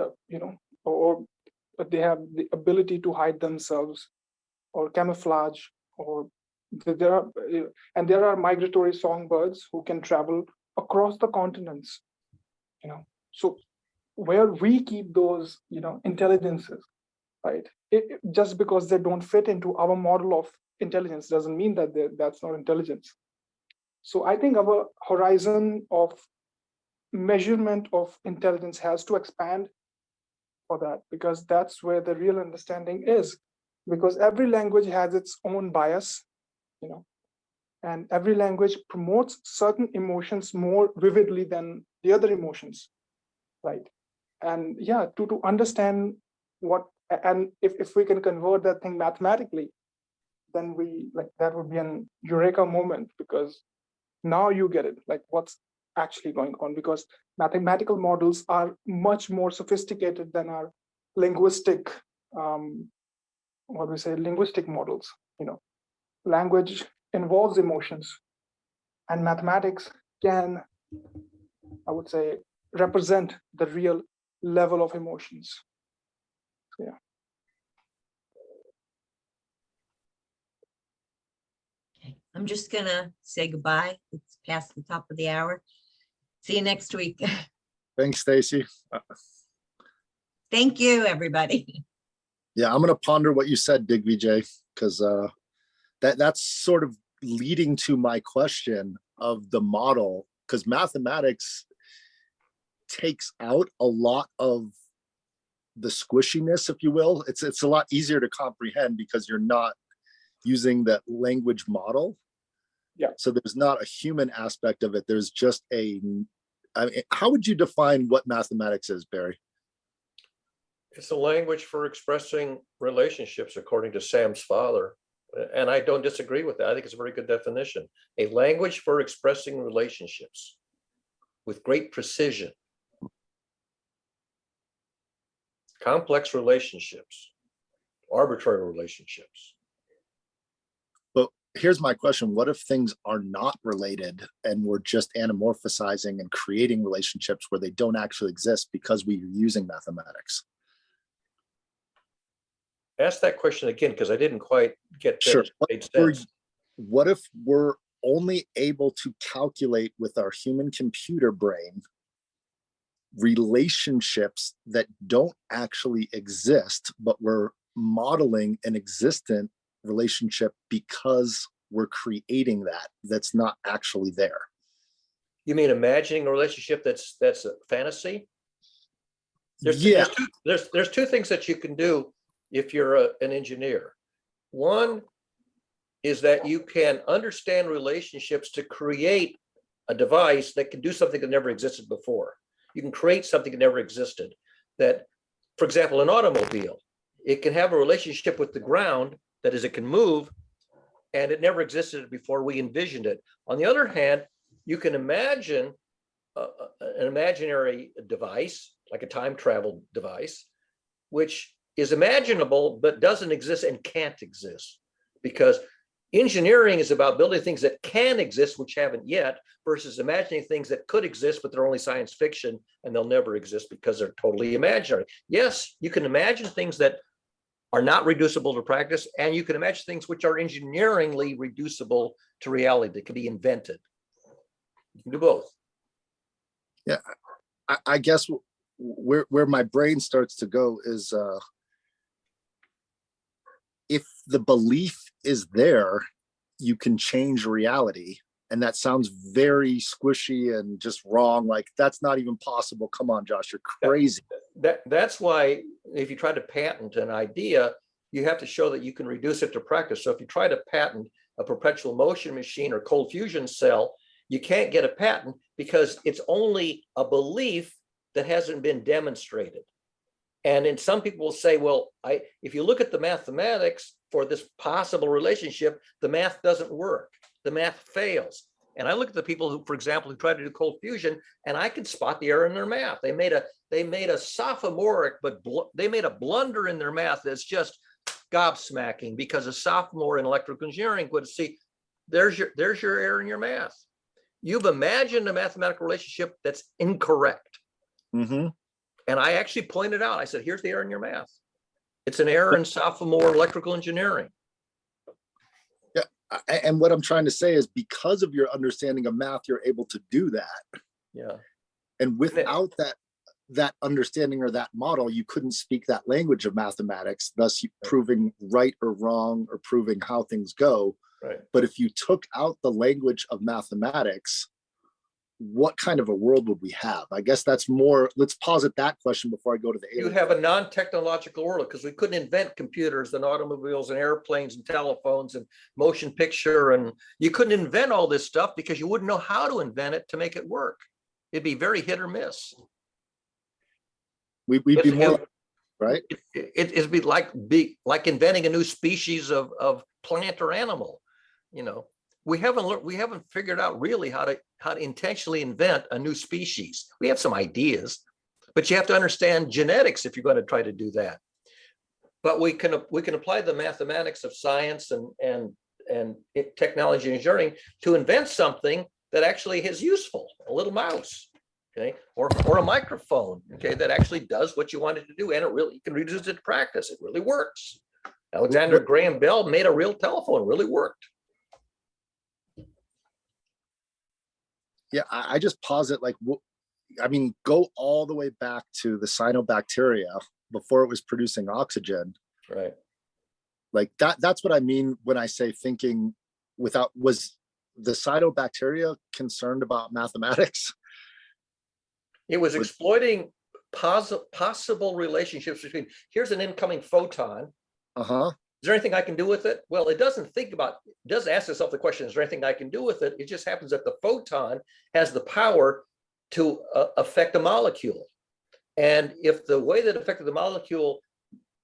or they have the ability to hide themselves or camouflage, or there are and there are migratory songbirds who can travel across the continents. So where we keep those intelligences, right? Just because they don't fit into our model of intelligence doesn't mean that that's not intelligence. So I think our horizon of measurement of intelligence has to expand for that, because that's where the real understanding is. Because every language has its own bias, and every language promotes certain emotions more vividly than the other emotions, right? And yeah, to understand what, and if we can convert that thing mathematically, then that would be an eureka moment, because now you get it, like what's actually going on, because mathematical models are much more sophisticated than our linguistic linguistic models. Language involves emotions, and mathematics can, I would say, represent the real level of emotions. Yeah. Okay, I'm just gonna say goodbye. It's past the top of the hour. See you next week. Thanks, Stacy. Thank you, everybody. Yeah, I'm gonna ponder what you said, Digvijay, because that's sort of leading to my question of the model, because mathematics takes out a lot of the squishiness, if you will. It's a lot easier to comprehend because you're not using that language model. Yeah. So there's not a human aspect of it. There's just how would you define what mathematics is, Barry? It's a language for expressing relationships, according to Sam's father. And I don't disagree with that. I think it's a very good definition. A language for expressing relationships with great precision. Complex relationships, arbitrary relationships. But here's my question. What if things are not related and we're just anamorphizing and creating relationships where they don't actually exist because we're using mathematics? Ask that question again, because I didn't quite get that. Sure. It made sense. What if we're only able to calculate with our human computer brain relationships that don't actually exist, but we're modeling an existent relationship because we're creating that's not actually there? You mean imagining a relationship that's a fantasy? There's two things that you can do if you're an engineer. One is that you can understand relationships to create a device that can do something that never existed before. You can create something that never existed. That, for example, an automobile, it can have a relationship with the ground, that is, it can move, and it never existed before we envisioned it. On the other hand, you can imagine an imaginary device, like a time travel device, which is imaginable but doesn't exist and can't exist, because Engineering is about building things that can exist, which haven't yet, versus imagining things that could exist, but they're only science fiction and they'll never exist because they're totally imaginary. Yes, you can imagine things that are not reducible to practice, and you can imagine things which are engineeringly reducible to reality that can be invented. You can do both. Yeah, I guess where my brain starts to go is if the belief is there, you can change reality. And that sounds very squishy and just wrong. Like, that's not even possible. Come on, Josh, you're crazy. That's why if you try to patent an idea, you have to show that you can reduce it to practice. So if you try to patent a perpetual motion machine or cold fusion cell, you can't get a patent because it's only a belief that hasn't been demonstrated. And then some people will say, well, if you look at the mathematics for this possible relationship, the math doesn't work. The math fails. And I look at the people who, for example, who try to do cold fusion, and I can spot the error in their math. They made a sophomoric, but they made a blunder in their math that's just gobsmacking, because a sophomore in electrical engineering would see, there's your error in your math. You've imagined a mathematical relationship that's incorrect. Mm-hmm. And I actually pointed out, I said, here's the error in your math. It's an error in sophomore electrical engineering. Yeah. And what I'm trying to say is, because of your understanding of math, you're able to do that. Yeah. And without that understanding or that model, you couldn't speak that language of mathematics, thus proving right or wrong or proving how things go. Right. But if you took out the language of mathematics, what kind of a world would we have? I guess that's more, let's posit that question before I go to the You alien. have a non-technological world, because we couldn't invent computers and automobiles and airplanes and telephones and motion picture, and you couldn't invent all this stuff because you wouldn't know how to invent it to make it work. It'd be very hit or miss. We'd be more, right? It'd be like inventing a new species of plant or animal. You know, we haven't figured out really how to intentionally invent a new species. We have some ideas, but you have to understand genetics if you're going to try to do that. But we can apply the mathematics of science and technology and engineering to invent something that actually is useful. A little mouse, okay, or a microphone, okay, that actually does what you want it to do, and you can reduce it to practice. It really works. Alexander Graham Bell made a real telephone. It really worked. Yeah, I just posit, like, I mean, go all the way back to the cyanobacteria before it was producing oxygen. Right. Like that's what I mean when I say thinking without, was the cyanobacteria concerned about mathematics? It was exploiting possible relationships between, here's an incoming photon. Uh-huh. Is there anything I can do with it? Well, it does ask itself the question, is there anything I can do with it? It just happens that the photon has the power to affect a molecule. And if the way that affected the molecule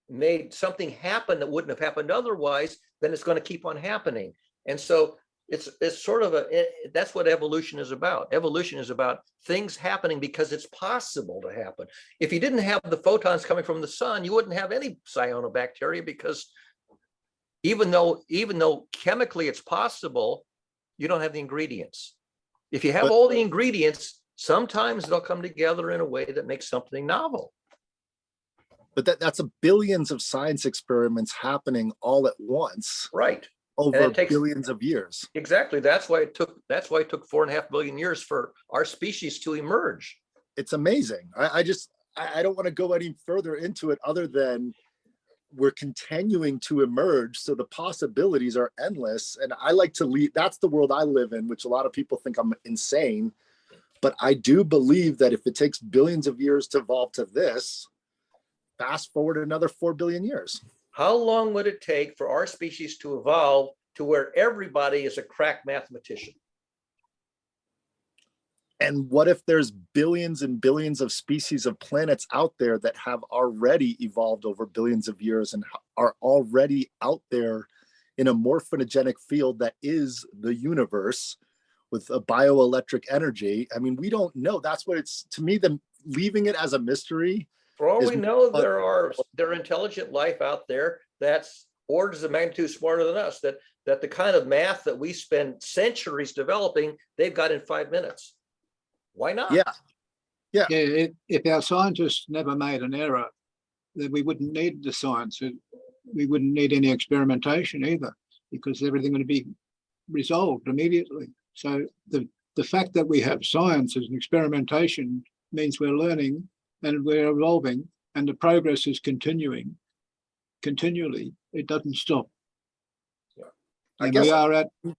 made something happen that wouldn't have happened otherwise, then it's going to keep on happening. And so it's sort of that's what evolution is about. Evolution is about things happening because it's possible to happen. If you didn't have the photons coming from the sun, you wouldn't have any cyanobacteria, because even though chemically it's possible, you don't have the ingredients. If you have all the ingredients, sometimes they'll come together in a way that makes something novel. But that's a billions of science experiments happening all at once. Right. Over billions of years. Exactly. That's why it took 4.5 billion years for our species to emerge. It's amazing. I don't want to go any further into it other than we're continuing to emerge. So the possibilities are endless. And I like to lead, that's the world I live in, which a lot of people think I'm insane. But I do believe that if it takes billions of years to evolve to this, fast forward another 4 billion years. How long would it take for our species to evolve to where everybody is a crack mathematician? And what if there's billions and billions of species of planets out there that have already evolved over billions of years and are already out there in a morphinogenic field that is the universe with a bioelectric energy? I mean, we don't know. That's what it's, to me, leaving it as a mystery. For all we know, there are intelligent life out there that's orders of magnitude smarter than us, that the kind of math that we spend centuries developing, they've got in 5 minutes. Why not? Yeah. Yeah, if our scientists never made an error, then we wouldn't need the science. We wouldn't need any experimentation either, because everything would be resolved immediately. So the fact that we have science as an experimentation means we're learning and we're evolving, and the progress is continuing continually. It doesn't stop. Yeah. I And guess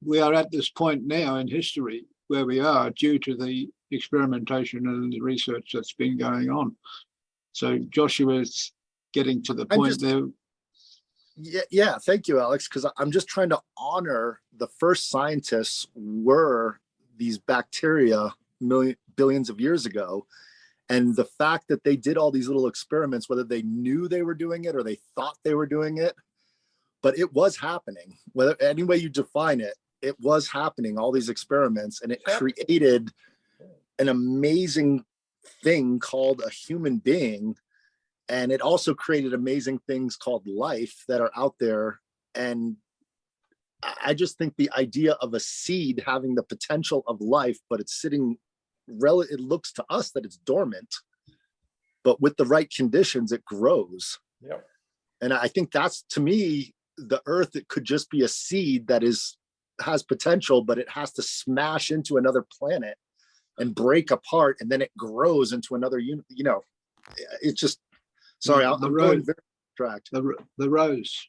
we are at this point now in history where we are due to the experimentation and the research that's been going on. So Joshua's getting to the point there. Yeah, thank you, Alex, because I'm just trying to honor the first scientists were these bacteria billions of years ago. And the fact that they did all these little experiments, whether they knew they were doing it or they thought they were doing it, but it was happening. Whether any way you define it, it was happening, all these experiments, and it created an amazing thing called a human being. And it also created amazing things called life that are out there. And I just think the idea of a seed having the potential of life, but it's sitting, it looks to us that it's dormant, but with the right conditions, it grows. Yeah. And I think that's, to me, the earth, it could just be a seed that has potential, but it has to smash into another planet and break apart, and then it grows into another unit. It's just, sorry, I'm going very abstract. The rose.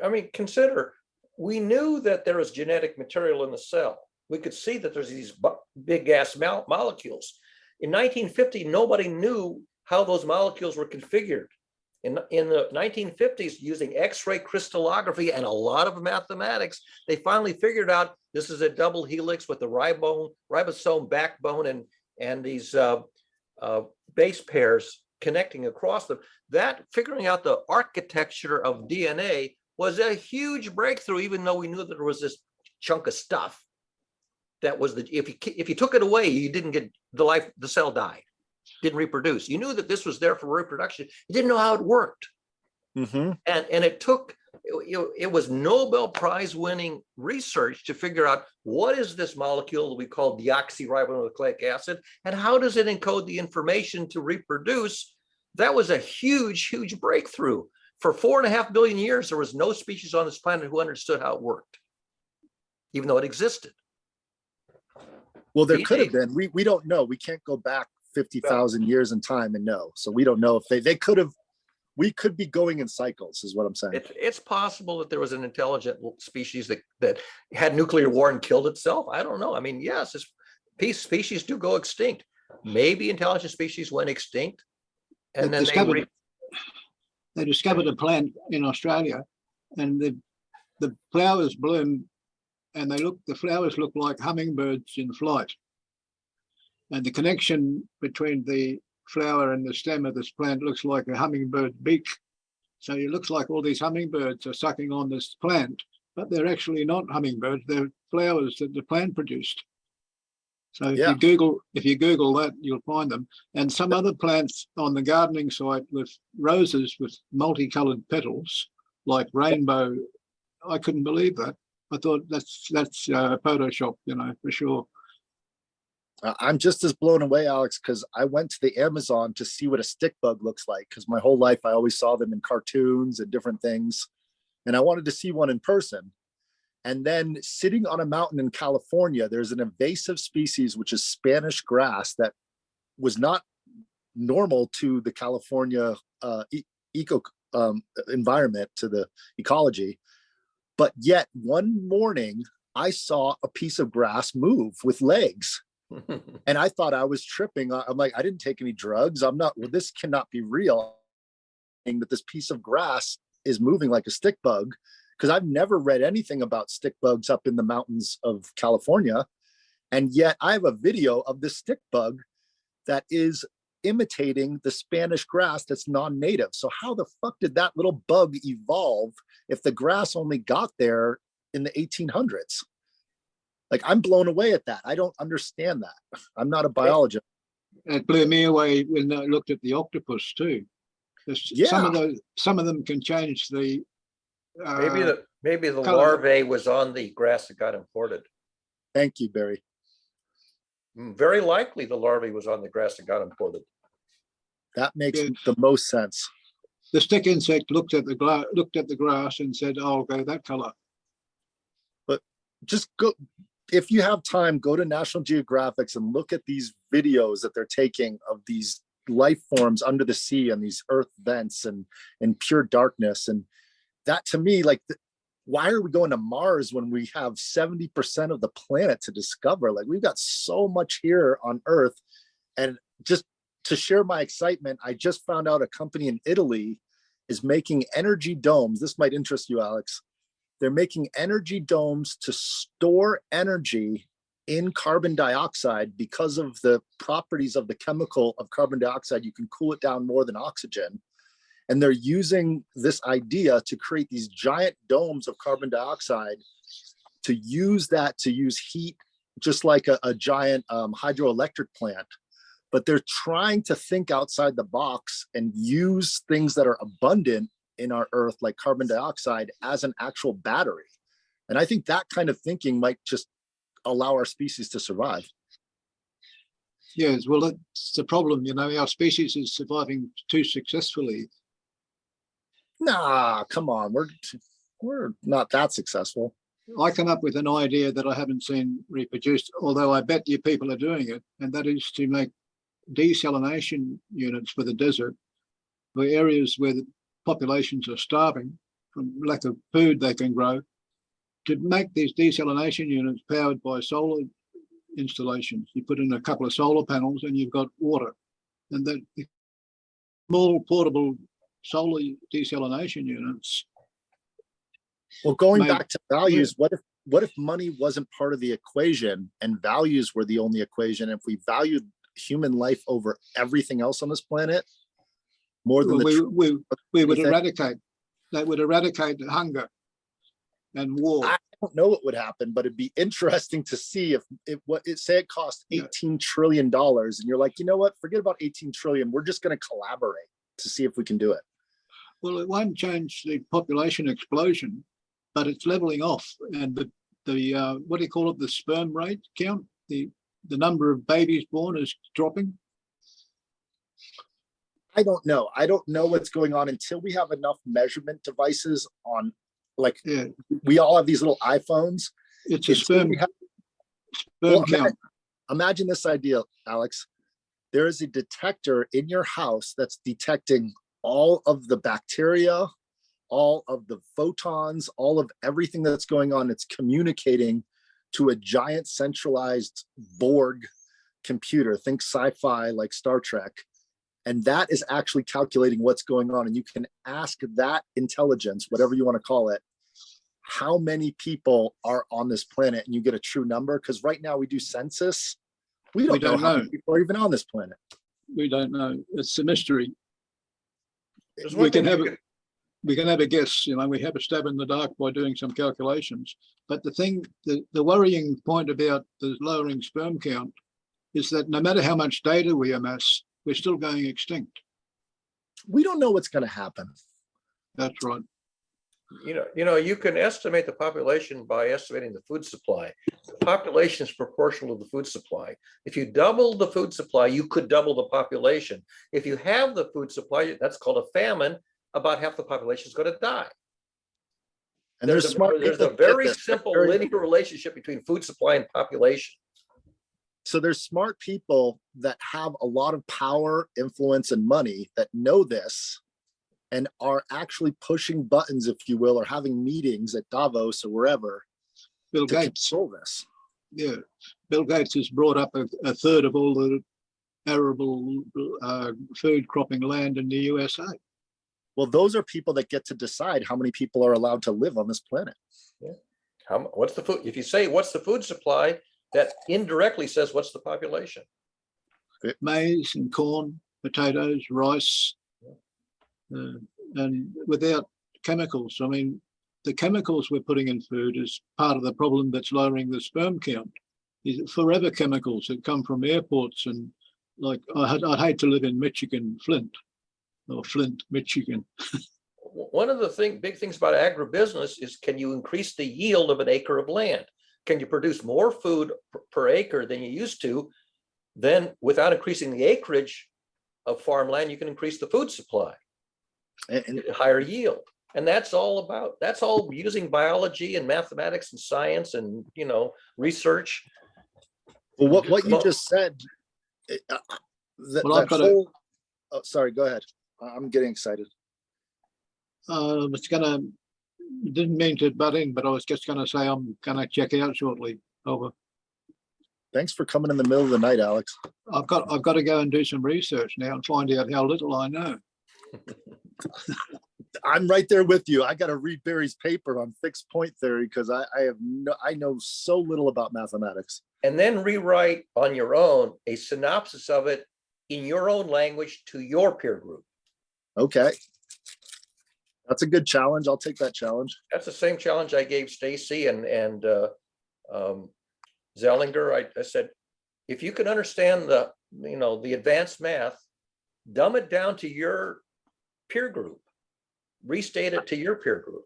I mean, consider, we knew that there was genetic material in the cell. We could see that there's these big gas molecules. In 1950, nobody knew how those molecules were configured. In the 1950s, using X-ray crystallography and a lot of mathematics, they finally figured out this is a double helix with the ribosome backbone and these base pairs connecting across them. That figuring out the architecture of DNA was a huge breakthrough, even though we knew that there was this chunk of stuff that was if you took it away, you didn't get the cell died, didn't reproduce. You knew that this was there for reproduction. You didn't know how it worked. Mm-hmm. And it took, it was Nobel Prize winning research to figure out what is this molecule that we call deoxyribonucleic acid, and how does it encode the information to reproduce. That was a huge, huge breakthrough. For 4.5 billion years, there was no species on this planet who understood how it worked, even though it existed. Well, there could have been. We don't know. We can't go back 50,000 years in time and know. So we don't know if they could have. We could be going in cycles, is what I'm saying. It's possible that there was an intelligent species that had nuclear war and killed itself. I don't know. I mean, yes, species do go extinct. Maybe intelligent species went extinct, and then they discovered a plant in Australia, and the flowers bloom, and the flowers look like hummingbirds in flight. And the connection between the flower and the stem of this plant looks like a hummingbird beak. So it looks like all these hummingbirds are sucking on this plant, but they're actually not hummingbirds. They're flowers that the plant produced. So if you Google that, you'll find them. And some other plants on the gardening site with roses with multicolored petals, like rainbow. I couldn't believe that. I thought that's Photoshop, for sure. I'm just as blown away, Alex, because I went to the Amazon to see what a stick bug looks like, because my whole life I always saw them in cartoons and different things. And I wanted to see one in person. And then sitting on a mountain in California, there's an invasive species, which is Spanish grass, that was not normal to the California environment, to the ecology. But yet one morning I saw a piece of grass move with legs. And I thought I was tripping. I'm like, I didn't take any drugs. This cannot be real. That this piece of grass is moving like a stick bug, because I've never read anything about stick bugs up in the mountains of California. And yet I have a video of the stick bug that is imitating the Spanish grass that's non-native. So how the fuck did that little bug evolve if the grass only got there in the 1800s? Like, I'm blown away at that. I don't understand that. I'm not a biologist. It blew me away when I looked at the octopus too. Some of them can change the Maybe the color. larvae was on the grass that got imported. Thank you, Barry. Very likely the larvae was on the grass that got imported. That makes Yeah. the most sense. The stick insect looked at the grass and said, "Oh, I'll go that color." Just go, if you have time, go to National Geographic and look at these videos that they're taking of these life forms under the sea and these earth vents and in pure darkness. And that, to me, like, why are we going to Mars when we have 70% of the planet to discover? Like, we've got so much here on Earth. And just to share my excitement, I just found out a company in Italy is making energy domes. This might interest you, Alex. They're making energy domes to store energy in carbon dioxide because of the properties of the chemical of carbon dioxide. You can cool it down more than oxygen. And they're using this idea to create these giant domes of carbon dioxide to use that to use heat, just like a giant hydroelectric plant. But they're trying to think outside the box and use things that are abundant in our Earth, like carbon dioxide, as an actual battery. And I think that kind of thinking might just allow our species to survive. Yes, well, that's the problem. You know, our species is surviving too successfully. Nah, come on, we're not that successful. I come up with an idea that I haven't seen reproduced, although I bet you people are doing it, and that is to make desalination units for the desert, for areas where the populations are starving from lack of food they can grow, to make these desalination units powered by solar installations. You put in a couple of solar panels and you've got water. And that small portable solar desalination units. Well, going Mate, back to values, what if money wasn't part of the equation and values were the only equation? If we valued human life over everything else on this planet, more than we would eradicate. That would eradicate hunger and war. I don't know what would happen, but it'd be interesting to see if say it cost $18 trillion, and you're like, you know what? Forget about 18 trillion. We're just going to collaborate to see if we can do it. Well, it won't change the population explosion, but it's leveling off, and the what do you call it? The sperm rate count, the number of babies born is dropping. I don't know. I don't know what's going on until we have enough measurement devices on, like, we all have these little iPhones. It's a sperm count. Imagine this idea, Alex. There is a detector in your house that's detecting all of the bacteria, all of the photons, all of everything that's going on. It's communicating to a giant centralized Borg computer. Think sci-fi, like Star Trek. And that is actually calculating what's going on. And you can ask that intelligence, whatever you want to call it, how many people are on this planet, and you get a true number. Because right now we do census. We don't know how many people are even on this planet. We don't know. It's a mystery. We can have a guess, you know, we have a stab in the dark by doing some calculations. But the worrying point about the lowering sperm count is that no matter how much data we amass, we're still going extinct. We don't know what's going to happen. That's right. You can estimate the population by estimating the food supply. The population is proportional to the food supply. If you double the food supply, you could double the population. If you have the food supply, that's called a famine, about half the population is going to die. And There's a very simple linear relationship between food supply and population. So there's smart people that have a lot of power, influence, and money that know this and are actually pushing buttons, if you will, or having meetings at Davos or wherever Bill to Gates. control this. Yeah. Bill Gates has brought up a third of all the arable food cropping land in the USA. Well, those are people that get to decide how many people are allowed to live on this planet. Yeah. What's the food? If you say what's the food supply, that indirectly says what's the population. Maize and corn, potatoes, rice, and without chemicals. I mean, the chemicals we're putting in food is part of the problem that's lowering the sperm count. These forever chemicals that come from airports, and like I'd hate to live in Michigan, Flint, Michigan. one of the big things about agribusiness is, can you increase the yield of an acre of land? Can you produce more food per acre than you used to? Then without increasing the acreage of farmland, you can increase the food supply, And higher yield. And that's all using biology and mathematics and science and, research. well, what you just said, Well, I've got a- oh, sorry, go ahead. I'm getting excited. Didn't mean to butt in, but I was just gonna say I'm gonna check out shortly. Over. Thanks for coming in the middle of the night, Alex. I've got to go and do some research now and find out how little I know. I'm right there with you. I got to read Barry's paper on fixed point theory because I know so little about mathematics. And then rewrite on your own a synopsis of it in your own language to your peer group. Okay. That's a good challenge. I'll take that challenge. That's the same challenge I gave Stacy and Zellinger. I said, if you can understand the advanced math, dumb it down to your peer group, restate it to your peer group.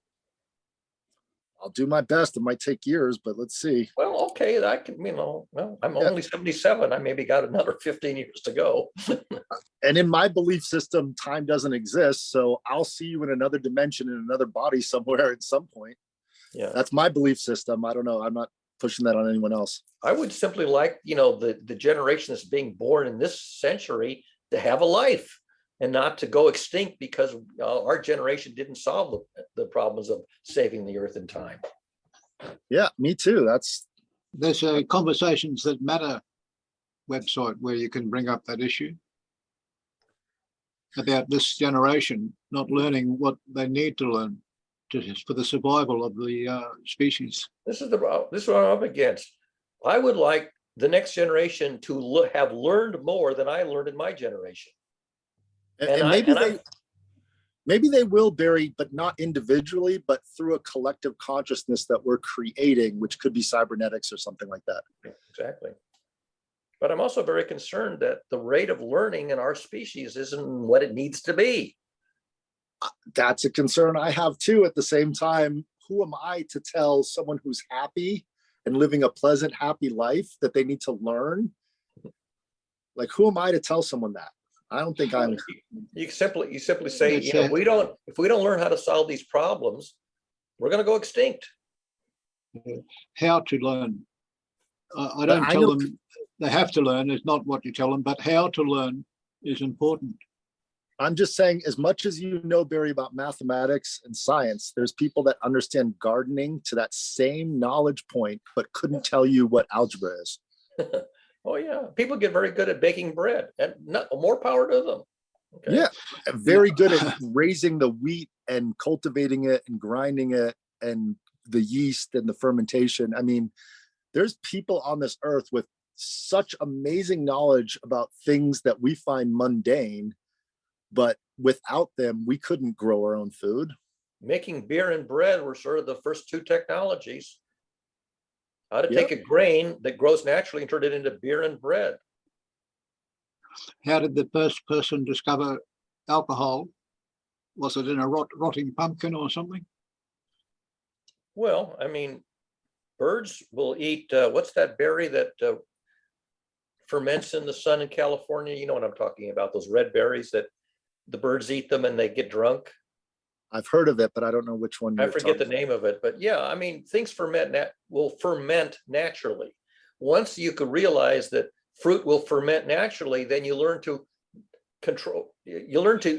I'll do my best. It might take years, but let's see. Well, okay, I can, I'm only 77. I maybe got another 15 years to go. And in my belief system, time doesn't exist. So I'll see you in another dimension, in another body somewhere at some point. Yeah, That's my belief system. I don't know. I'm not pushing that on anyone else. I would simply like, the generation that's being born in this century to have a life and not to go extinct because our generation didn't solve the problems of saving the earth in time. Yeah, me too. There's a Conversations That Matter website where you can bring up that issue about this generation not learning what they need to learn for the survival of the species. This is what I'm up against. I would like the next generation to have learned more than I learned in my generation. And maybe they will, Barry, but not individually, but through a collective consciousness that we're creating, which could be cybernetics or something like that. Exactly. But I'm also very concerned that the rate of learning in our species isn't what it needs to be. That's a concern I have too. At the same time, who am I to tell someone who's happy and living a pleasant, happy life that they need to learn? Like, who am I to tell someone that? I don't think I'm. You simply say, if we don't learn how to solve these problems, we're going to go extinct. How to learn. I don't tell them they have to learn. It's not what you tell them, but how to learn is important. I'm just saying, as much as you know, Barry, about mathematics and science, there's people that understand gardening to that same knowledge point, but couldn't tell you what algebra is. Oh yeah, people get very good at baking bread, and more power to them. Okay. Yeah, very good at raising the wheat and cultivating it and grinding it and the yeast and the fermentation. I mean, there's people on this earth with such amazing knowledge about things that we find mundane, but without them, we couldn't grow our own food. Making beer and bread were sort of the first two technologies. How to take a grain that grows naturally and turn it into beer and bread. How did the first person discover alcohol? Was it in a rotting pumpkin or something? Well, I mean, birds will eat, what's that berry that ferments in the sun in California? You know what I'm talking about, those red berries that the birds eat them and they get drunk. I've heard of it, but I don't know which one. I forget the name of it, but yeah, I mean, things will ferment naturally. Once you could realize that fruit will ferment naturally, then you learn to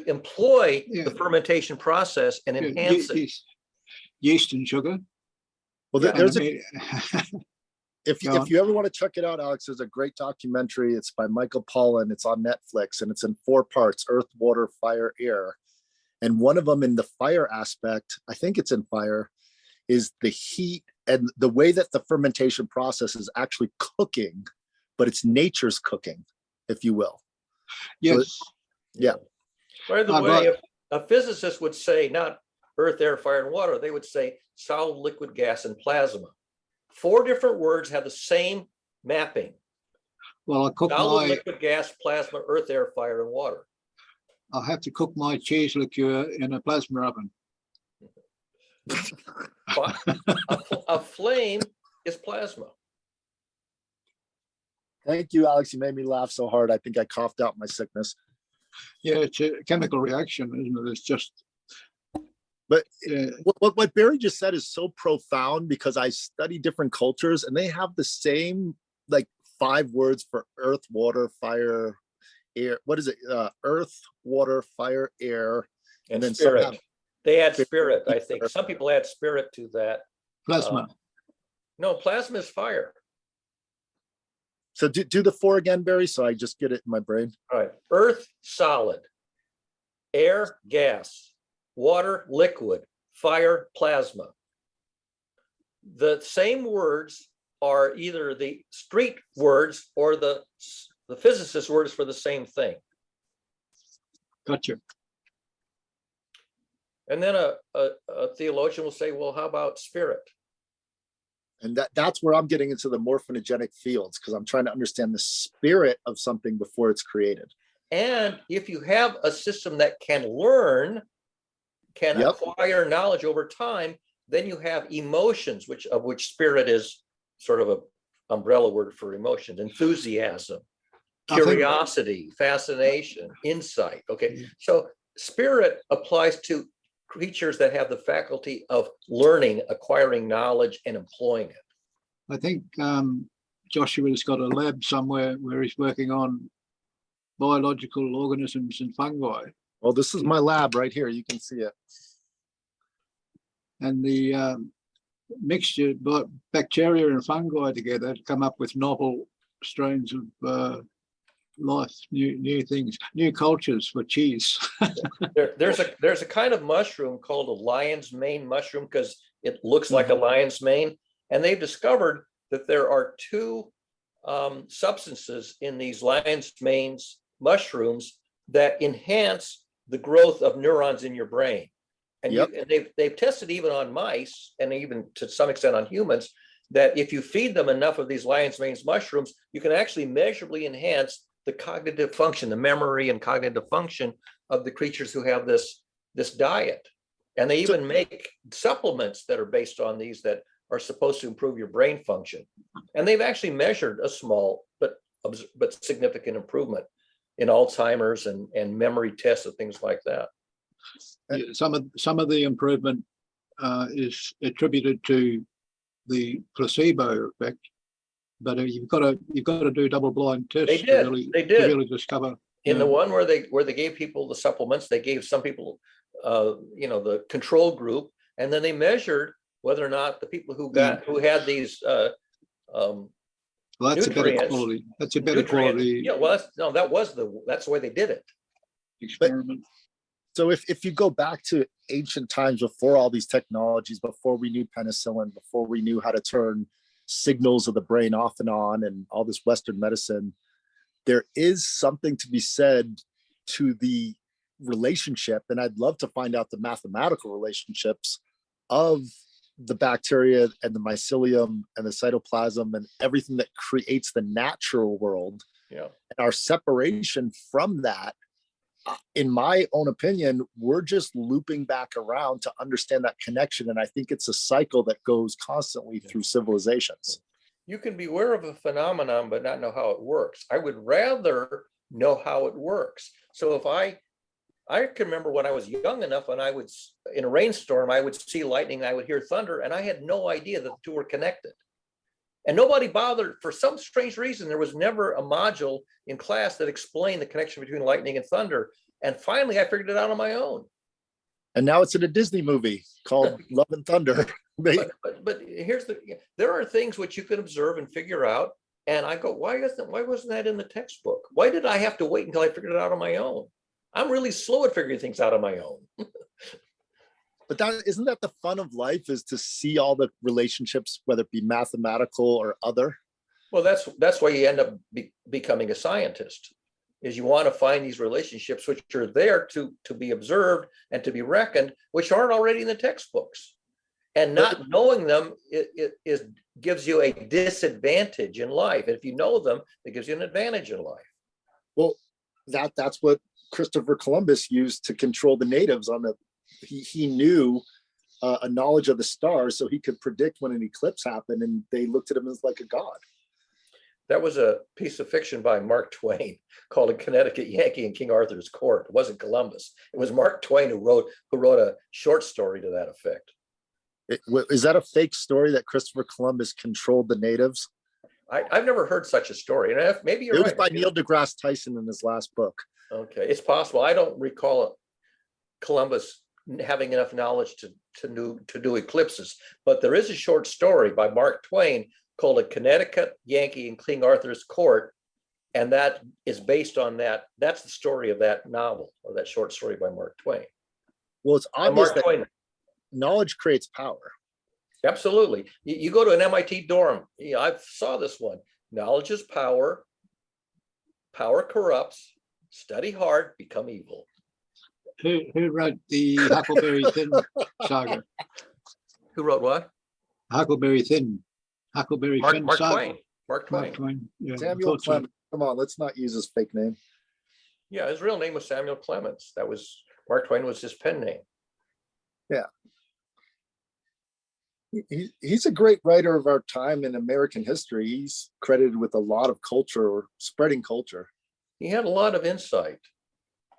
employ the fermentation process and enhance it. Yeast and sugar. Well, there's if you ever want to check it out, Alex, there's a great documentary. It's by Michael Pollan. It's on Netflix and it's in 4 parts: earth, water, fire, air. And one of them in the fire aspect, I think it's in fire, is the heat and the way that the fermentation process is actually cooking, but it's nature's cooking, if you will. Yes. So yeah. By the way, a physicist would say not earth, air, fire, and water. They would say solid, liquid, gas, and plasma. 4 different words have the same mapping. Well, I cook solid, liquid, gas, plasma, earth, air, fire, and water. I'll have to cook my cheese liqueur in a plasma oven. A flame is plasma. Thank you, Alex. You made me laugh so hard. I think I coughed out my sickness. Yeah, it's a chemical reaction, isn't it? It's just, But yeah, what Barry just said is so profound because I study different cultures and they have the same like 5 words for earth, water, fire, air. What is it? Earth, water, fire, air, And then spirit. some have They add spirit, I think. Some people add spirit to that. plasma. No, plasma is fire. So do the 4 again, Barry, so I just get it in my brain. All right. Earth, solid. Air, gas. Water, liquid. Fire, plasma. The same words are either the street words or the physicist words for the same thing. Gotcha. And then a theologian will say, well, how about spirit? And that's where I'm getting into the morphogenetic fields because I'm trying to understand the spirit of something before it's created. And if you have a system that can learn, can Yep. acquire knowledge over time, then you have emotions, of which spirit is sort of an umbrella word for emotions, enthusiasm, I think- curiosity, fascination, insight. Okay, so spirit applies to creatures that have the faculty of learning, acquiring knowledge, and employing it. I think Joshua's got a lab somewhere where he's working on biological organisms and fungi. Well, this is my lab right here. You can see it. And the mixture, but bacteria and fungi together to come up with novel strains of life, new things, new cultures for cheese. There's a kind of mushroom called a lion's mane mushroom because it looks like a lion's mane, and they've discovered that there are 2 substances in these lion's manes mushrooms that enhance the growth of neurons in your brain. And, Yep. and they've tested even on mice and even to some extent on humans that if you feed them enough of these lion's mane mushrooms, you can actually measurably enhance the cognitive function, the memory and cognitive function of the creatures who have this diet. And they even make supplements that are based on these that are supposed to improve your brain function. And they've actually measured a small but significant improvement in Alzheimer's and memory tests and things like that. Yeah, some of the improvement is attributed to the placebo effect, but you've got to do double-blind tests They to did. really discover. In the one where they gave people the supplements, they gave some people, the control group, and then they measured whether or not the people who had these Well, that's a better nutrients. quality. That's a better quality Yeah, well, that's the way they did it. experiment. So if you go back to ancient times before all these technologies, before we knew penicillin, before we knew how to turn signals of the brain off and on and all this Western medicine, there is something to be said to the relationship. And I'd love to find out the mathematical relationships of the bacteria and the mycelium and the cytoplasm and everything that creates the natural world. Yeah. And our separation from that, in my own opinion, we're just looping back around to understand that connection. And I think it's a cycle that goes constantly through civilizations. You can be aware of a phenomenon, but not know how it works. I would rather know how it works. So if I can remember when I was young enough, when I would, in a rainstorm, I would see lightning, I would hear thunder, and I had no idea that the 2 were connected. And nobody bothered, for some strange reason, there was never a module in class that explained the connection between lightning and thunder. And finally, I figured it out on my own. And now it's in a Disney movie called Love and Thunder. But there are things which you can observe and figure out. And I go, why wasn't that in the textbook? Why did I have to wait until I figured it out on my own? I'm really slow at figuring things out on my own. But isn't that the fun of life, is to see all the relationships, whether it be mathematical or other? Well, that's why you end up becoming a scientist, is you want to find these relationships which are there to be observed and to be reckoned, which aren't already in the textbooks. And not knowing them gives you a disadvantage in life. And if you know them, it gives you an advantage in life. Well, that's what Christopher Columbus used to control the natives on the. He knew a knowledge of the stars so he could predict when an eclipse happened, and they looked at him as like a god. That was a piece of fiction by Mark Twain called A Connecticut Yankee in King Arthur's Court. It wasn't Columbus. It was Mark Twain who wrote a short story to that effect. Is that a fake story that Christopher Columbus controlled the natives? I've never heard such a story. And maybe you're It was right. by Neil deGrasse Tyson in his last book. Okay, it's possible. I don't recall Columbus having enough knowledge to do eclipses, but there is a short story by Mark Twain called A Connecticut Yankee in King Arthur's Court, and that is based on that. That's the story of that novel, or that short story by Mark Twain. Well, it's And obvious Mark that Twain, knowledge creates power. absolutely. You go to an MIT dorm. Yeah, I saw this one. Knowledge is power. Power corrupts. Study hard, become evil. Who wrote the Huckleberry Finn saga? Who wrote what? Huckleberry Finn. Huckleberry Finn Mark saga. Twain. Mark Twain. Mark Twain. Yeah, I Samuel thought so. Clemens. Come on, let's not use his fake name. Yeah, his real name was Samuel Clemens. That was Mark Twain was his pen name. He's a great writer of our time in American history. He's credited with a lot of culture, or spreading culture. He had a lot of insight,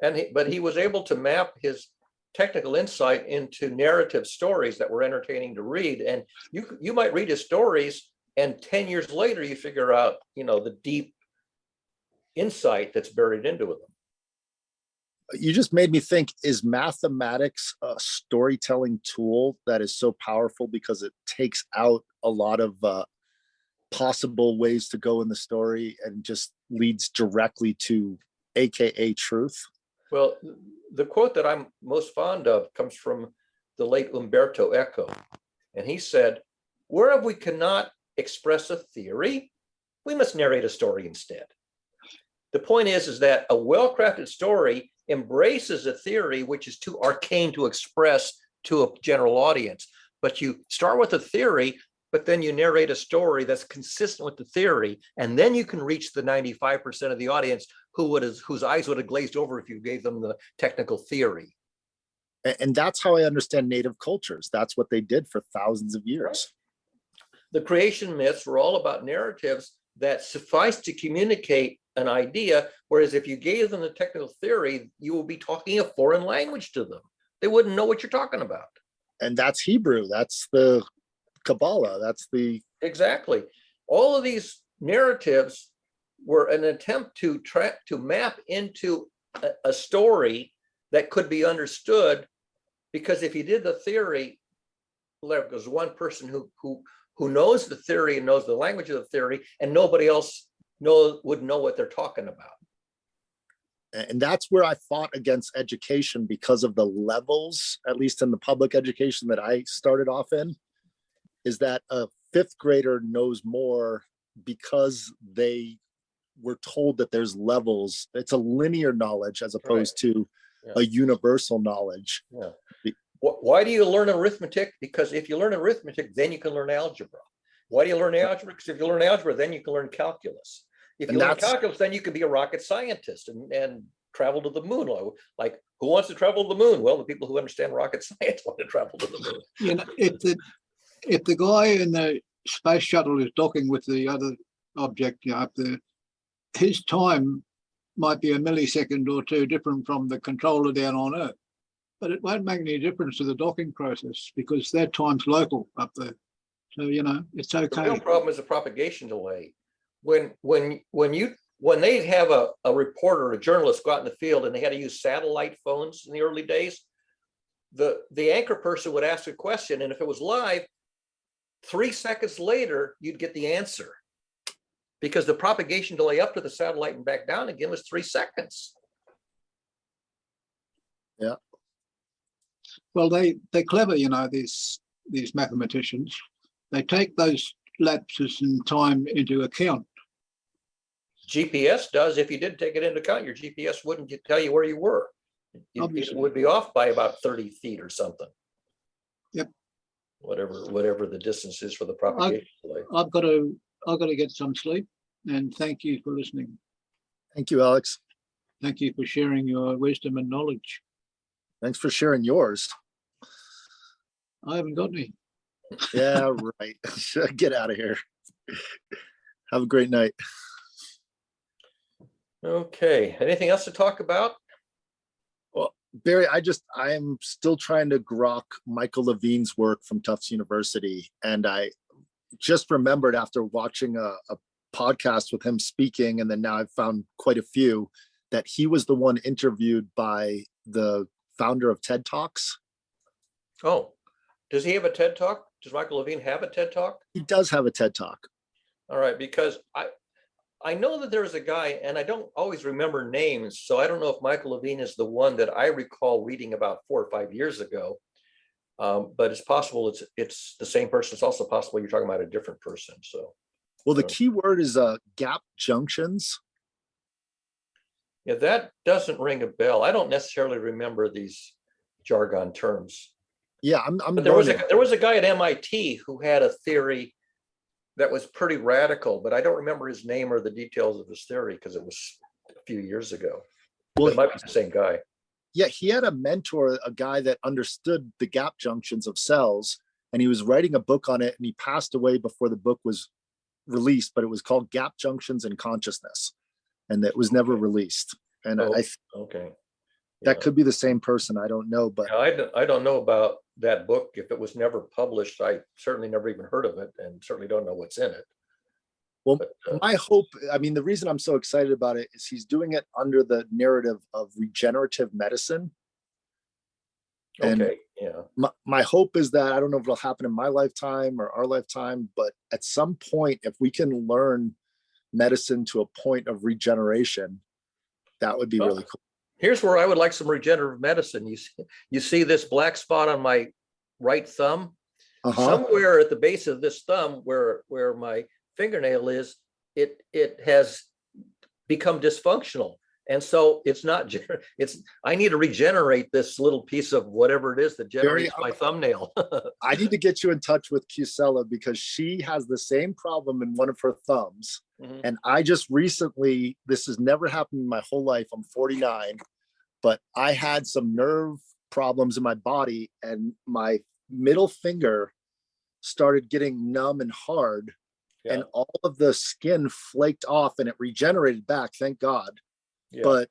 but he was able to map his technical insight into narrative stories that were entertaining to read. And you might read his stories, and 10 years later, you figure out, the deep insight that's buried into them. You just made me think, is mathematics a storytelling tool that is so powerful because it takes out a lot of possible ways to go in the story and just leads directly to AKA truth? Well, the quote that I'm most fond of comes from the late Umberto Eco. And he said, wherever we cannot express a theory, we must narrate a story instead. The point is that a well-crafted story embraces a theory which is too arcane to express to a general audience. But you start with a theory, but then you narrate a story that's consistent with the theory, and then you can reach the 95% of the audience whose eyes would have glazed over if you gave them the technical theory. And that's how I understand native cultures. That's what they did for thousands of years. The creation myths were all about narratives that suffice to communicate an idea, whereas if you gave them the technical theory, you will be talking a foreign language to them. They wouldn't know what you're talking about. And that's Hebrew. That's the Kabbalah. That's the... Exactly. All of these narratives were an attempt to map into a story that could be understood, because if you did the theory, there's one person who knows the theory and knows the language of the theory, and nobody else would know what they're talking about. And that's where I fought against education, because of the levels, at least in the public education that I started off in, is that a fifth grader knows more because they were told that there's levels. It's a linear knowledge as opposed to a universal knowledge. Yeah. Why do you learn arithmetic? Because if you learn arithmetic, then you can learn algebra. Why do you learn algebra? Because if you learn algebra, then you can learn calculus. If you learn calculus, then you can be a rocket scientist and travel to the moon. Like, who wants to travel to the moon? Well, the people who understand rocket science want to travel to the moon. You know, if the guy in the space shuttle is docking with the other object up there, his time might be a millisecond or two different from the controller down on Earth, but it won't make any difference to the docking process because their time's local up there. So, it's okay. The real problem is the propagation delay. When they have a reporter or a journalist go out in the field and they had to use satellite phones in the early days, the anchor person would ask a question, and if it was live, 3 seconds later, you'd get the answer, because the propagation delay up to the satellite and back down again was 3 seconds. Yeah. Well, they're clever, these mathematicians. They take those lapses in time into account. GPS does. If you did take it into account, your GPS wouldn't tell you where you were. It would be off by about 30 feet or something. Yep. Whatever the distance is for the propagation delay. I've got to get some sleep, and thank you for listening. Thank you, Alex. Thank you for sharing your wisdom and knowledge. Thanks for sharing yours. I haven't got any. Yeah, right. Get out of here. Have a great night. Okay, anything else to talk about? Well, Barry, I am still trying to grok Michael Levine's work from Tufts University. And I just remembered after watching a podcast with him speaking, and then now I've found quite a few, that he was the one interviewed by the founder of TED Talks. Oh, does he have a TED Talk? Does Michael Levine have a TED Talk? He does have a TED Talk. All right, because I know that there's a guy, and I don't always remember names, so I don't know if Michael Levine is the one that I recall reading about 4 or 5 years ago. But it's possible it's the same person. It's also possible you're talking about a different person. So, Well, the key word is gap junctions. yeah, that doesn't ring a bell. I don't necessarily remember these jargon terms. Yeah, I'm But there was learning. a guy at MIT who had a theory that was pretty radical, but I don't remember his name or the details of his theory because it was a few years ago. Well, But it might be the same guy. yeah, he had a mentor, a guy that understood the gap junctions of cells, and he was writing a book on it, and he passed away before the book was released, but it was called Gap Junctions in Consciousness, and it was never released. And Oh, I okay. that Yeah. could be the same person. I don't know, but Yeah, I don't know about that book. If it was never published, I certainly never even heard of it and certainly don't know what's in it. well, But, my hope, I mean, the reason I'm so excited about it is he's doing it under the narrative of regenerative medicine. And okay, yeah. my hope is that, I don't know if it'll happen in my lifetime or our lifetime, but at some point, if we can learn medicine to a point of regeneration, that would be Oh, really cool. Here's where I would like some regenerative medicine. You see this black spot on my right thumb? Uh-huh. Somewhere at the base of this thumb where my fingernail is, it has become dysfunctional. And so I need to regenerate this little piece of whatever it is that generates my thumbnail. I need to get you in touch with Cusella because she has the same problem in one of her thumbs. Mhm. And I just recently, this has never happened in my whole life. I'm 49, but I had some nerve problems in my body, and my middle finger started getting numb and hard, Yeah. and all of the skin flaked off, and it regenerated back, thank God. Yeah. But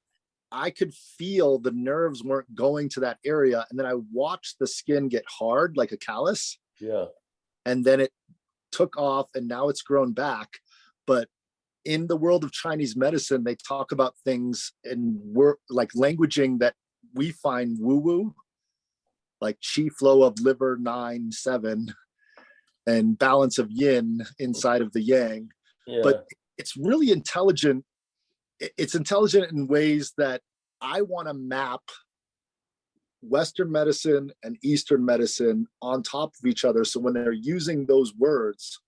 I could feel the nerves weren't going to that area. And then I watched the skin get hard like a callus. Yeah. And then it took off, and now it's grown back. But in the world of Chinese medicine, they talk about things in like languaging that we find woo-woo, like qi flow of liver 9-7 and balance of yin inside of the yang. Yeah. But it's really intelligent. It's intelligent in ways that I want to map Western medicine and Eastern medicine on top of each other. So when they're using those words,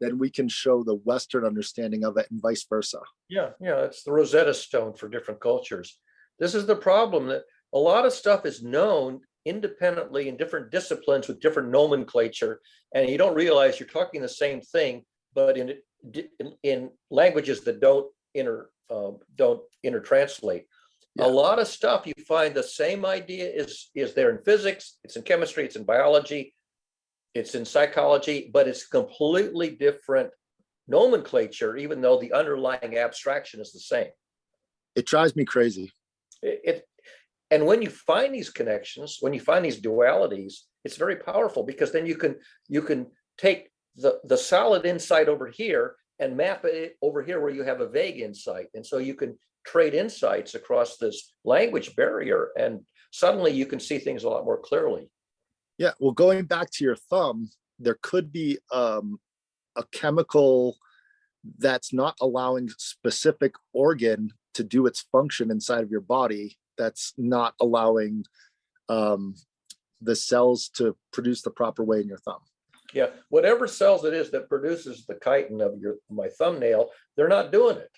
then we can show the Western understanding of it and vice versa. Yeah, it's the Rosetta Stone for different cultures. This is the problem, that a lot of stuff is known independently in different disciplines with different nomenclature, and you don't realize you're talking the same thing, but in languages that don't intertranslate. Yeah. A lot of stuff you find the same idea is there in physics, it's in chemistry, it's in biology, it's in psychology, but it's completely different nomenclature, even though the underlying abstraction is the same. It drives me crazy. And when you find these connections, when you find these dualities, it's very powerful, because then you can take the solid insight over here and map it over here where you have a vague insight. And so you can trade insights across this language barrier, and suddenly you can see things a lot more clearly. Yeah, well, going back to your thumb, there could be a chemical that's not allowing specific organ to do its function inside of your body, that's not allowing the cells to produce the proper way in your thumb. Yeah, whatever cells it is that produces the chitin of my thumbnail, they're not doing it.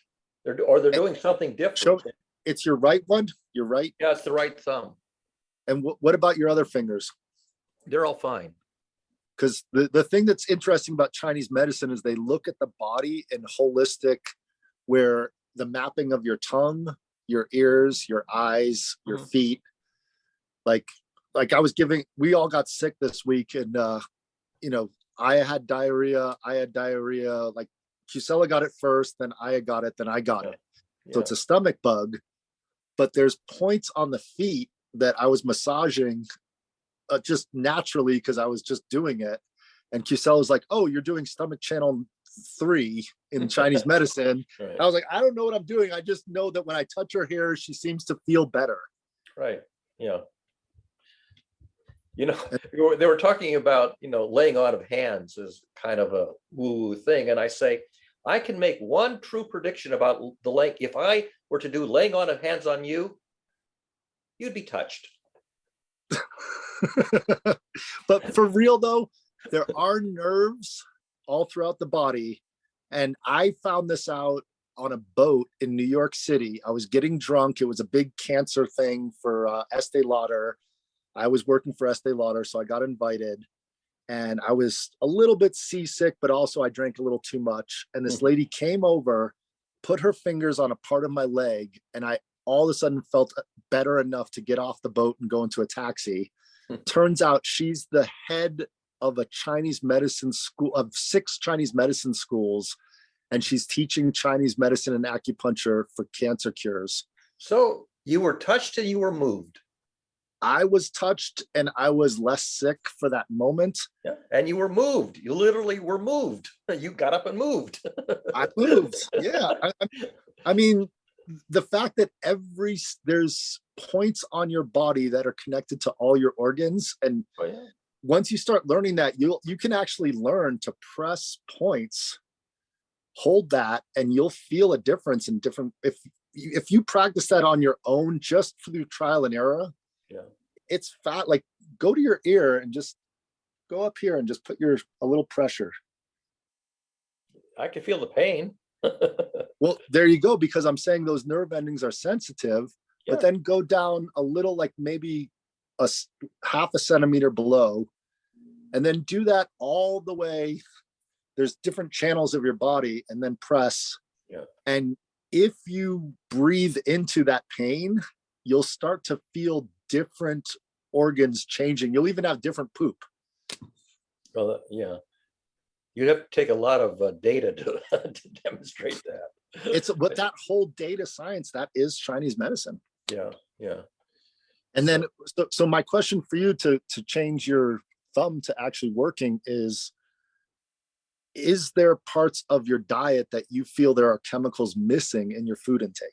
They're doing something different. So it's your right one? You're right? Yeah, it's the right thumb. And what about your other fingers? They're all fine. Because the thing that's interesting about Chinese medicine is they look at the body in holistic, where the mapping of your tongue, your ears, your eyes, your feet, like like I was giving, we all got sick this week, and you know, I had diarrhea. Like Gisela got it first, then I got it, then I got it. So it's a stomach bug, but there's points on the feet that I was massaging just naturally because I was just doing it. And Gisela was like, "Oh, you're doing stomach channel 3 in Chinese medicine." Right. I was like, "I don't know what I'm doing. I just know that when I touch her hair, she seems to feel better." Right. Yeah. You know, they were talking about, laying on of hands is kind of a woo thing. And I say, I can make one true prediction about the length. If I were to do laying on of hands on you, you'd be touched. But for real though, there are nerves all throughout the body. And I found this out on a boat in New York City. I was getting drunk. It was a big cancer thing for Estee Lauder. I was working for Estee Lauder, so I got invited. And I was a little bit seasick, but also I drank a little too much. And this lady came over, put her fingers on a part of my leg, and I all of a sudden felt better enough to get off the boat and go into a taxi. Turns out she's the head of a Chinese medicine school, of 6 Chinese medicine schools, and she's teaching Chinese medicine and acupuncture for cancer cures. So you were touched and you were moved. I was touched and I was less sick for that moment. Yeah. And you were moved. You literally were moved. You got up and moved. I moved. Yeah. I mean, the fact that there's points on your body that are connected to all your organs. And once you start learning that, you can actually learn to press points, hold that, and you'll feel a difference in different, if you practice that on your own, just through trial and error, it's like go to your ear and just go up here and just put a little pressure. I can feel the pain. Well, there you go, because I'm saying those nerve endings are sensitive, but then go down a little, like maybe a half a centimeter below, and then do that all the way. There's different channels of your body, and then press. And if you breathe into that pain, you'll start to feel different organs changing. You'll even have different poop. Well, yeah. You'd have to take a lot of data to demonstrate that. But that whole data science, that is Chinese medicine. Yeah. And then, so my question for you to change your thumb to actually working is there parts of your diet that you feel there are chemicals missing in your food intake?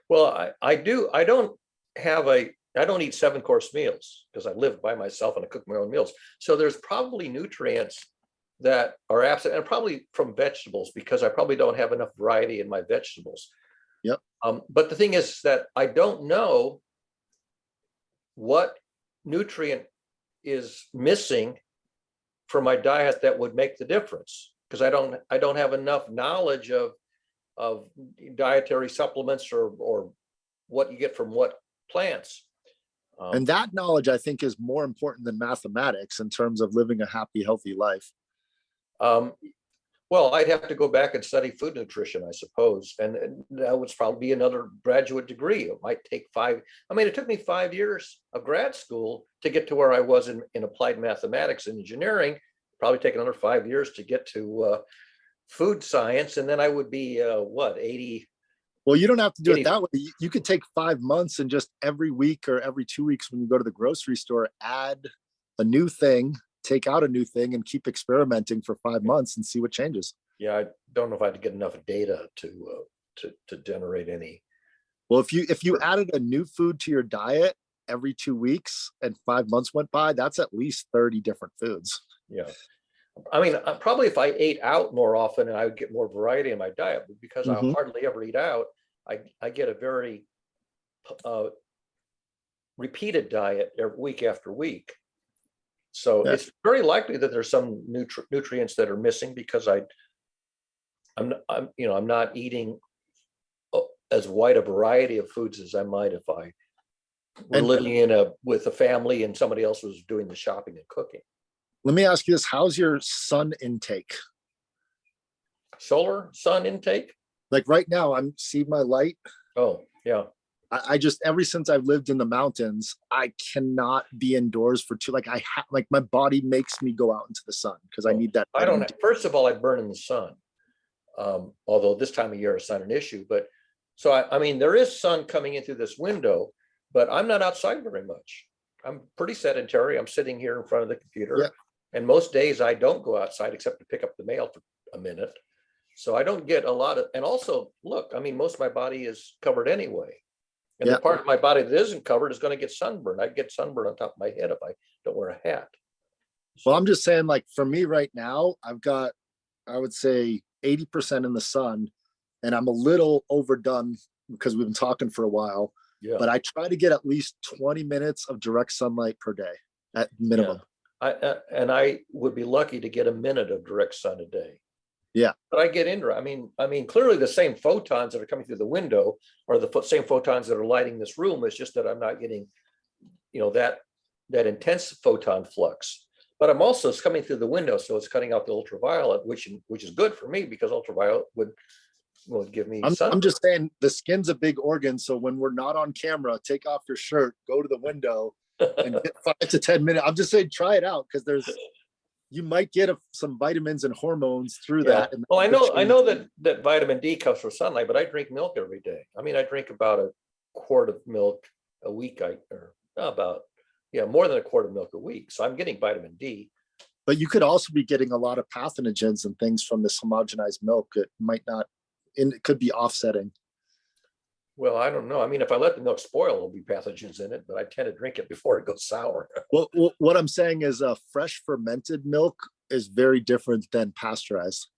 Well, I do. I don't eat 7-course meals because I live by myself and I cook my own meals. So there's probably nutrients that are absent, and probably from vegetables, because I probably don't have enough variety in my vegetables. Yep. But the thing is that I don't know what nutrient is missing from my diet that would make the difference, because I don't have enough knowledge of dietary supplements or what you get from what plants. And that knowledge, I think, is more important than mathematics in terms of living a happy, healthy life. Well, I'd have to go back and study food nutrition, I suppose. And that would probably be another graduate degree. It might take it took me 5 years of grad school to get to where I was in applied mathematics and engineering. Probably take another 5 years to get to food science. And then I would be 80. Well, you don't have to do it that way. You could take 5 months and just every week or every 2 weeks when you go to the grocery store, add a new thing, take out a new thing, and keep experimenting for 5 months and see what changes. Yeah, I don't know if I had to get enough data to generate any. Well, if you added a new food to your diet every 2 weeks and 5 months went by, that's at least 30 different foods. Yeah. I mean, probably if I ate out more often and I would get more variety in my diet, but because I hardly ever eat out, I get a very repeated diet week after week. So it's very likely that there's some nutrients that are missing because I'm not eating as wide a variety of foods as I might if I were living with a family and somebody else was doing the shopping and cooking. Let me ask you this. How's your sun intake? Solar sun intake? Like right now, I'm see my light. Oh, yeah. I just, ever since I've lived in the mountains, I cannot be indoors for too, like like my body makes me go out into the sun because I need that. I don't, first of all, I burn in the sun. Although this time of year is not an issue, but so I mean, there is sun coming in through this window, but I'm not outside very much. I'm pretty sedentary. I'm sitting here in front of the computer. Yeah. And most days I don't go outside except to pick up the mail for a minute. So I don't get a lot of, and also look, I mean, most of my body is covered anyway. And Yeah. the part of my body that isn't covered is going to get sunburned. I get sunburned on top of my head if I don't wear a hat. Well, I'm just saying, like, for me right now, I've got, I would say 80% in the sun, and I'm a little overdone because we've been talking for a while, Yeah. but I try to get at least 20 minutes of direct sunlight per day at minimum. And I would be lucky to get a minute of direct sun a day. Yeah. But I get into, I mean, clearly the same photons that are coming through the window are the same photons that are lighting this room. It's just that I'm not getting, that intense photon flux. But I'm also, it's coming through the window, so it's cutting out the ultraviolet, which is good for me because ultraviolet would give me sun. I'm just saying the skin's a big organ. So when we're not on camera, take off your shirt, go to the window and get 5 to 10 minutes. I'm just saying, try it out because you might get some vitamins and hormones through that. And well, I know that vitamin D comes from sunlight, but I drink milk every day. I mean, I drink about a quart of milk a week, more than a quart of milk a week. So I'm getting vitamin D. But you could also be getting a lot of pathogens and things from this homogenized milk. It might not, and it could be offsetting. Well, I don't know. I mean, if I let the milk spoil, there'll be pathogens in it, but I tend to drink it before it goes sour. Well, what I'm saying is fresh fermented milk is very different than pasteurized.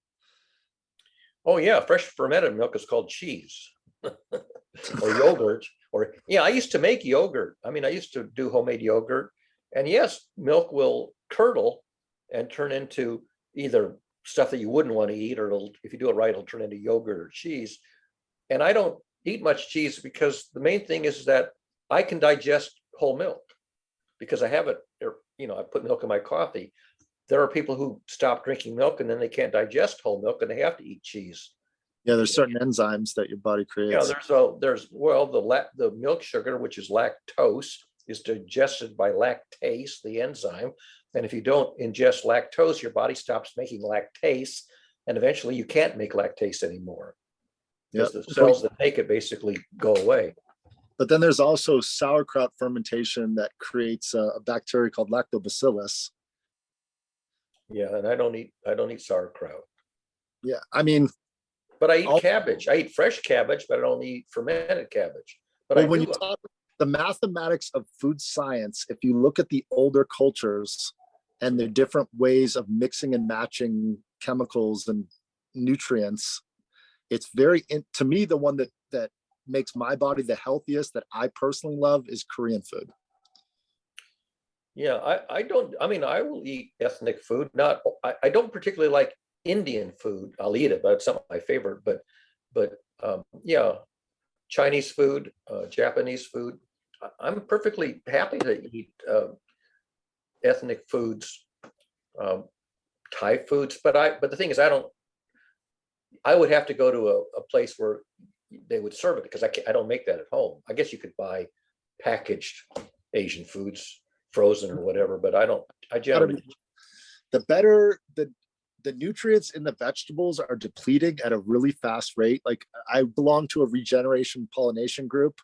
Oh yeah, fresh fermented milk is called cheese or yogurt. I used to make yogurt. I mean, I used to do homemade yogurt. And yes, milk will curdle and turn into either stuff that you wouldn't want to eat, or if you do it right, it'll turn into yogurt or cheese. And I don't eat much cheese because the main thing is that I can digest whole milk because I have it, I put milk in my coffee. There are people who stop drinking milk and then they can't digest whole milk and they have to eat cheese. Yeah, there's certain enzymes that your body creates. The milk sugar, which is lactose, is digested by lactase, the enzyme. And if you don't ingest lactose, your body stops making lactase, and eventually you can't make lactase anymore. Because the cells that make it basically go away. But then there's also sauerkraut fermentation that creates a bacteria called lactobacillus. Yeah, and I don't eat sauerkraut. Yeah, I mean, but I eat cabbage. I eat fresh cabbage, but I don't eat fermented cabbage. But when you talk the mathematics of food science, if you look at the older cultures and the different ways of mixing and matching chemicals and nutrients, it's to me, the one that makes my body the healthiest that I personally love is Korean food. Yeah, I will eat ethnic food. I don't particularly like Indian food. I'll eat it, but it's not my favorite. But Chinese food, Japanese food. I'm perfectly happy to eat ethnic foods, Thai foods. But the thing is, I would have to go to a place where they would serve it because I don't make that at home. I guess you could buy packaged Asian foods, frozen or whatever, but I generally. The nutrients in the vegetables are depleting at a really fast rate. Like, I belong to a regeneration pollination group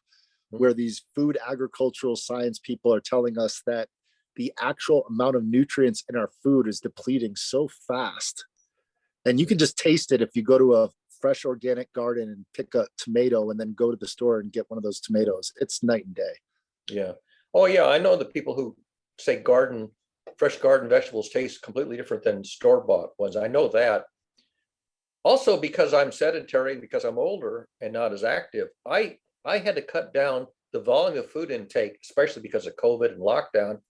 where these food agricultural science people are telling us that the actual amount of nutrients in our food is depleting so fast. And you can just taste it if you go to a fresh organic garden and pick a tomato and then go to the store and get one of those tomatoes. It's night and day. Yeah. Oh yeah. I know the people who say fresh garden vegetables taste completely different than store-bought ones. I know that. Also, because I'm sedentary, because I'm older and not as active, I had to cut down the volume of food intake, especially because of COVID and lockdown.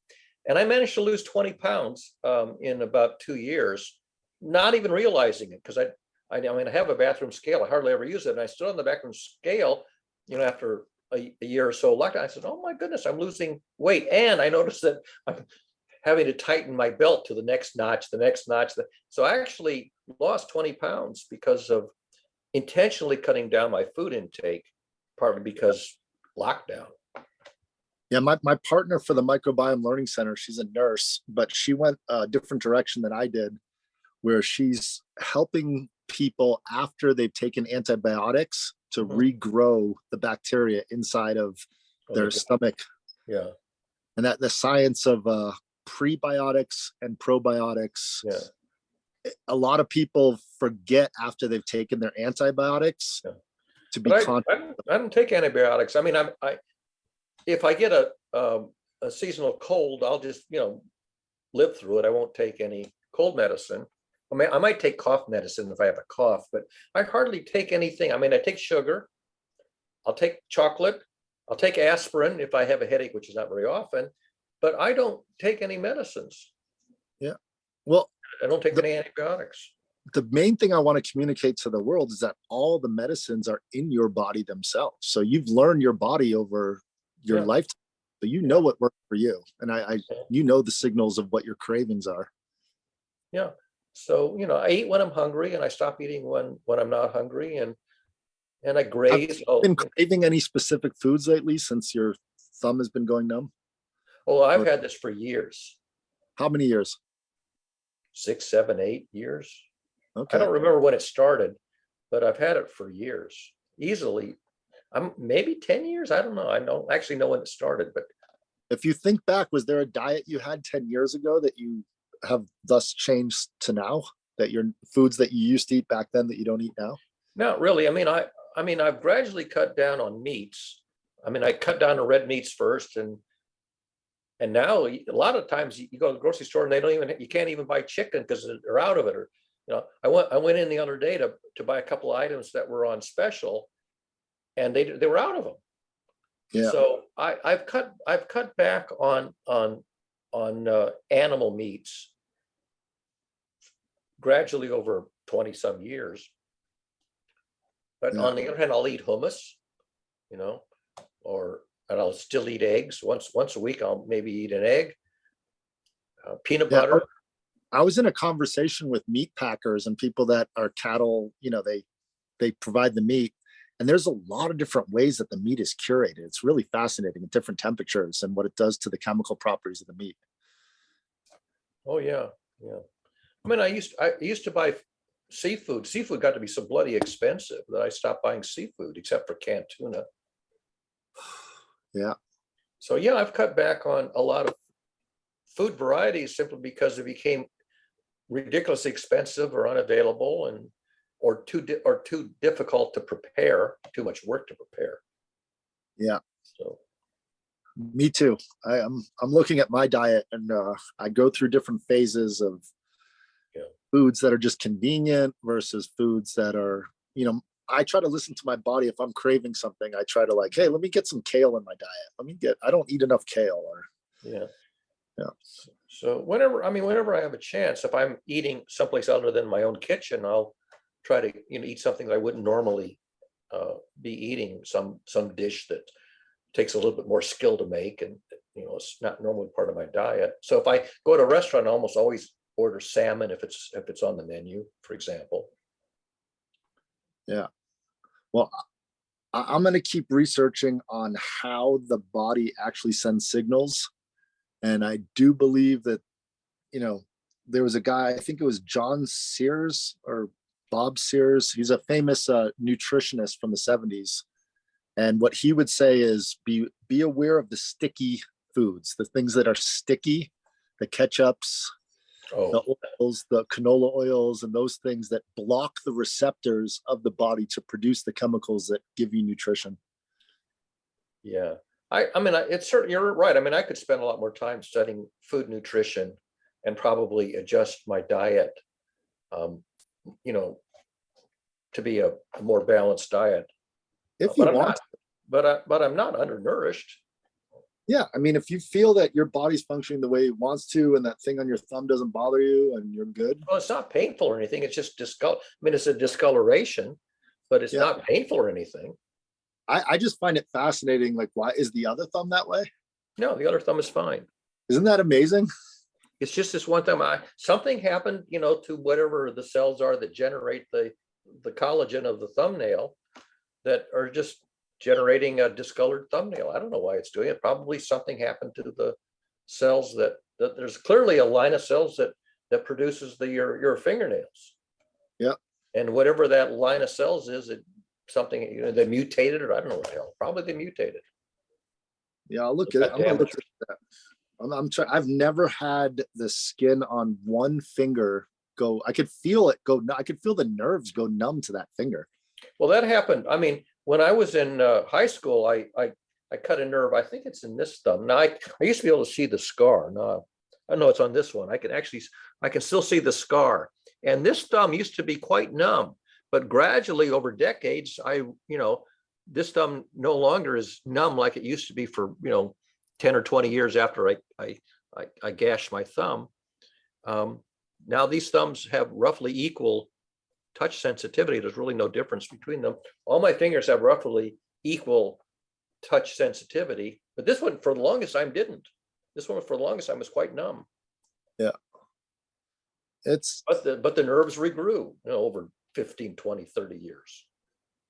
And I managed to lose 20 pounds in about 2 years, not even realizing it, because I have a bathroom scale. I hardly ever use it. And I stood on the bathroom scale, after a year or so lockdown. I said, oh my goodness, I'm losing weight. And I noticed that I'm having to tighten my belt to the next notch. So I actually lost 20 pounds because of intentionally cutting down my food intake, partly because lockdown. Yeah, my partner for the Microbiome Learning Center, she's a nurse, but she went a different direction than I did, where she's helping people after they've taken antibiotics to regrow the bacteria inside of their stomach. Yeah. And that the science of prebiotics and probiotics. Yeah. A lot of people forget after they've taken their antibiotics to be But I don't take antibiotics. I mean, if I get a seasonal cold, I'll just, live through it. I won't take any cold medicine. I mean, I might take cough medicine if I have a cough, but I hardly take anything. I mean, I take sugar, I'll take chocolate, I'll take aspirin if I have a headache, which is not very often, but I don't take any medicines. Yeah. Well, I don't take any antibiotics. The main thing I want to communicate to the world is that all the medicines are in your body themselves. So you've learned your body over your lifetime. So you know what works for you. And you know the signals of what your cravings are. Yeah. So, I eat when I'm hungry and I stop eating when I'm not hungry, and I graze. Have you been craving any specific foods lately since your thumb has been going numb? Oh, I've had this for years. How many years? 6, 7, 8 years. Okay. I don't remember when it started, but I've had it for years. Easily. I'm maybe 10 years. I don't know. I don't actually know when it started, but if you think back, was there a diet you had 10 years ago that you have thus changed to now, that your foods that you used to eat back then that you don't eat now? not really. I mean, I've gradually cut down on meats. I mean, I cut down to red meats first, and now a lot of times you go to the grocery store and you can't even buy chicken because they're out of it. Or, I went in the other day to buy a couple of items that were on special, and they were out of them. Yeah. So I've cut back on animal meats gradually over 20 some years. But on the other hand, I'll eat hummus, and I'll still eat eggs. Once a week, I'll maybe eat an egg. Peanut butter. I was in a conversation with meat packers and people that are cattle, they provide the meat. And there's a lot of different ways that the meat is curated. It's really fascinating at different temperatures and what it does to the chemical properties of the meat. Oh yeah, yeah. I mean, I used to buy seafood. Seafood got to be so bloody expensive that I stopped buying seafood, except for canned tuna. Yeah. So yeah, I've cut back on a lot of food varieties simply because it became ridiculously expensive or unavailable, or too difficult to prepare, too much work to prepare. Yeah. So me too. I'm looking at my diet, and I go through different phases of foods that are just convenient versus foods that are, I try to listen to my body. If I'm craving something, I try to hey, let me get some kale in my diet. I don't eat enough kale. yeah. Yeah. So whenever I have a chance, if I'm eating someplace other than my own kitchen, I'll try to eat something I wouldn't normally be eating, some dish that takes a little bit more skill to make, and it's not normally part of my diet. So if I go to a restaurant, I almost always order salmon if it's on the menu, for example. Yeah. Well, I'm going to keep researching on how the body actually sends signals. And I do believe that, there was a guy, I think it was John Sears or Bob Sears. He's a famous nutritionist from the 70s. And what he would say is be aware of the sticky foods, the things that are sticky, the ketchups, the oils, the canola oils, and those things that block the receptors of the body to produce the chemicals that give you nutrition. Yeah. I mean, it's certainly, you're right. I mean, I could spend a lot more time studying food nutrition and probably adjust my diet, to be a more balanced diet. If you want. But I'm not undernourished. Yeah. I mean, if you feel that your body's functioning the way it wants to, and that thing on your thumb doesn't bother you and you're good. Well, it's not painful or anything. It's just it's a discoloration, but it's not painful or anything. I just find it fascinating. Why is the other thumb that way? No, the other thumb is fine. Isn't that amazing? It's just this one thumb. Something happened, to whatever the cells are that generate the collagen of the thumbnail that are just generating a discolored thumbnail. I don't know why it's doing it. Probably something happened to the cells that there's clearly a line of cells that produces your fingernails. Yeah. And whatever that line of cells is, something, they mutated it. I don't know what the hell. Probably they mutated. Yeah, I'll look at it. I'm gonna look at that. I'm trying. I've never had the skin on one finger go. I could feel it go. I could feel the nerves go numb to that finger. Well, that happened. I mean, when I was in high school, I cut a nerve. I think it's in this thumb. Now I used to be able to see the scar. No, I know it's on this one. I can still see the scar. And this thumb used to be quite numb, but gradually over decades, this thumb no longer is numb like it used to be for 10 or 20 years after I gashed my thumb. Now these thumbs have roughly equal touch sensitivity. There's really no difference between them. All my fingers have roughly equal touch sensitivity, but this one for the longest time didn't. This one for the longest time was quite numb. Yeah. But the nerves regrew over 15, 20, 30 years.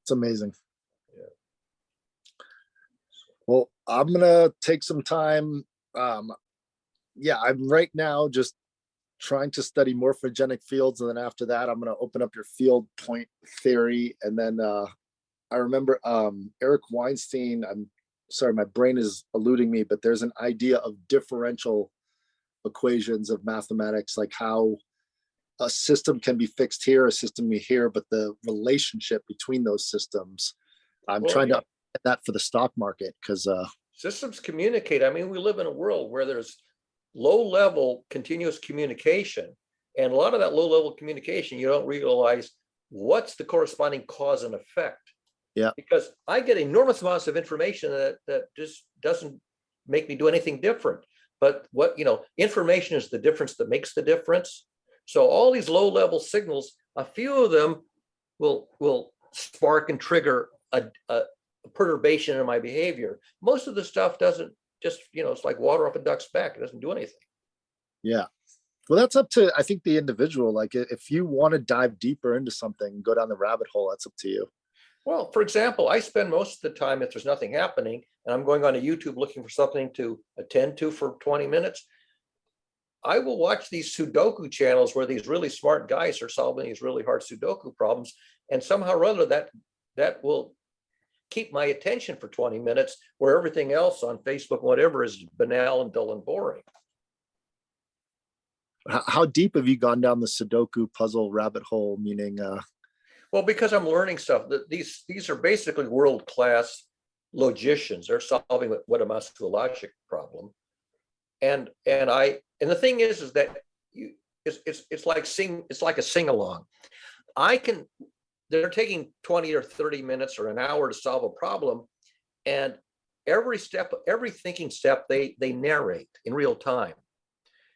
It's amazing. Yeah. Well, I'm gonna take some time. Yeah, I'm right now just trying to study morphogenic fields, and then after that, I'm gonna open up your field point theory. And then I remember Eric Weinstein. I'm sorry, my brain is eluding me, but there's an idea of differential equations of mathematics, like how a system can be fixed here, a system be here, but the relationship between those systems, I'm trying to get that for the stock market, because systems communicate. I mean, we live in a world where there's low-level continuous communication, and a lot of that low-level communication, you don't realize what's the corresponding cause and effect. Yeah. Because I get enormous amounts of information that just doesn't make me do anything different. But information is the difference that makes the difference. So all these low-level signals, a few of them will spark and trigger a perturbation in my behavior. Most of the stuff doesn't. Just, it's like water off a duck's back. It doesn't do anything. Yeah. Well, that's up to, I think, the individual. Like, if you want to dive deeper into something, go down the rabbit hole, that's up to you. Well, for example, I spend most of the time, if there's nothing happening and I'm going on to YouTube looking for something to attend to for 20 minutes, I will watch these Sudoku channels where these really smart guys are solving these really hard Sudoku problems. And somehow or other that will keep my attention for 20 minutes, where everything else on Facebook, whatever, is banal and dull and boring. How deep have you gone down the Sudoku puzzle rabbit hole? Meaning, well, because I'm learning stuff. These are basically world-class logicians. They're solving what amounts to a logic problem. And the thing is that it's like a sing-along. They're taking 20 or 30 minutes or an hour to solve a problem, and every thinking step they narrate in real time.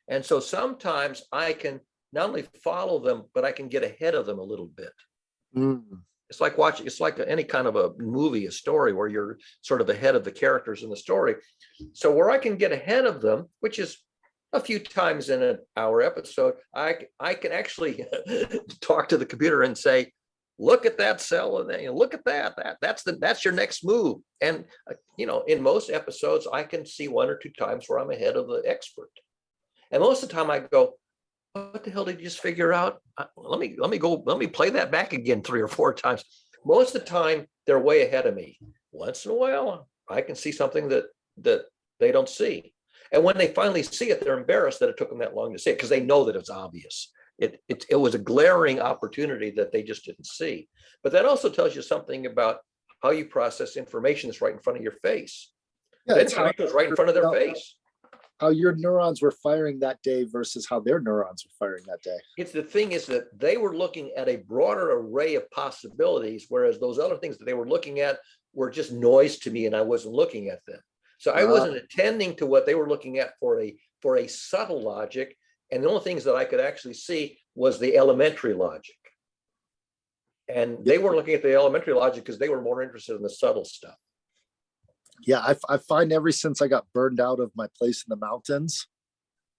And so sometimes I can not only follow them, but I can get ahead of them a little bit. It's like any kind of a movie, a story where you're sort of ahead of the characters in the story. So where I can get ahead of them, which is a few times in an hour episode, I can actually talk to the computer and say, look at that cell, and then look at that's your next move. And in most episodes, I can see one or two times where I'm ahead of the expert. And most of the time I go, what the hell did you just figure out? Let me play that back again 3 or 4 times. Most of the time they're way ahead of me. Once in a while, I can see something that they don't see. And when they finally see it, they're embarrassed that it took them that long to see it, because they know that it's obvious. It was a glaring opportunity that they just didn't see. But that also tells you something about how you process information that's right in front of your face. Yeah, That it's how information is right in front of their face. How your neurons were firing that day versus how their neurons were firing that day. It's the thing is that they were looking at a broader array of possibilities, whereas those other things that they were looking at were just noise to me, and I wasn't looking at them. So I wasn't attending to what they were looking at for a subtle logic. And the only things that I could actually see was the elementary logic. And they weren't looking at the elementary logic because they were more interested in the subtle stuff. Yeah, I find ever since I got burned out of my place in the mountains,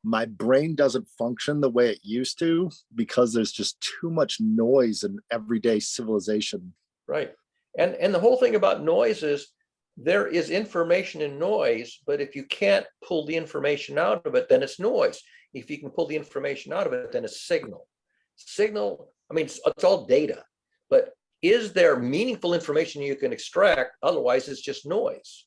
my brain doesn't function the way it used to, because there's just too much noise in everyday civilization. Right. And the whole thing about noise is there is information in noise, but if you can't pull the information out of it, then it's noise. If you can pull the information out of it, then it's signal. Signal, I mean, it's all data, but is there meaningful information you can extract? Otherwise, it's just noise.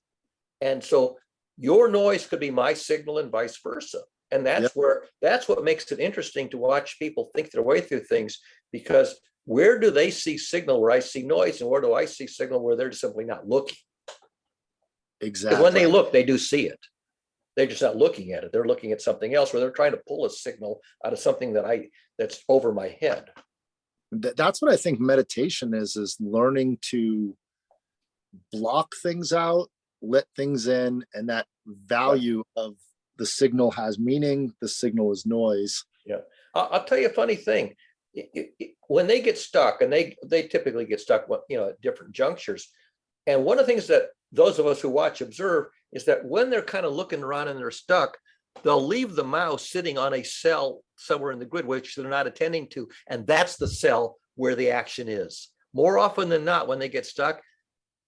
And so your noise could be my signal and vice versa. And that's what makes it interesting to watch people think their way through things, because where do they see signal where I see noise, and where do I see signal where they're simply not looking? Exactly. Because when they look, they do see it. They're just not looking at it. They're looking at something else, where they're trying to pull a signal out of something that's over my head. That's what I think meditation is learning to block things out, let things in, and that value of the signal has meaning, the signal is noise. Yeah. I'll tell you a funny thing. When they get stuck, and they typically get stuck, at different junctures. And one of the things that those of us who watch observe is that when they're kind of looking around and they're stuck, they'll leave the mouse sitting on a cell somewhere in the grid, which they're not attending to. And that's the cell where the action is. More often than not, when they get stuck,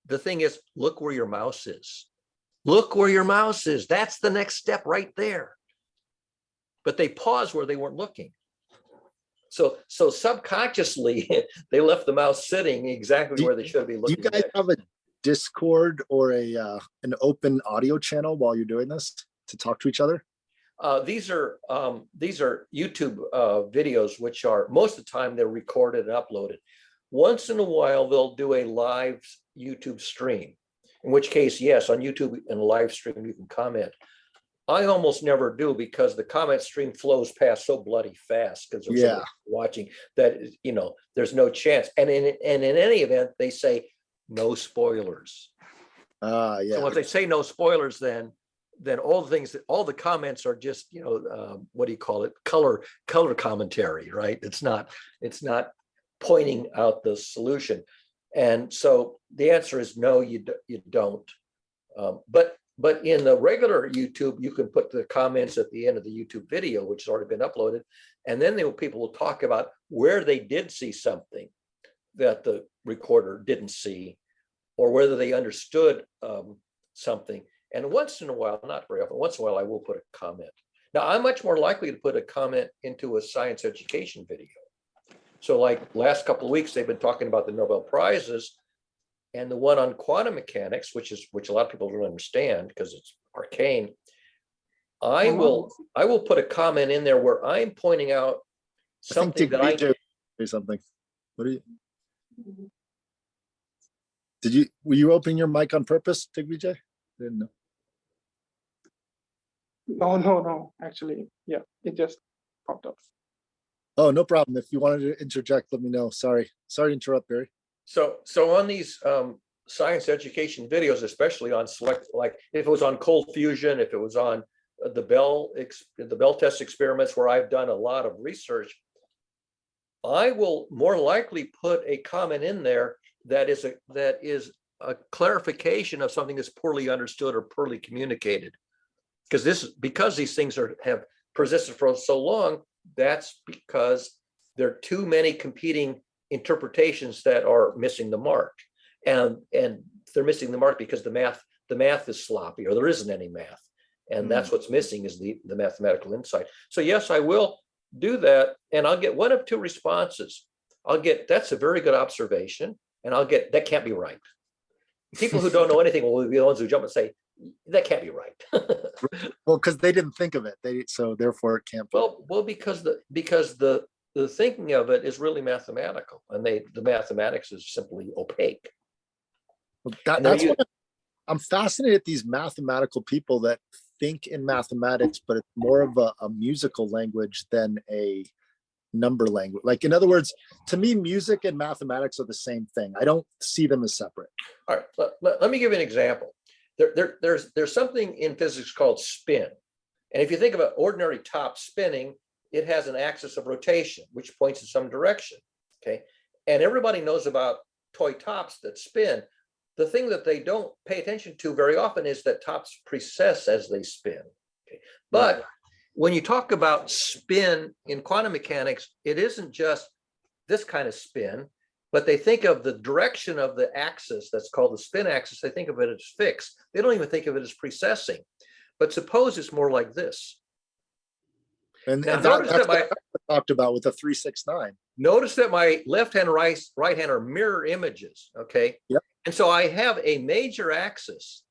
the thing is, look where your mouse is. Look where your mouse is. That's the next step right there. But they pause where they weren't looking. So subconsciously, they left the mouse sitting exactly where they should be looking. Do you guys have a Discord or an open audio channel while you're doing this to talk to each other? These are YouTube videos, which are most of the time they're recorded and uploaded. Once in a while, they'll do a live YouTube stream, in which case, yes, on YouTube and a live stream, you can comment. I almost never do, because the comment stream flows past so bloody fast because they're watching that, there's no chance. And in any event, they say no spoilers. So if they say no spoilers, then all the comments are just, what do you call it? Color commentary, right? It's not pointing out the solution. And so the answer is no, you don't. But in the regular YouTube, you can put the comments at the end of the YouTube video, which has already been uploaded. And then people will talk about where they did see something that the recorder didn't see, or whether they understood something. And once in a while, not very often, once in a while, I will put a comment. Now, I'm much more likely to put a comment into a science education video. So like last couple of weeks, they've been talking about the Nobel Prizes, and the one on quantum mechanics, which a lot of people don't understand because it's arcane. I will put a comment in there where I'm pointing out something that I say something. What are you? Were you opening your mic on purpose, Digvijay? Didn't know. No, actually, yeah, it just popped up. Oh, no problem. If you wanted to interject, let me know. Sorry to interrupt, Barry. So on these science education videos, especially on select, like if it was on cold fusion, if it was on the Bell test experiments, where I've done a lot of research, I will more likely put a comment in there that is a clarification of something that's poorly understood or poorly communicated. Because these things have persisted for so long, that's because there are too many competing interpretations that are missing the mark, and they're missing the mark because the math is sloppy, or there isn't any math, and that's what's missing is the mathematical insight. So yes, I will do that, and I'll get one of two responses. I'll get, that's a very good observation, and I'll get, that can't be right. People who don't know anything will be the ones who jump and say, that can't be right. Well, because they didn't think of it, so therefore it can't be. Well, because the thinking of it is really mathematical, and the mathematics is simply opaque. Well, that's what I'm fascinated at, these mathematical people that think in mathematics, but it's more of a musical language than a number language. Like, in other words, to me, music and mathematics are the same thing. I don't see them as separate. All right, let me give you an example. There's something in physics called spin. And if you think about ordinary top spinning, it has an axis of rotation, which points in some direction, okay? And everybody knows about toy tops that spin. The thing that they don't pay attention to very often is that tops precess as they spin, okay? But when you talk about spin in quantum mechanics, it isn't just this kind of spin. but they think of the direction of the axis that's called the spin axis. They think of it as fixed. They don't even think of it as precessing. But suppose it's more like this. And Now, that's notice that what I talked about with the 369. notice that my left hand and right hand are mirror images, okay? Yep. And so I have a major axis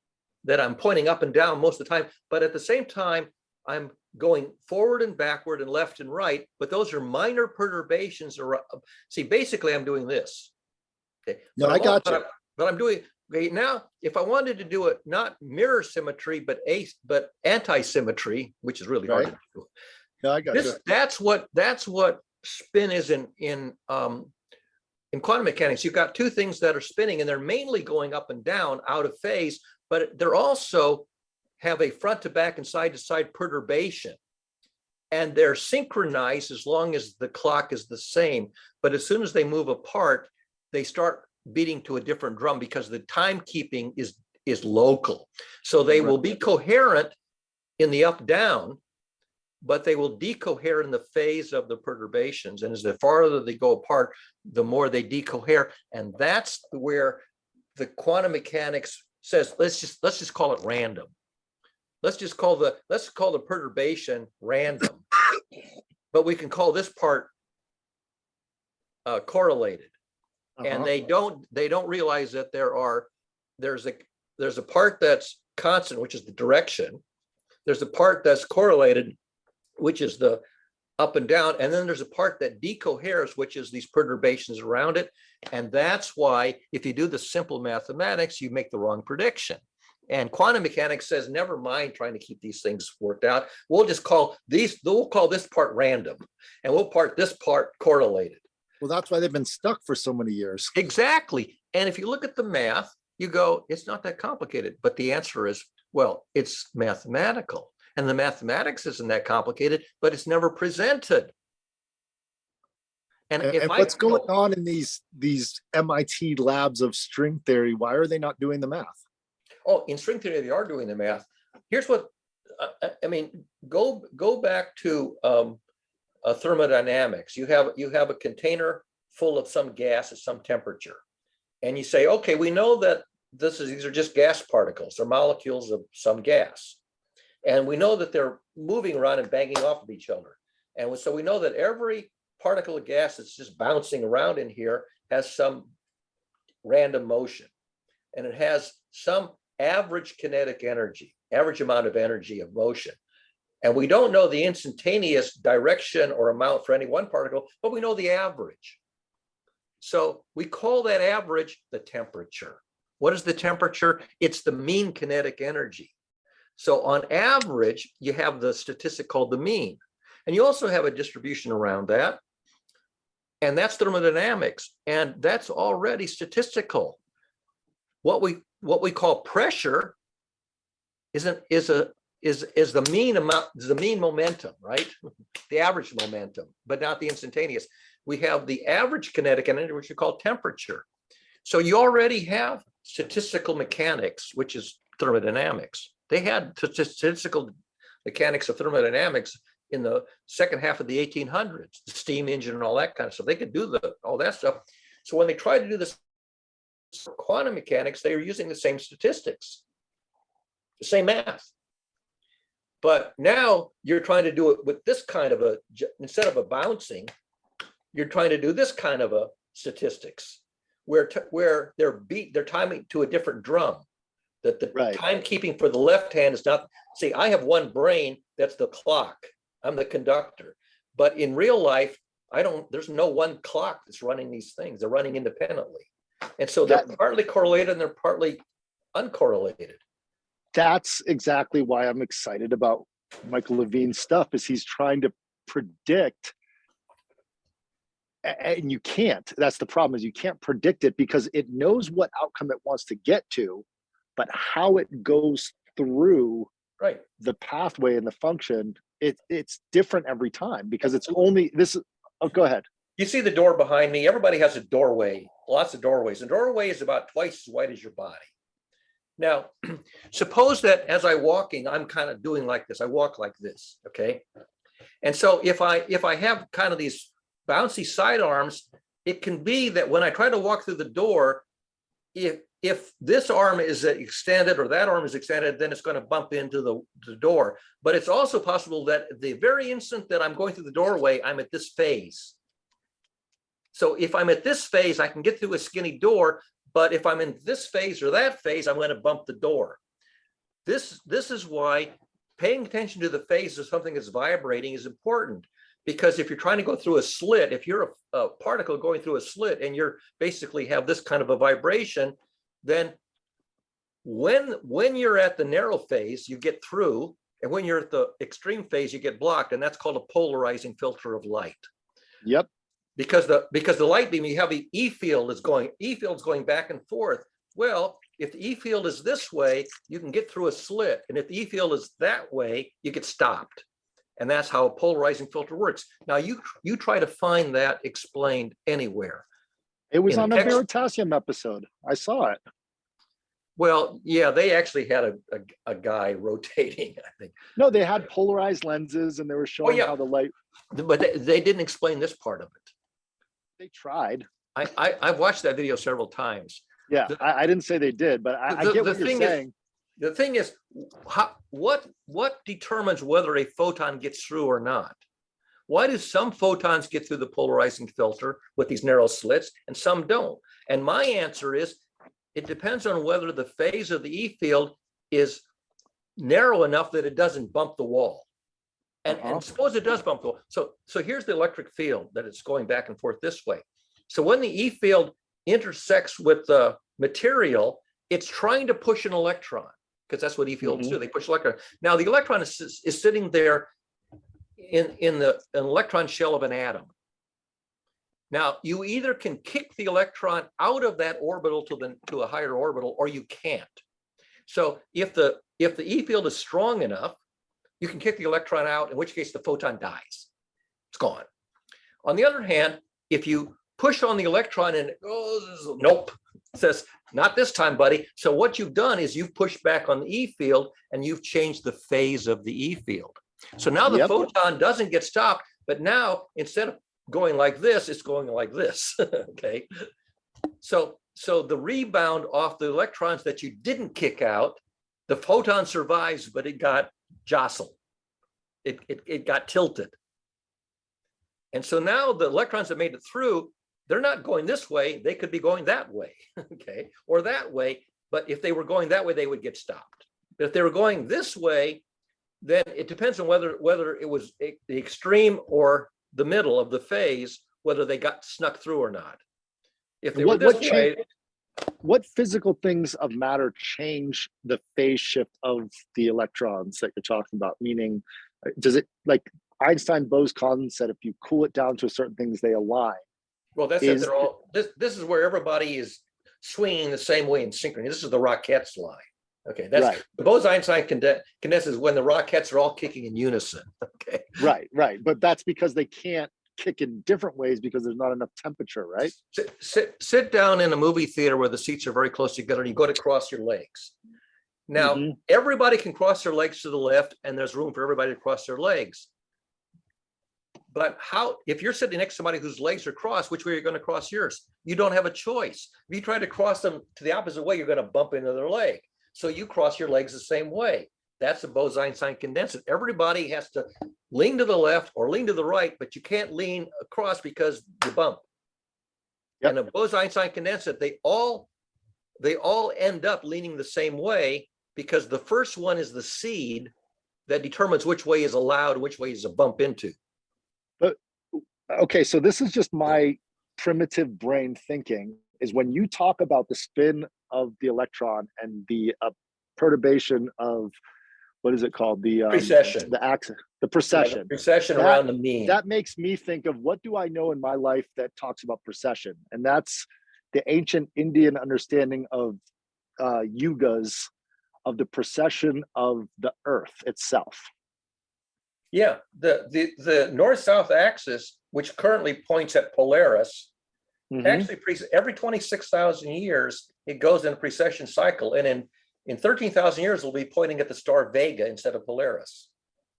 that I'm pointing up and down most of the time, but at the same time, I'm going forward and backward and left and right, but those are minor perturbations. See, basically I'm doing this. Okay. No, But I got you. But I'm doing, okay, now, if I wanted to do it, not mirror symmetry, but anti-symmetry, which is really hard to do. No, I got you. That's what spin is in quantum mechanics. You've got two things that are spinning and they're mainly going up and down out of phase, but they're also have a front to back and side to side perturbation. And they're synchronized as long as the clock is the same. But as soon as they move apart, they start beating to a different drum because the timekeeping is local. So they will be coherent in the up down, but they will decohere in the phase of the perturbations. And as the farther they go apart, the more they decohere. And that's where the quantum mechanics says, let's just call it random. Let's call the perturbation random, but we can call this part correlated. And they don't realize that there's a part that's constant, which is the direction. There's a part that's correlated, which is the up and down. And then there's a part that decoheres, which is these perturbations around it. And that's why if you do the simple mathematics, you make the wrong prediction. And quantum mechanics says, never mind trying to keep these things worked out. We'll call this part random and we'll call this part correlated. Well, that's why they've been stuck for so many years. Exactly. And if you look at the math, you go, it's not that complicated. But the answer is, well, it's mathematical. And the mathematics isn't that complicated, but it's never presented. And what's going on in these MIT labs of string theory? Why are they not doing the math? Oh, in string theory, they are doing the math. Here's what, I mean, go back to thermodynamics. You have a container full of some gas at some temperature. And you say, okay, we know that these are just gas particles. They're molecules of some gas. And we know that they're moving around and banging off of each other. And so we know that every particle of gas that's just bouncing around in here has some random motion. And it has some average kinetic energy, average amount of energy of motion. And we don't know the instantaneous direction or amount for any one particle, but we know the average. So we call that average the temperature. What is the temperature? It's the mean kinetic energy. So on average, you have the statistic called the mean. And you also have a distribution around that. And that's thermodynamics. And that's already statistical. What we call pressure is the mean amount, is the mean momentum, right? The average momentum, but not the instantaneous. We have the average kinetic energy, which we call temperature. So you already have statistical mechanics, which is thermodynamics. They had statistical mechanics of thermodynamics in the second half of the 1800s, the steam engine and all that kind of stuff. They could do all that stuff. So when they tried to do this quantum mechanics, they are using the same statistics, the same math. But now you're trying to do it with this kind of instead of a bouncing, you're trying to do this kind of a statistics where they're timing to a different drum. That the timekeeping for the left hand is not, see, I have one brain, that's the clock. I'm the conductor. But in real life, there's no one clock that's running these things. They're running independently. And so they're partly correlated and they're partly uncorrelated. That's exactly why I'm excited about Michael Levine's stuff, is he's trying to predict, and you can't. That's the problem, is you can't predict it because it knows what outcome it wants to get to, but how it goes through the pathway and the function, it's different every time because it's only this. Oh, go ahead. You see the door behind me. Everybody has a doorway, lots of doorways. A doorway is about twice as wide as your body. Now, suppose that as I'm walking, I'm kind of doing like this. I walk like this, okay? And so if I have kind of these bouncy side arms, it can be that when I try to walk through the door, if this arm is extended or that arm is extended, then it's going to bump into the door. But it's also possible that the very instant that I'm going through the doorway, I'm at this phase. So if I'm at this phase, I can get through a skinny door, but if I'm in this phase or that phase, I'm going to bump the door. This is why paying attention to the phase of something that's vibrating is important. Because if you're trying to go through a slit, if you're a particle going through a slit and you're basically have this kind of a vibration, then when you're at the narrow phase, you get through, and when you're at the extreme phase, you get blocked, and that's called a polarizing filter of light. Yep. Because the light beam, you have the E field is going back and forth. Well, if the E field is this way, you can get through a slit, and if the E field is that way, you get stopped. And that's how a polarizing filter works. Now you try to find that explained anywhere. It was In on a text- Veritasium episode. I saw it. Well, yeah, they actually had a guy rotating, I think. No, they had polarized lenses and they were showing yeah. how the light, But they didn't explain this part of it. they tried. I've watched that video several times. Yeah, I didn't say they did, but I get what you're saying. The thing is, what determines whether a photon gets through or not? Why do some photons get through the polarizing filter with these narrow slits and some don't? And my answer is, it depends on whether the phase of the E field is narrow enough that it doesn't bump the wall. And suppose it does bump the wall. So here's the electric field that it's going back and forth this way. So when the E field intersects with the material, it's trying to push an electron, because that's what E fields do. They push electron. Now the electron is sitting there in an electron shell of an atom. Now you either can kick the electron out of that orbital to a higher orbital, or you can't. So if the E field is strong enough, you can kick the electron out, in which case the photon dies. It's gone. On the other hand, if you push on the electron and it goes, nope, it says, not this time, buddy. So what you've done is you've pushed back on the E field and you've changed the phase of the E field. So now the photon doesn't get stopped, but now instead of going like this, it's going like this, okay? So the rebound off the electrons that you didn't kick out, the photon survives, but it got jostled. It got tilted. And so now the electrons that made it through, they're not going this way, they could be going that way, okay, or that way. But if they were going that way, they would get stopped. But if they were going this way, then it depends on whether it was the extreme or the middle of the phase, whether they got snuck through or not. If they were this way, what physical things of matter change the phase shift of the electrons that you're talking about? Meaning, does it, like Einstein-Bose said, if you cool it down to certain things, they align. well, that's it. They're all, this is where everybody is swinging the same way in synchrony. This is the Rockettes line. Okay, that's Right. the Bose-Einstein condenses when the Rockettes are all kicking in unison. Okay, Right. But that's because they can't kick in different ways because there's not enough temperature, right? sit down in a movie theater where the seats are very close together and you go to cross your legs. Now, Mhm. everybody can cross their legs to the left and there's room for everybody to cross their legs. But how, if you're sitting next to somebody whose legs are crossed, which way are you going to cross yours? You don't have a choice. If you try to cross them to the opposite way, you're going to bump into their leg. So you cross your legs the same way. That's a Bose-Einstein condensate. Everybody has to lean to the left or lean to the right, but you can't lean across because you bump. Yep. And a Bose-Einstein condensate, they all end up leaning the same way because the first one is the seed that determines which way is allowed and which way is a bump into. Okay, so this is just my primitive brain thinking, is when you talk about the spin of the electron and the perturbation of, what is it called? The Precession. the axis, the precession. Precession That- around the mean. That makes me think of, what do I know in my life that talks about precession? And that's the ancient Indian understanding of yugas, of the precession of the earth itself. Yeah, the north-south axis, which currently points at Polaris, Mhm. actually every 26,000 years, it goes in a precession cycle. And in 13,000 years, it'll be pointing at the star Vega instead of Polaris.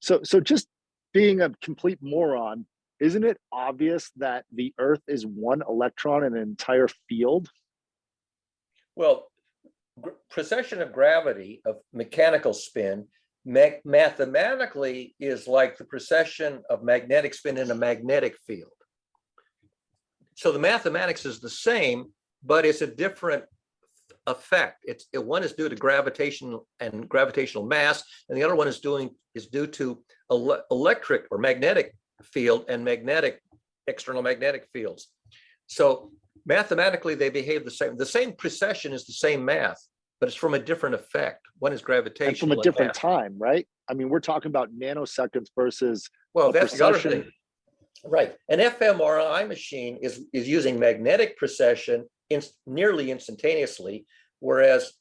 So just being a complete moron, isn't it obvious that the Earth is one electron in an entire field? Well, precession of gravity, of mechanical spin, mathematically is like the precession of magnetic spin in a magnetic field. So the mathematics is the same, but it's a different effect. One is due to gravitation and gravitational mass, and the other one is due to electric or magnetic field and external magnetic fields. So mathematically, they behave the same. The same precession is the same math, but it's from a different effect. One is gravitational. And from a different time, right? I mean, we're talking about nanoseconds versus Well, that's the other precession. thing. Right. An fMRI machine is using magnetic precession nearly instantaneously, whereas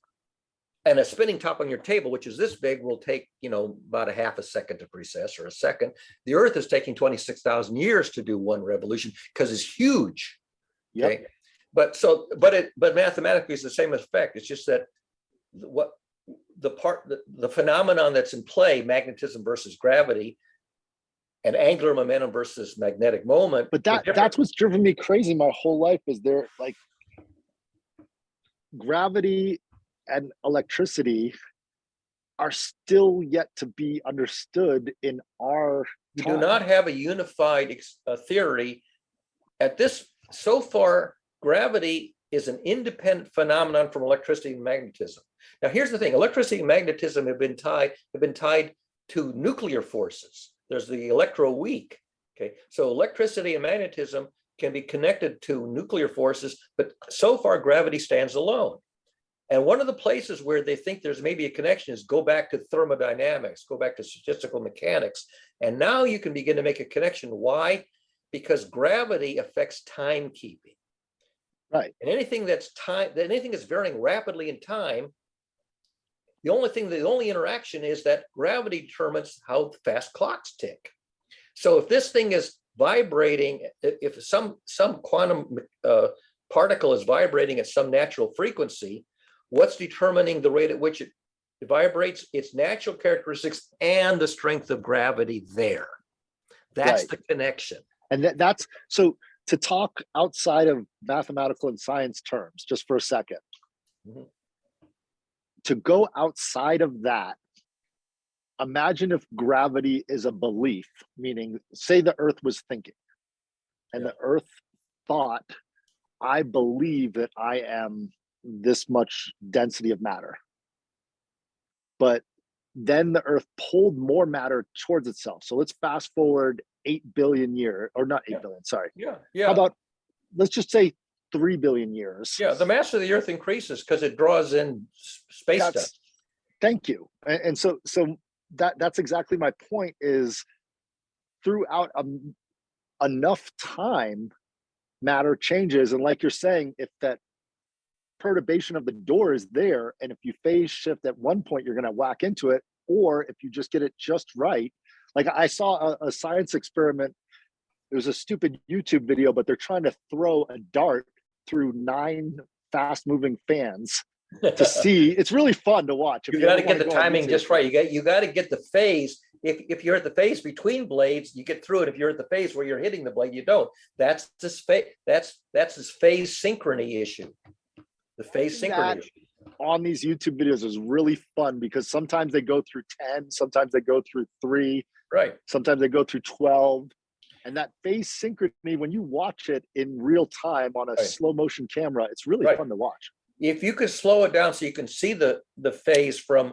a spinning top on your table, which is this big, will take, about a half a second to precess, or a second. The Earth is taking 26,000 years to do one revolution because it's huge. Yep. Okay. But mathematically it's the same effect. It's just that the phenomenon that's in play, magnetism versus gravity, and angular momentum versus magnetic moment. But that's what's driven me crazy my whole life, is there, like, gravity and electricity are still yet to be understood in our We time. do not have a unified theory at this. So far, gravity is an independent phenomenon from electricity and magnetism. Now, here's the thing: electricity and magnetism have been tied to nuclear forces. There's the electroweak. Okay, so electricity and magnetism can be connected to nuclear forces, but so far gravity stands alone. And one of the places where they think there's maybe a connection is go back to thermodynamics, go back to statistical mechanics. And now you can begin to make a connection. Why? Because gravity affects timekeeping. Right. And anything that's varying rapidly in time, the only interaction is that gravity determines how fast clocks tick. So if this thing is vibrating, if some quantum particle is vibrating at some natural frequency, what's determining the rate at which it vibrates? Its natural characteristics and the strength of gravity there. That's Right. the connection. And that's so, to talk outside of mathematical and science terms, just for a second, Mhm. to go outside of that, imagine if gravity is a belief, meaning, say the Earth was thinking, and the Earth thought, I believe that I am this much density of matter. But then the Earth pulled more matter towards itself. So let's fast forward 8 billion years, or not 8 billion, sorry. Yeah. How about, let's just say 3 billion years. Yeah, the mass of the Earth increases because it draws in space stuff. Thank you. And so that's exactly my point, is throughout enough time, matter changes. And like you're saying, if that perturbation of the door is there, and if you phase shift at one point, you're going to whack into it, or if you just get it just right. Like, I saw a science experiment. It was a stupid YouTube video, but they're trying to throw a dart through 9 fast moving fans to see. It's really fun to watch. You got to get the timing just right. You got to get the phase. If you're at the phase between blades, you get through it. If you're at the phase where you're hitting the blade, you don't. That's this phase. That's this phase synchrony issue. The phase synchrony issue on these YouTube videos is really fun, because sometimes they go through 10, sometimes they go through 3, right? Sometimes they go through 12. And that phase synchrony, when you watch it in real time on a slow motion camera, it's really fun to watch. If you could slow it down so you can see the phase from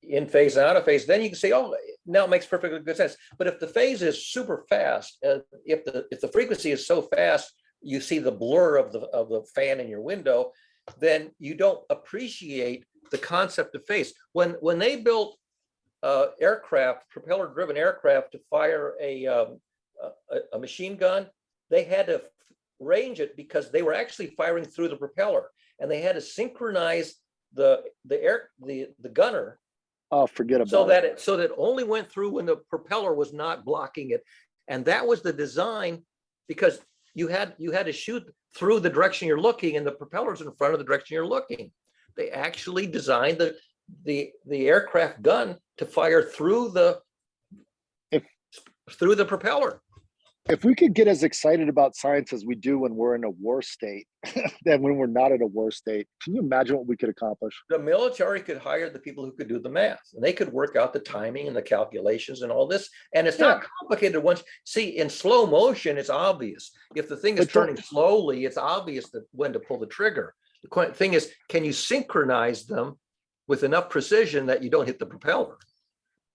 in phase and out of phase, then you can say, oh, now it makes perfectly good sense. But if the phase is super fast, if the frequency is so fast, you see the blur of the fan in your window, then you don't appreciate the concept of phase. When they built aircraft, propeller-driven aircraft, to fire a machine gun, they had to range it because they were actually firing through the propeller, and they had to synchronize the gunner. Oh, forget about it. So that it only went through when the propeller was not blocking it, and that was the design, because you had to shoot through the direction you're looking, and the propeller's in front of the direction you're looking. They actually designed the aircraft gun to fire through the propeller. if we could get as excited about science as we do when we're in a war state, than when we're not in a war state, can you imagine what we could accomplish? The military could hire the people who could do the math, and they could work out the timing and the calculations and all this. And it's not complicated once. See, in slow motion, it's obvious. If the thing is But don't- turning slowly, it's obvious that when to pull the trigger. The thing is, can you synchronize them with enough precision that you don't hit the propeller?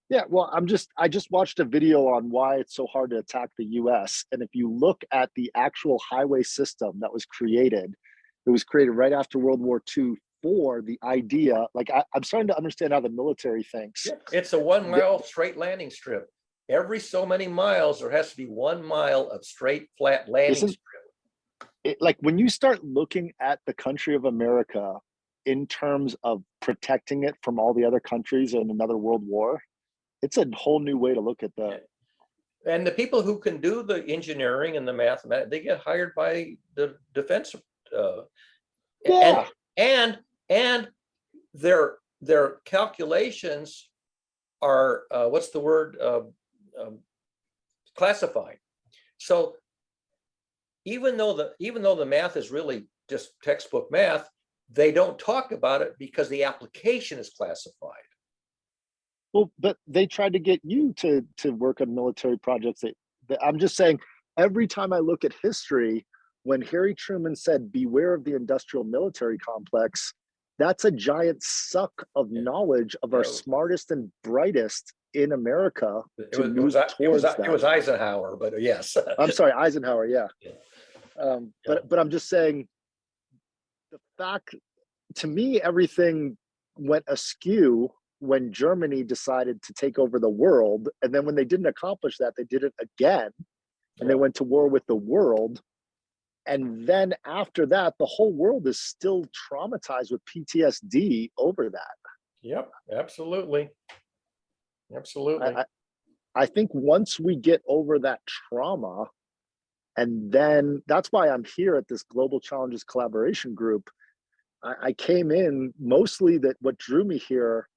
Yeah, well, I just watched a video on why it's so hard to attack the US. And if you look at the actual highway system that was created, it was created right after World War II for the idea, like I'm starting to understand how the military thinks. Yeah, it's a 1 mile straight landing strip. Every so many miles, there has to be 1 mile of straight, flat landing Isn't- strip. Like when you start looking at the country of America in terms of protecting it from all the other countries in another world war, it's a whole new way to look at the. And the people who can do the engineering and the mathematics, they get hired by the defense. Yeah. And their calculations are what's the word, classified. So even though the math is really just textbook math, they don't talk about it because the application is classified. Well, but they tried to get you to work on military projects. I'm just saying, every time I look at history, when Harry Truman said, "Beware of the industrial military complex," that's a giant suck of knowledge of our smartest and brightest in America. It was Eisenhower, but yes. I'm sorry, Eisenhower. Yeah. But I'm just saying, the fact, to me, everything went askew when Germany decided to take over the world. And then when they didn't accomplish that, they did it again. And they went to war with the world. And then after that, the whole world is still traumatized with PTSD over that. Yep, absolutely. Absolutely. I think once we get over that trauma, and then that's why I'm here at this Global Challenges Collaboration Group. I came in mostly that what drew me here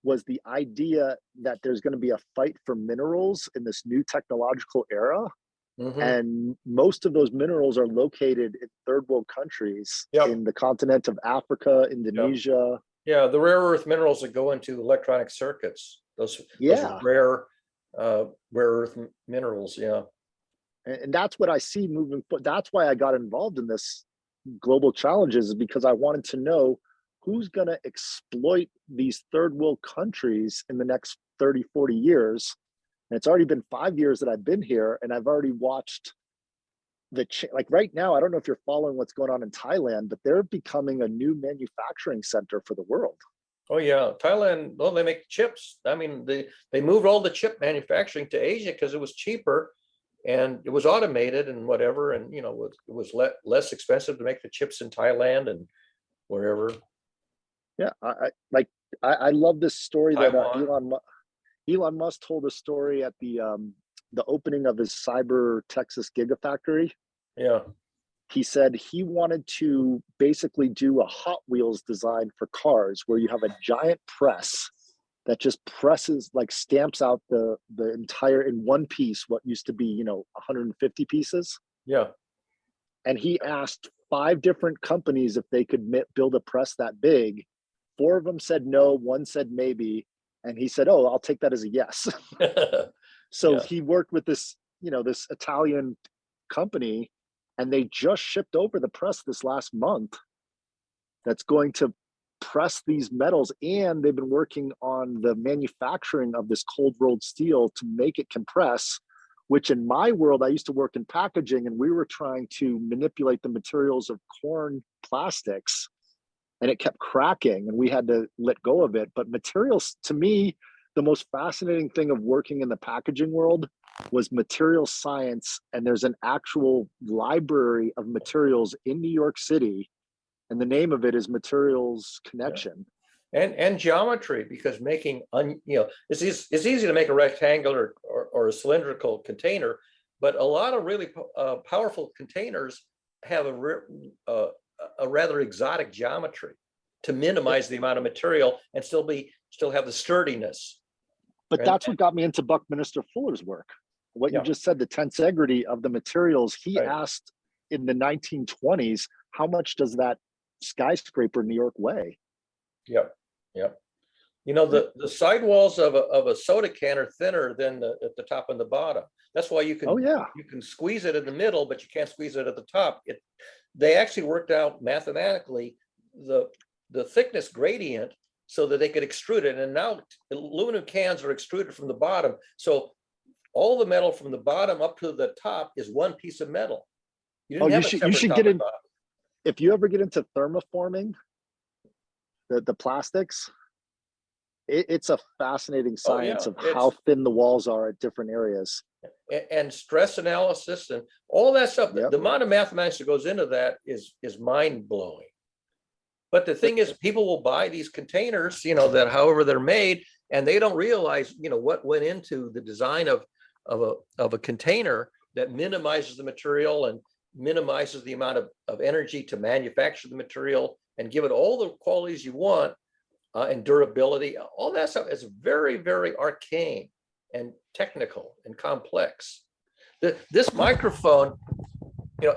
was the idea that there's going to be a fight for minerals in this new technological era. Mhm. And most of those minerals are located in third world countries in the continent of Africa, Indonesia. Yeah, the rare earth minerals that go into electronic circuits, those rare earth minerals. Yeah. And that's what I see moving forward. That's why I got involved in this global challenges, is because I wanted to know who's going to exploit these third world countries in the next 30, 40 years. And it's already been 5 years that I've been here, and I've already watched like right now, I don't know if you're following what's going on in Thailand, but they're becoming a new manufacturing center for the world. Oh yeah, Thailand, well, they make chips. I mean, they moved all the chip manufacturing to Asia because it was cheaper and it was automated and whatever. And, you know, it was less expensive to make the chips in Thailand and wherever. Yeah, I love this story Taiwan. that Elon Musk told a story at the opening of his Cyber Texas Gigafactory. Yeah. He said he wanted to basically do a Hot Wheels design for cars where you have a giant press that just presses, like stamps out the entire, in one piece, what used to be, 150 pieces. Yeah. And he asked 5 different companies if they could build a press that big. 4 of them said no, 1 said maybe. And he said, "Oh, I'll take that as a yes." So he worked with this Italian company, and they just shipped over the press this last month that's going to press these metals. And they've been working on the manufacturing of this cold rolled steel to make it compress, which in my world, I used to work in packaging, and we were trying to manipulate the materials of corn plastics, and it kept cracking and we had to let go of it. But materials, to me, the most fascinating thing of working in the packaging world was material science. And there's an actual library of materials in New York City, and the name of it is Materials Connection. And geometry, because making, it's easy to make a rectangular or a cylindrical container, but a lot of really powerful containers have a rather exotic geometry to minimize the amount of material and still have the sturdiness. But that's what got me into Buckminster Fuller's work. what you Yeah. just said, the tensegrity of the materials. He Right. asked in the 1920s, how much does that skyscraper in New York weigh? Yep, yep. You know, the sidewalls of a soda can are thinner than at the top and the bottom. That's why you Oh, yeah. can squeeze it in the middle, but you can't squeeze it at the top. They actually worked out mathematically the thickness gradient so that they could extrude it. And now aluminum cans are extruded from the bottom. So all the metal from the bottom up to the top is one piece of metal. You Oh, didn't have a you separate should top get and in. bottom. If you ever get into thermoforming, the plastics, it's a fascinating Oh, yeah, science of how thin the walls are at different areas. And stress analysis and all that stuff. Yep. The amount of mathematics that goes into that is mind blowing. But the thing is, people will buy these containers, you know, that however they're made, and they don't realize, you know, what went into the design of a container that minimizes the material and minimizes the amount of energy to manufacture the material and give it all the qualities you want and durability. All that stuff is very, very arcane and technical and complex. This microphone, you know,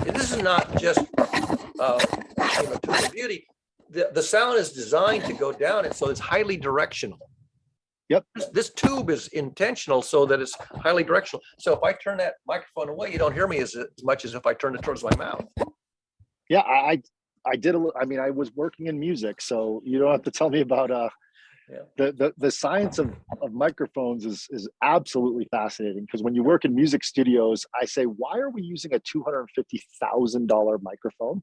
this is not just you know, to the beauty. The sound is designed to go down, and so it's highly directional. Yep. This tube is intentional so that it's highly directional. So if I turn that microphone away, you don't hear me as much as if I turn it towards my mouth. Yeah, I did. I mean, I was working in music, so you don't have to tell me about the science of microphones is absolutely fascinating, because when you work in music studios, I say, why are we using a $250,000 microphone?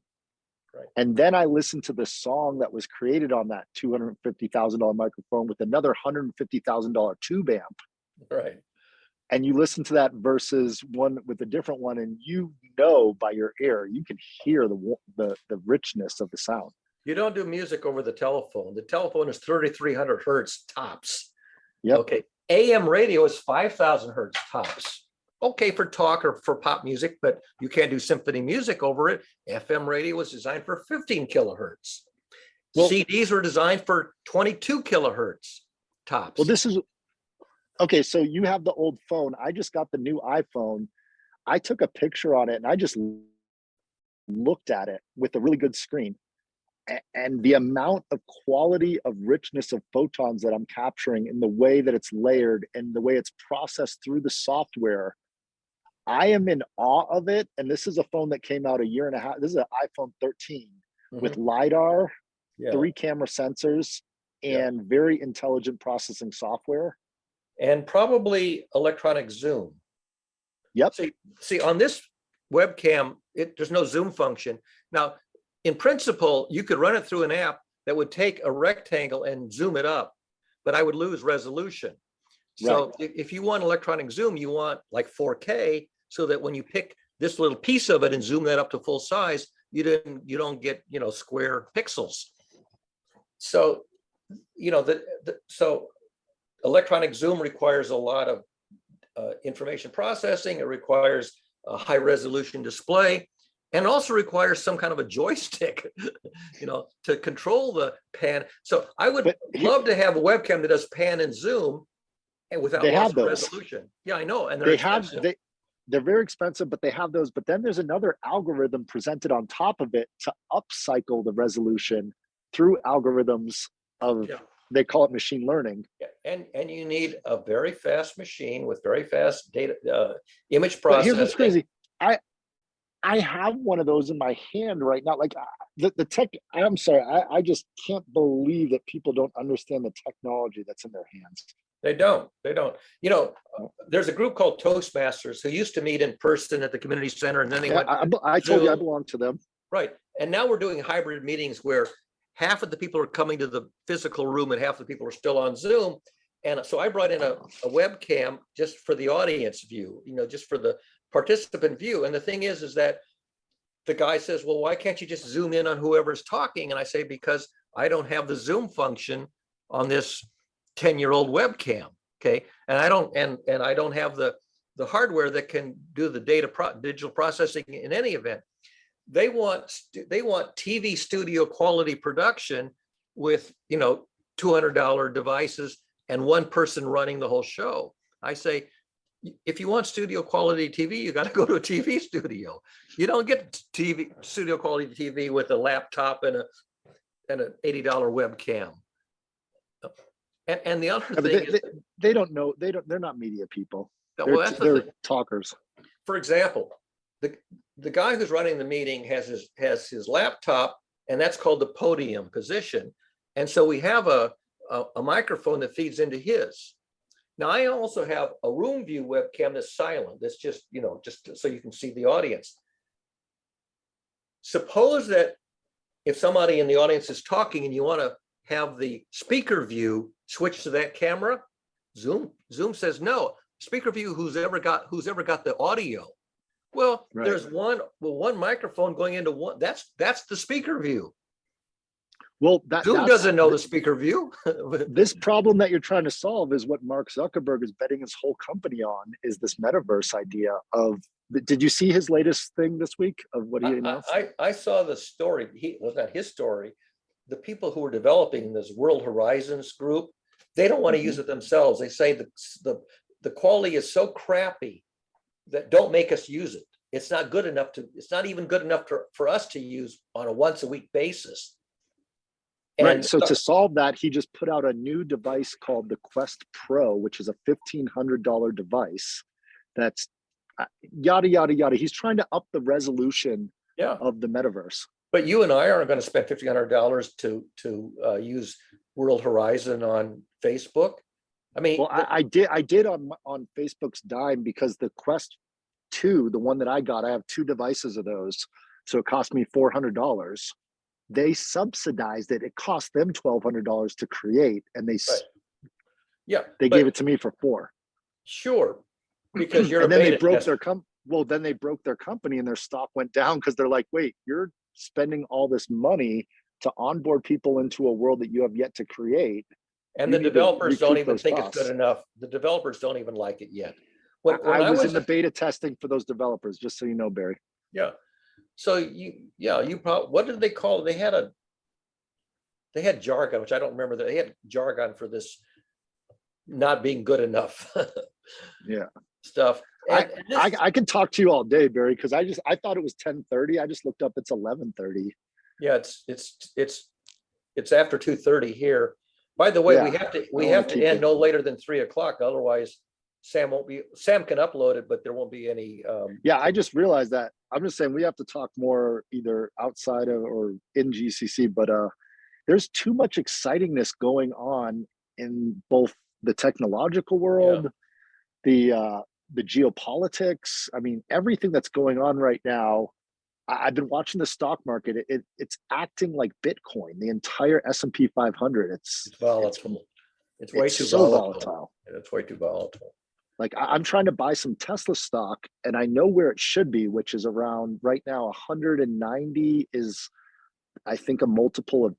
Right. And then I listened to the song that was created on that $250,000 microphone with another $150,000 tube amp. Right. And you listen to that versus one with a different one, and you know by your ear, you can hear the richness of the sound. You don't do music over the telephone. The telephone is 3,300 hertz tops. Yep. Okay. AM radio is 5,000 hertz tops. Okay for talk or for pop music, but you can't do symphony music over it. FM radio was designed for 15 kilohertz. Well, CDs were designed for 22 kilohertz tops. Well, this is okay. So you have the old phone. I just got the new iPhone. I took a picture on it and I just looked at it with a really good screen. And the amount of quality of richness of photons that I'm capturing in the way that it's layered and the way it's processed through the software, I am in awe of it. And this is a phone that came out a year and a half. This is an iPhone 13 with LiDAR, 3 camera sensors, and very intelligent processing software. And probably electronic zoom. Yep. See on this webcam, there's no zoom function. Now, in principle, you could run it through an app that would take a rectangle and zoom it up, but I would lose resolution. So if you want electronic zoom, you want like 4K, so that when you pick this little piece of it and zoom that up to full size, you don't get, you know, square pixels. So, you know, so electronic zoom requires a lot of information processing. It requires a high resolution display, and also requires some kind of a joystick, you know, to control the pan. So I would love to have a webcam that does pan and zoom and without loss of resolution. Yeah, I know. And they're very expensive, but they have those. But then there's another algorithm presented on top of it to upcycle the resolution through algorithms of, they call it machine learning. And you need a very fast machine with very fast data, image processing. But here's what's crazy. I have one of those in my hand right now. Like the tech, I'm sorry, I just can't believe that people don't understand the technology that's in their hands. They don't. You know, there's a group called Toastmasters who used to meet in person at the community center, and then they went. I told you I belong to them. Right, and now we're doing hybrid meetings where half of the people are coming to the physical room and half the people are still on Zoom. And so I brought in a webcam just for the audience view, you know, just for the participant view. And the thing is that the guy says, well, why can't you just zoom in on whoever's talking? And I say, because I don't have the zoom function on this 10-year-old webcam. Okay. And I don't have the hardware that can do the digital processing in any event. They want TV studio quality production with, you know, $200 devices and one person running the whole show. I say, if you want studio quality TV, you got to go to a TV studio. You don't get studio quality TV with a laptop and an $80 webcam. And the other Yeah, but thing is, they don't know. They're not media people. well, that's the They're thing. talkers. For example, the guy who's running the meeting has his laptop, and that's called the podium position. And so we have a microphone that feeds into his. Now, I also have a room view webcam that's silent. That's just, just so you can see the audience. Suppose that if somebody in the audience is talking and you want to have the speaker view switch to that camera, Zoom says no. Speaker view, who's ever got the audio. Well, Right. there's one microphone going into one. That's the speaker view. Well, Zoom doesn't know the speaker view. This problem that you're trying to solve is what Mark Zuckerberg is betting his whole company on, is this metaverse idea of, did you see his latest thing this week of what he announced? I saw the story. It was not his story. The people who are developing this World Horizons group, they don't want to use it themselves. They say the quality is so crappy that don't make us use it. It's not good enough it's not even good enough for us to use on a once a week basis. Right. So to solve that, he just put out a new device called the Quest Pro, which is a $1,500 device. That's yada, yada, yada. He's trying to up the resolution of the metaverse. But you and I aren't going to spend $1,500 to use World Horizon on Facebook. I mean, well, I did on Facebook's dime, because the Quest 2, the one that I got, I have 2 devices of those, so it cost me $400. They subsidized it. It cost them $1,200 to create, and they gave it to me for $4. Sure, because you're and then they broke then they broke their company, and their stock went down because they're like, wait, you're spending all this money to onboard people into a world that you have yet to create. And the developers don't even think it's good enough. The developers don't even like it yet. When I was in the beta testing for those developers, just so you know, Barry. Yeah. So you probably, what did they call it? They had jargon, which I don't remember. They had jargon for this not being good enough. Stuff. I can talk to you all day, Barry, because I thought it was 10:30. I just looked up, it's 11:30. Yeah, it's after 2:30 here. By the way, we have to end no later than 3 o'clock. Otherwise, Sam can upload it, but there won't be any. Yeah, I just realized that. I'm just saying we have to talk more either outside of or in GCC, but there's too much excitingness going on in both the technological world, the geopolitics. I mean, everything that's going on right now. I've been watching the stock market. It's acting like Bitcoin. The entire S&P 500. It's volatile. It's way too volatile. It's way too volatile. Like I'm trying to buy some Tesla stock, and I know where it should be, which is around right now 190 is, I think, a multiple of,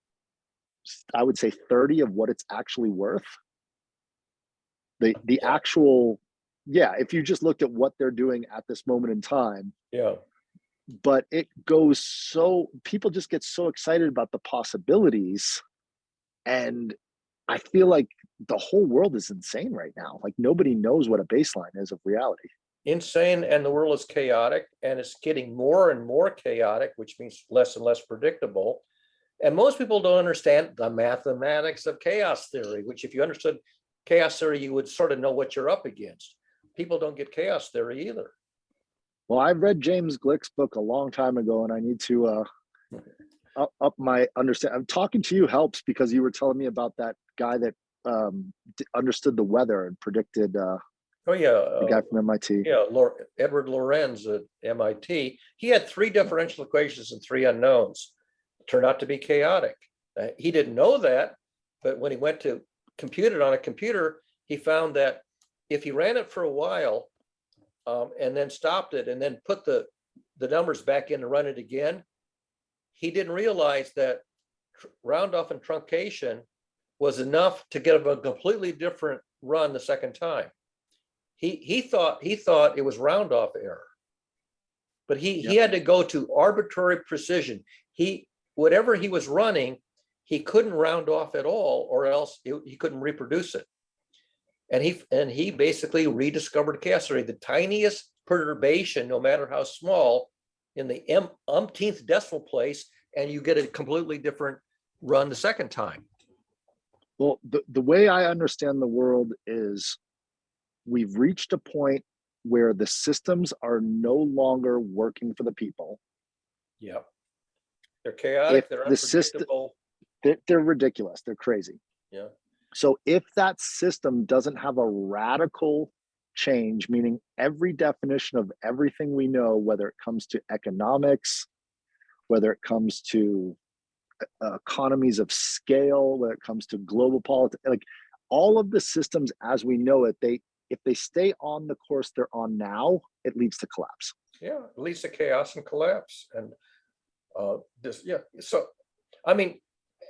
I would say 30 of what it's actually worth. The actual, if you just looked at what they're doing at this moment in time. Yeah. But it goes so, people just get so excited about the possibilities, and I feel like the whole world is insane right now. Like nobody knows what a baseline is of reality. Insane, and the world is chaotic, and it's getting more and more chaotic, which means less and less predictable. And most people don't understand the mathematics of chaos theory, which if you understood chaos theory, you would sort of know what you're up against. People don't get chaos theory either. Well, I read James Glick's book a long time ago, and I need to up my understanding. Talking to you helps, because you were telling me about that guy that understood the weather and predicted. The guy from MIT. Yeah, Edward Lorenz at MIT. He had 3 differential equations and 3 unknowns. It turned out to be chaotic. He didn't know that, but when he went to compute it on a computer, he found that if he ran it for a while, and then stopped it and then put the numbers back in to run it again, he didn't realize that round off and truncation was enough to get a completely different run the second time. He thought it was round off error, but he had to go to arbitrary precision. Whatever he was running, he couldn't round off at all, or else he couldn't reproduce it. And he basically rediscovered chaos theory, the tiniest perturbation, no matter how small, in the umpteenth decimal place, and you get a completely different run the second time. Well, the way I understand the world is we've reached a point where the systems are no longer working for the people. Yeah. They're chaotic, If they're the system- unpredictable. They're ridiculous. They're crazy. Yeah. So if that system doesn't have a radical change, meaning every definition of everything we know, whether it comes to economics, whether it comes to economies of scale, when it comes to global politics, like all of the systems as we know it, if they stay on the course they're on now, it leads to collapse. Yeah, it leads to chaos and collapse. And so I mean,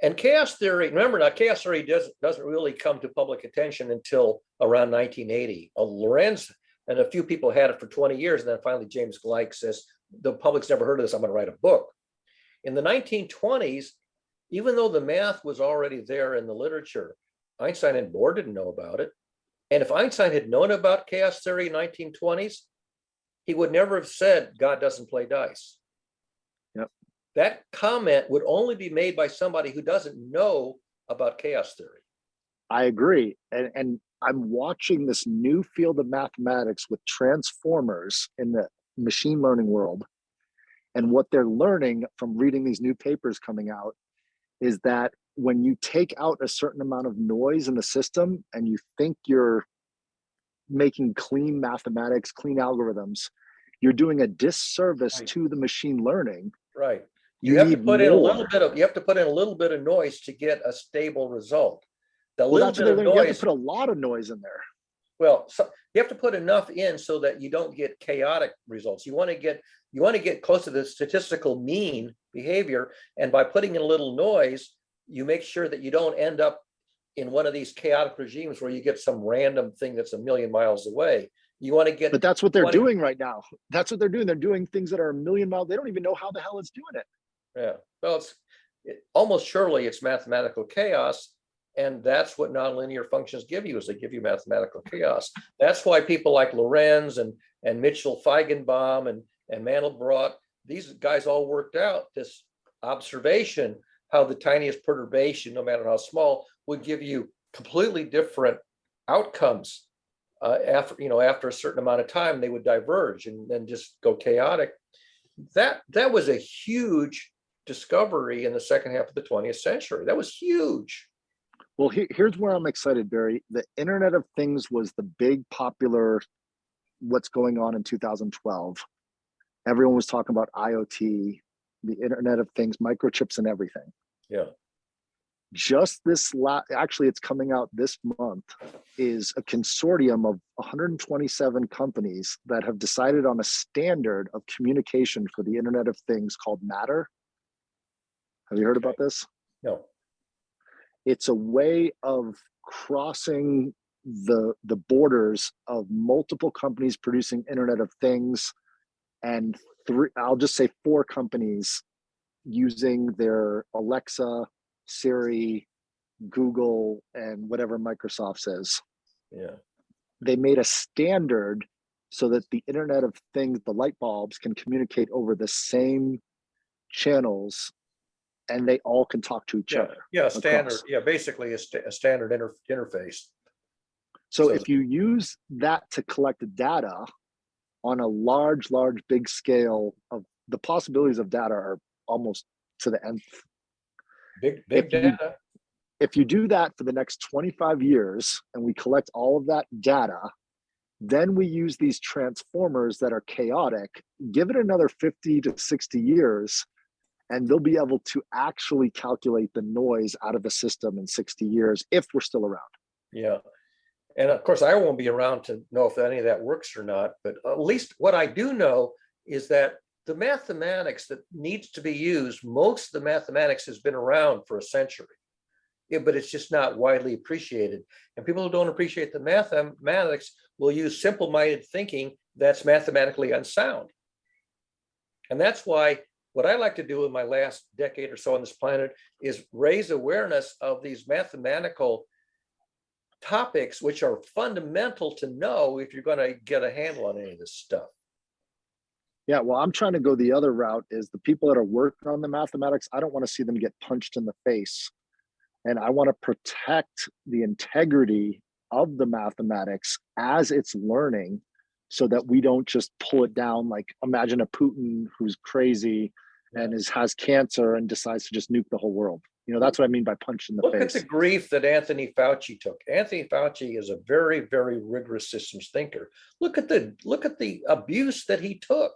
and chaos theory, remember now, chaos theory doesn't really come to public attention until around 1980. Lorenz and a few people had it for 20 years, and then finally James Gleick says, the public's never heard of this, I'm going to write a book. In the 1920s, even though the math was already there in the literature, Einstein and Bohr didn't know about it. And if Einstein had known about chaos theory in 1920s, he would never have said God doesn't play dice. Yep. That comment would only be made by somebody who doesn't know about chaos theory. I agree. And I'm watching this new field of mathematics with transformers in the machine learning world. And what they're learning from reading these new papers coming out is that when you take out a certain amount of noise in the system and you think you're making clean mathematics, clean algorithms, you're doing a disservice Right. to the machine learning. Right. You have to need put in a more. little bit of, you have to put in a little bit of noise to get a stable result. The Well, little that's what bit they're of learning. You have noise, to put a lot of noise in there. well, so you have to put enough in so that you don't get chaotic results. You want to get close to the statistical mean behavior, and by putting in a little noise, you make sure that you don't end up in one of these chaotic regimes where you get some random thing that's a million miles away. You want to get, But that's what they're wanna- doing right now. That's what they're doing. They're doing things that are a million miles. They don't even know how the hell it's doing it. yeah, well, almost surely it's mathematical chaos. And that's what nonlinear functions give you, is they give you mathematical chaos. That's why people like Lorenz and Mitchell Feigenbaum and Mandelbrot, these guys all worked out this observation, how the tiniest perturbation, no matter how small, would give you completely different outcomes. After a certain amount of time, they would diverge and then just go chaotic. That was a huge discovery in the second half of the 20th century. That was huge. Well, here's where I'm excited, Barry. The Internet of Things was the big popular, what's going on in 2012. Everyone was talking about IoT, the Internet of Things, microchips and everything. Yeah. Just actually it's coming out this month, is a consortium of 127 companies that have decided on a standard of communication for the Internet of Things called Matter. Have you heard about this? No. It's a way of crossing the borders of multiple companies producing Internet of Things, and I'll just say 4 companies using their Alexa, Siri, Google, and whatever Microsoft says. Yeah. They made a standard so that the Internet of Things, the light bulbs, can communicate over the same channels, and they all can talk to each other. Yeah, standard. Across. Yeah, basically a standard interface. So So- if you use that to collect data on a large, big scale, of the possibilities of data are almost to the nth. Big If you- data. If you do that for the next 25 years and we collect all of that data, then we use these transformers that are chaotic, give it another 50 to 60 years, and they'll be able to actually calculate the noise out of the system in 60 years if we're still around. Yeah. And of course, I won't be around to know if any of that works or not, but at least what I do know is that the mathematics that needs to be used, most of the mathematics has been around for a century. Yeah, but it's just not widely appreciated. And people who don't appreciate the mathematics will use simple-minded thinking that's mathematically unsound. And that's why what I like to do in my last decade or so on this planet is raise awareness of these mathematical topics which are fundamental to know if you're going to get a handle on any of this stuff. Yeah, well, I'm trying to go the other route is the people that are working on the mathematics, I don't want to see them get punched in the face. And I want to protect the integrity of the mathematics as it's learning so that we don't just pull it down. Like imagine a Putin who's crazy and has cancer and decides to just nuke the whole world. You know, that's what I mean by punch in the Look at face. the grief that Anthony Fauci took. Anthony Fauci is a very, very rigorous systems thinker. Look at the abuse that he took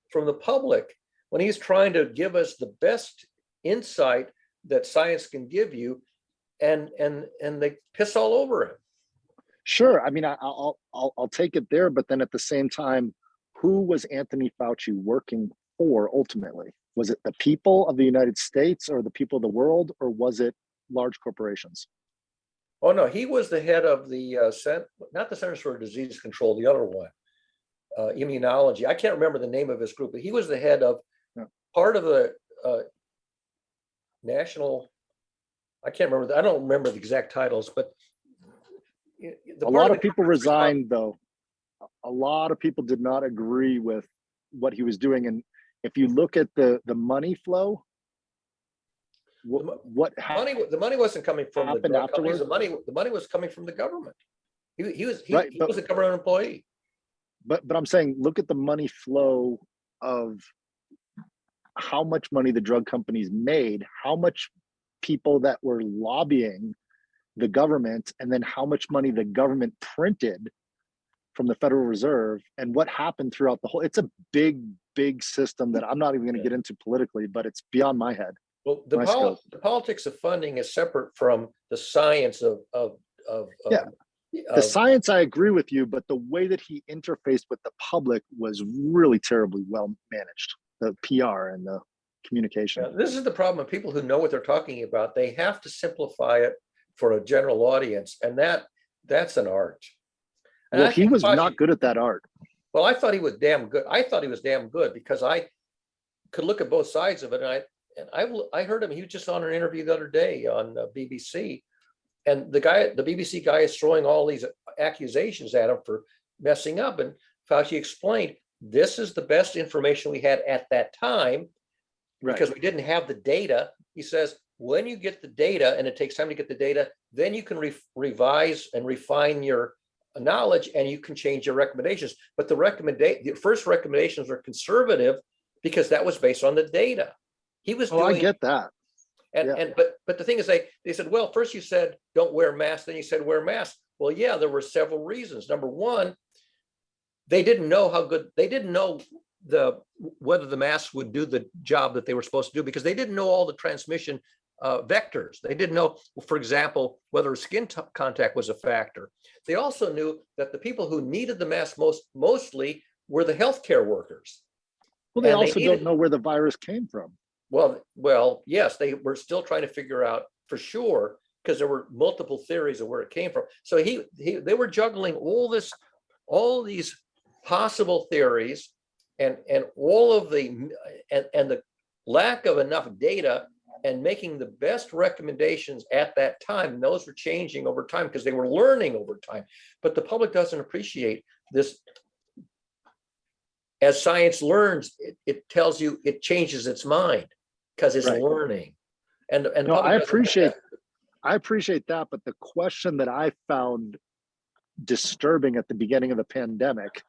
from the public when he's trying to give us the best insight that science can give you, and they piss all over him. Sure. I mean, I'll take it there, but then at the same time, who was Anthony Fauci working for ultimately? Was it the people of the United States or the people of the world, or was it large corporations? Oh no, he was the head of the not the Centers for Disease Control, the other one, immunology. I can't remember the name of his group, but he was the head of part of the national. I can't remember. I don't remember the exact titles, but a lot of people resigned, though. A lot of people did not agree with what he was doing, and if you look at the money flow, the money wasn't coming from the drug companies. The money was coming from the government. He was a government employee. But I'm saying, look at the money flow of how much money the drug companies made, how much people that were lobbying the government, and then how much money the government printed from the Federal Reserve, and what happened throughout the whole. It's a big system that I'm not even going to get into politically, but it's beyond my head. Well, the politics of funding is separate from the science of the science. I agree with you, but the way that he interfaced with the public was really terribly well managed. The PR and the communication. Yeah, this is the problem of people who know what they're talking about. They have to simplify it for a general audience, and that's an art. And well, he was not good at that art. Well, I thought he was damn good. I thought he was damn good because I could look at both sides of it, and I heard him. He was just on an interview the other day on BBC, and the BBC guy is throwing all these accusations at him for messing up, and Fauci explained, this is the best information we had at that time because we didn't have the data. He says, when you get the data, and it takes time to get the data, then you can revise and refine your knowledge, and you can change your recommendations. But the first recommendations are conservative because that was based on the data. He was doing. I get that. But the thing is, they said, well, first you said don't wear masks, then you said wear masks. Well, yeah, there were several reasons. Number one, they didn't know whether the masks would do the job that they were supposed to do because they didn't know all the transmission vectors. They didn't know, for example, whether skin contact was a factor. They also knew that the people who needed the mask mostly were the healthcare workers. Well, they also don't know where the virus came from. Well, yes, they were still trying to figure out for sure because there were multiple theories of where it came from. So they were juggling all these possible theories, and all of the lack of enough data, and making the best recommendations at that time. And those were changing over time because they were learning over time. But the public doesn't appreciate this. As science learns, it tells you it changes its mind because it's learning. And no, I appreciate that. But the question that I found disturbing at the beginning of the pandemic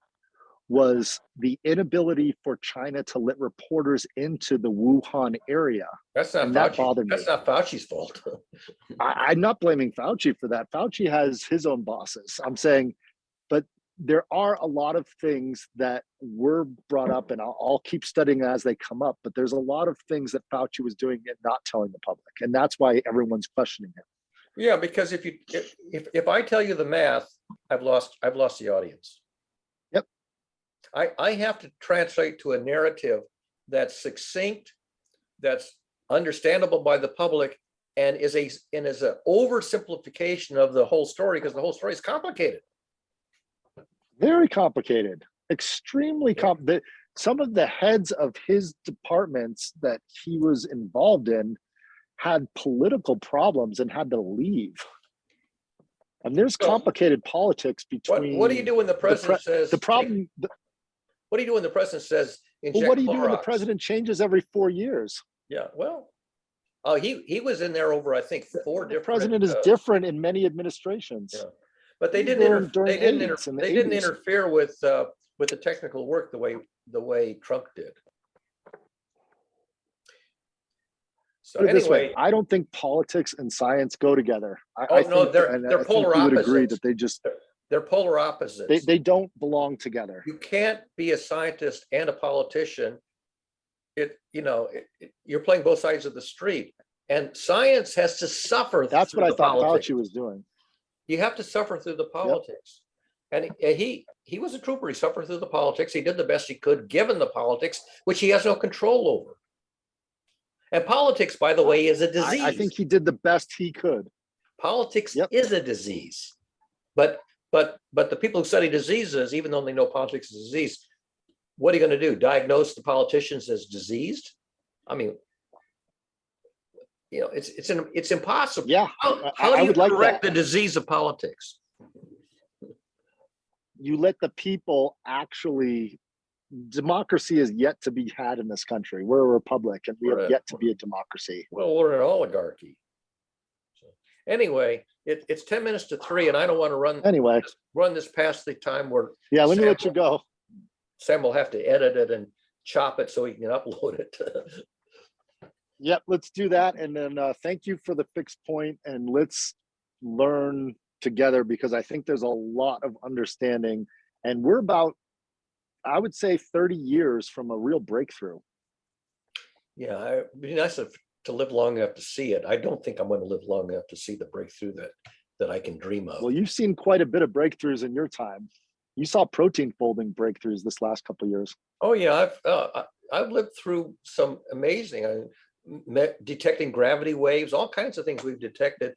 was the inability for China to let reporters into the Wuhan area. That's not Fauci. That bothered me. That's not Fauci's fault. I'm not blaming Fauci for that. Fauci has his own bosses. I'm saying, but there are a lot of things that were brought up, and I'll keep studying as they come up, but there's a lot of things that Fauci was doing and not telling the public. And that's why everyone's questioning him. Yeah, because if I tell you the math, I've lost the audience. Yep. I have to translate to a narrative that's succinct, that's understandable by the public, and is an oversimplification of the whole story because the whole story is complicated. Very complicated, extremely complicated. Some of the heads of his departments that he was involved in had political problems and had to leave. And there's Well, complicated politics between. What do you do when the president says? The problem, What do you do when the president says inject well, what do you do when the Clorox? president changes every 4 years? Yeah, well, he was in there over, I think, four The different. president is different in many administrations. Yeah. But they Even didn't during AIDS in the they didn't 80s. interfere with the technical work the way Trump did. So Put it this way, anyway, I don't think politics and science go together. Oh, I no, think, they're and I think polar you would agree opposites. that they're polar opposites. they don't belong together. You can't be a scientist and a politician. You're playing both sides of the street, and science has to suffer. That's through what I the thought politics. Fauci was doing. You have to suffer through the politics. And he was a trooper. He suffered through the politics. He did the best he could given the politics, which he has no control over. And politics, by the way, is a disease. I think he did the best he could. Politics is a disease. But the people who study diseases, even though they know politics is a disease, what are you going to do? Diagnose the politicians as diseased? I mean, it's impossible. Yeah, How do I you would like correct that. the disease of politics? You let the people actually. Democracy is yet to be had in this country. We're a republic, and we have yet to be a democracy. Well, we're an oligarchy. So, anyway, it's 10 minutes to 3, and I don't want to run this past the time where Yeah, let me let you go. Sam will have to edit it and chop it so he can upload it. Yep, let's do that. And then thank you for the fixed point, and let's learn together, because I think there's a lot of understanding, and we're about, I would say, 30 years from a real breakthrough. Yeah, it'd be nice to live long enough to see it. I don't think I'm going to live long enough to see the breakthrough that I can dream of. Well, you've seen quite a bit of breakthroughs in your time. You saw protein folding breakthroughs this last couple of years. Oh yeah, I've lived through some amazing. Detecting gravity waves, all kinds of things we've detected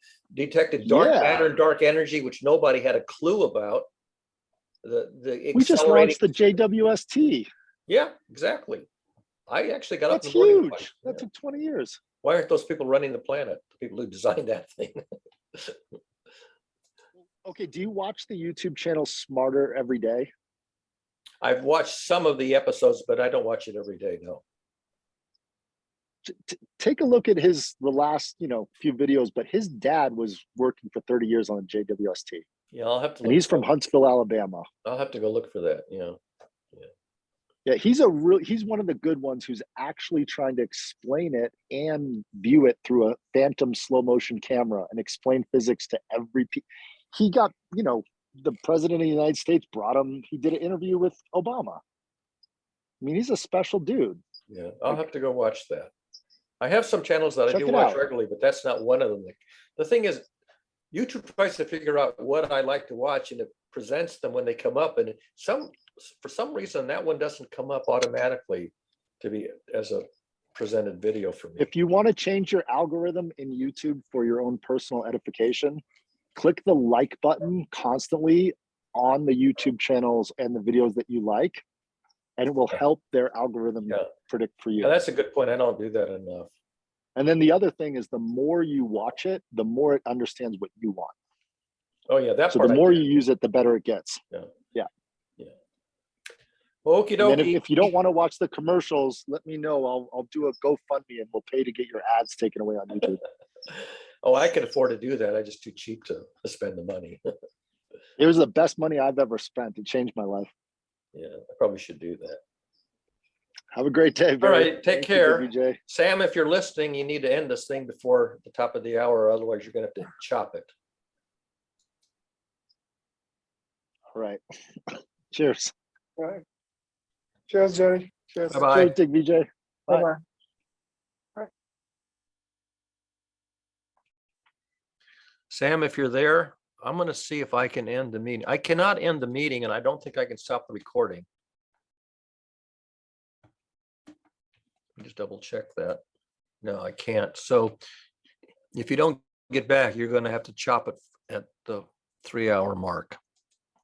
dark matter and dark energy, which nobody had a clue about. We just launched the JWST. Yeah, exactly. I actually got That's up in the morning. huge. That took 20 years. Why aren't those people running the planet? The people who designed that thing. Okay, do you watch the YouTube channel Smarter Every Day? I've watched some of the episodes, but I don't watch it every day. No. Take a look at the last few videos, but his dad was working for 30 years on JWST. Yeah, I'll have to. And he's from Huntsville, Alabama. I'll have to go look for that. Yeah, he's one of the good ones who's actually trying to explain it and view it through a phantom slow motion camera and explain physics to every he got, the president of the United States brought him, he did an interview with Obama. I mean, he's a special dude. Yeah, I'll have to go watch that. I have some channels that I do Check it watch out. regularly, but that's not one of them. The thing is, YouTube tries to figure out what I like to watch, and it presents them when they come up. And for some reason, that one doesn't come up automatically to be as a presented video for me. If you want to change your algorithm in YouTube for your own personal edification, click the like button constantly on the YouTube channels and the videos that you like, and it will help their algorithm predict for you. Yeah, that's a good point. I don't do that enough. And then the other thing is, the more you watch it, the more it understands what you want. Oh yeah, that So part. the more you use it, the better it gets. Yeah. And Okie then dokie. if you don't want to watch the commercials, let me know. I'll do a GoFundMe and we'll pay to get your ads taken away on YouTube. Oh, I can afford to do that. I'm just too cheap to spend the money. It was the best money I've ever spent. It changed my life. Yeah, I probably should do that. Have a great day. All Barry. right, take Thank you, care. WJ. Sam, if you're listening, you need to end this thing before the top of the hour, otherwise you're going to have to chop it. All right. Cheers. All right. Cheers, Jerry. Cheers. Bye-bye. Cheers, Dick VJ. Bye. Bye-bye. Sam, if you're there, I'm going to see if I can end the meeting. I cannot end the meeting, and I don't think I can stop the recording. Just double check that. No, I can't. So if you don't get back, you're going to have to chop it at the 3-hour mark.